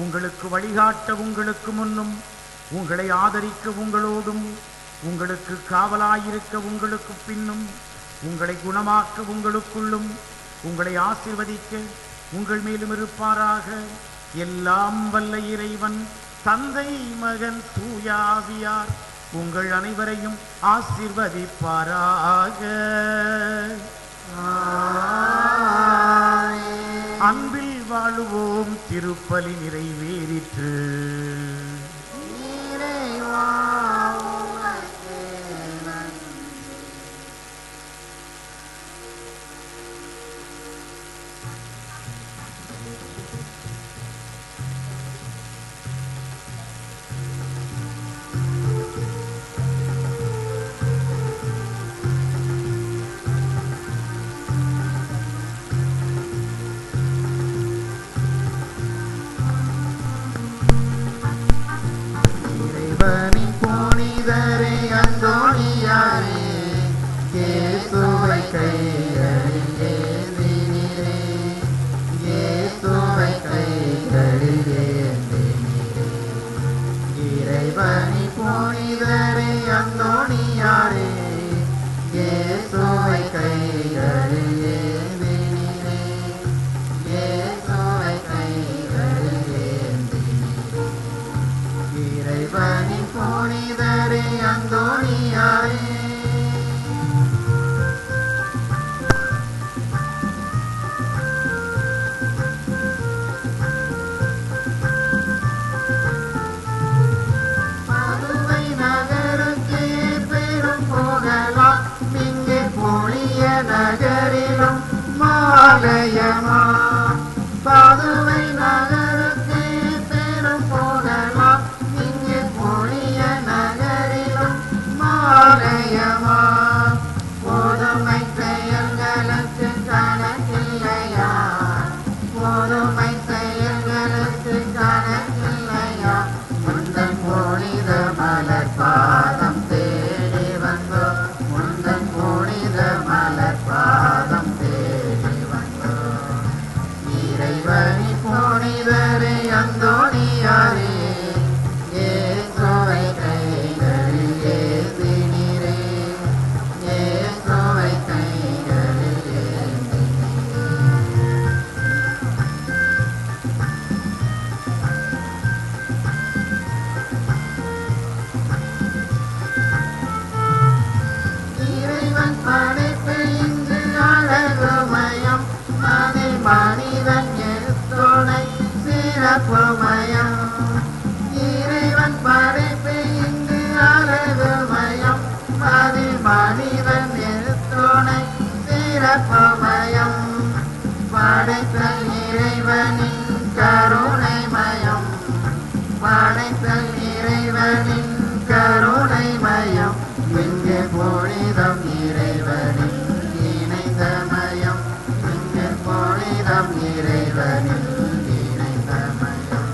உங்களுக்கு வழிகாட்ட உங்களுக்கு முன்னும், உங்களை ஆதரிக்க உங்களோடும், உங்களுக்கு காவலாயிருக்க உங்களுக்கு பின்னும், உங்களை குணமாக்க உங்களுக்குள்ளும், உங்களை ஆசீர்வதிக்க உங்கள் மேலும் இருப்பாராக. எல்லாம் வல்ல இறைவன் தந்தை, மகன், தூயாவியார் உங்கள் அனைவரையும் ஆசீர்வதிப்பாராக. அன்பில் வாழுவோம். திருப்பலி நிறைவேறிற்று. புனிதரே அந்தோணியாரே, இயேசுவை கைகளில் ஏந்தினீரே, இயேசுவை கைகளில் ஏந்தினீரே. இறைவனின் புனிதரே அந்தோணியாரே, இயேசுவை கைகளில் ஏந்தினீரே, இயேசுவை கைகளில் ஏந்தினீரே. இறைவனின் புனிதரே அந்தோணியாரே, பதுவை நகருக்கு பெரும் புகழாம். இங்கே பொழிய நகரிலும் மாலயமா. பதுவை நகருக்கு பெரும் புகழாம். இங்கே பொழிய நகரிலும் மாலயமா. போதுமை செயல்களுக்கு கணக்கில்லையா, போதுமை செயல்களுக்கு கணக்கில்லையா. முந்தன் புனித மலர் பாதம் தேடி வந்தோம், முந்தன் புனித மலர் பாதம் தேடி வந்தோம். சிறப்புமயம் இறைவன் படைப்பு இங்கு அழகுமயம் அதில் மனிதன் எழுத்துணை சிறப்புமயம் படைத்தல் இறைவனின் கருணைமயம் படைத்தல் இறைவனின் கருணைமயம் இங்கு புனிதம் இறைவனின் இணைந்தமயம் இங்கு புனிதம் இறைவனின் இணைந்தமயம்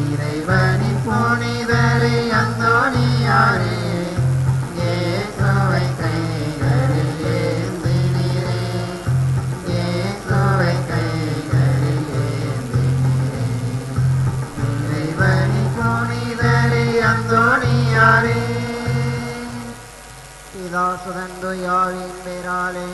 இறைவனின் புனிதரே அந்தோணியாரே இயேசுவை கைகளில் ஏந்தினீரே இயேசுவை கைகளில் ஏந்தினீரே இறைவனின் புனிதரே அந்தோணியாரே பிதாசுதன் தூயாவின் பேராலே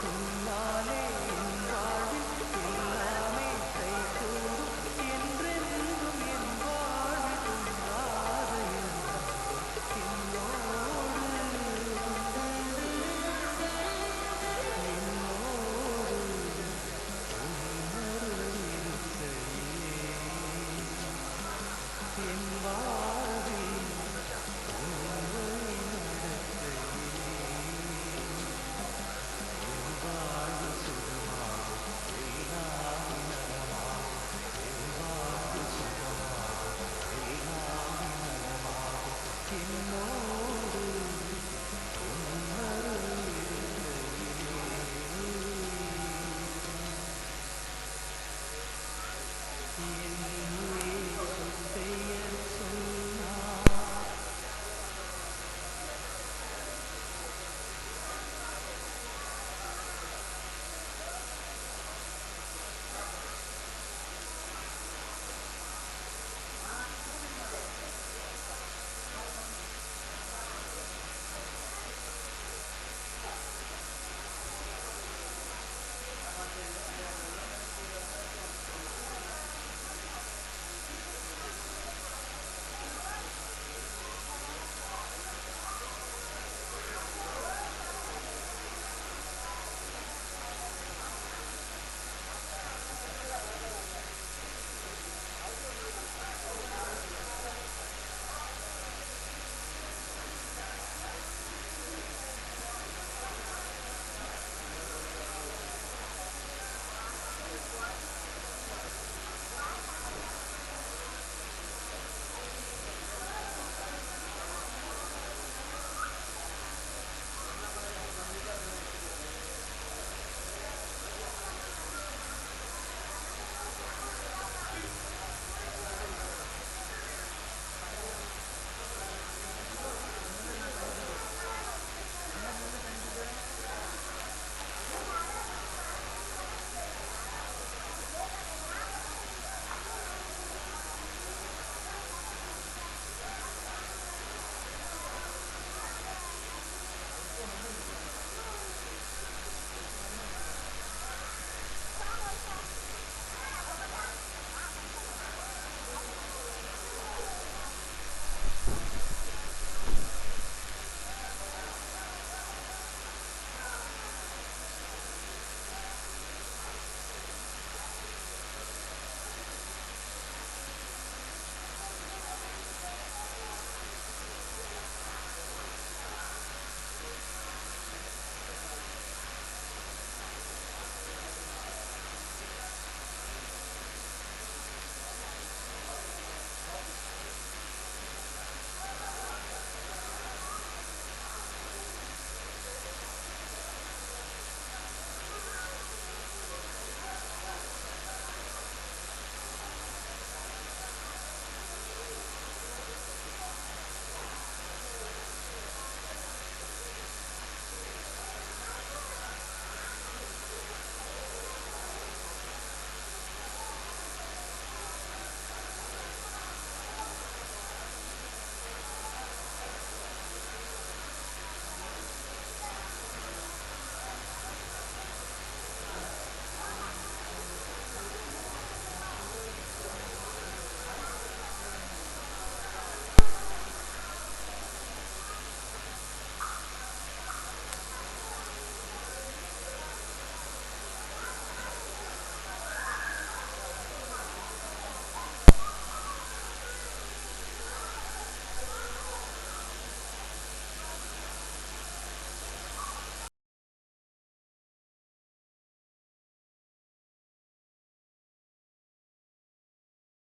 பின்னாலே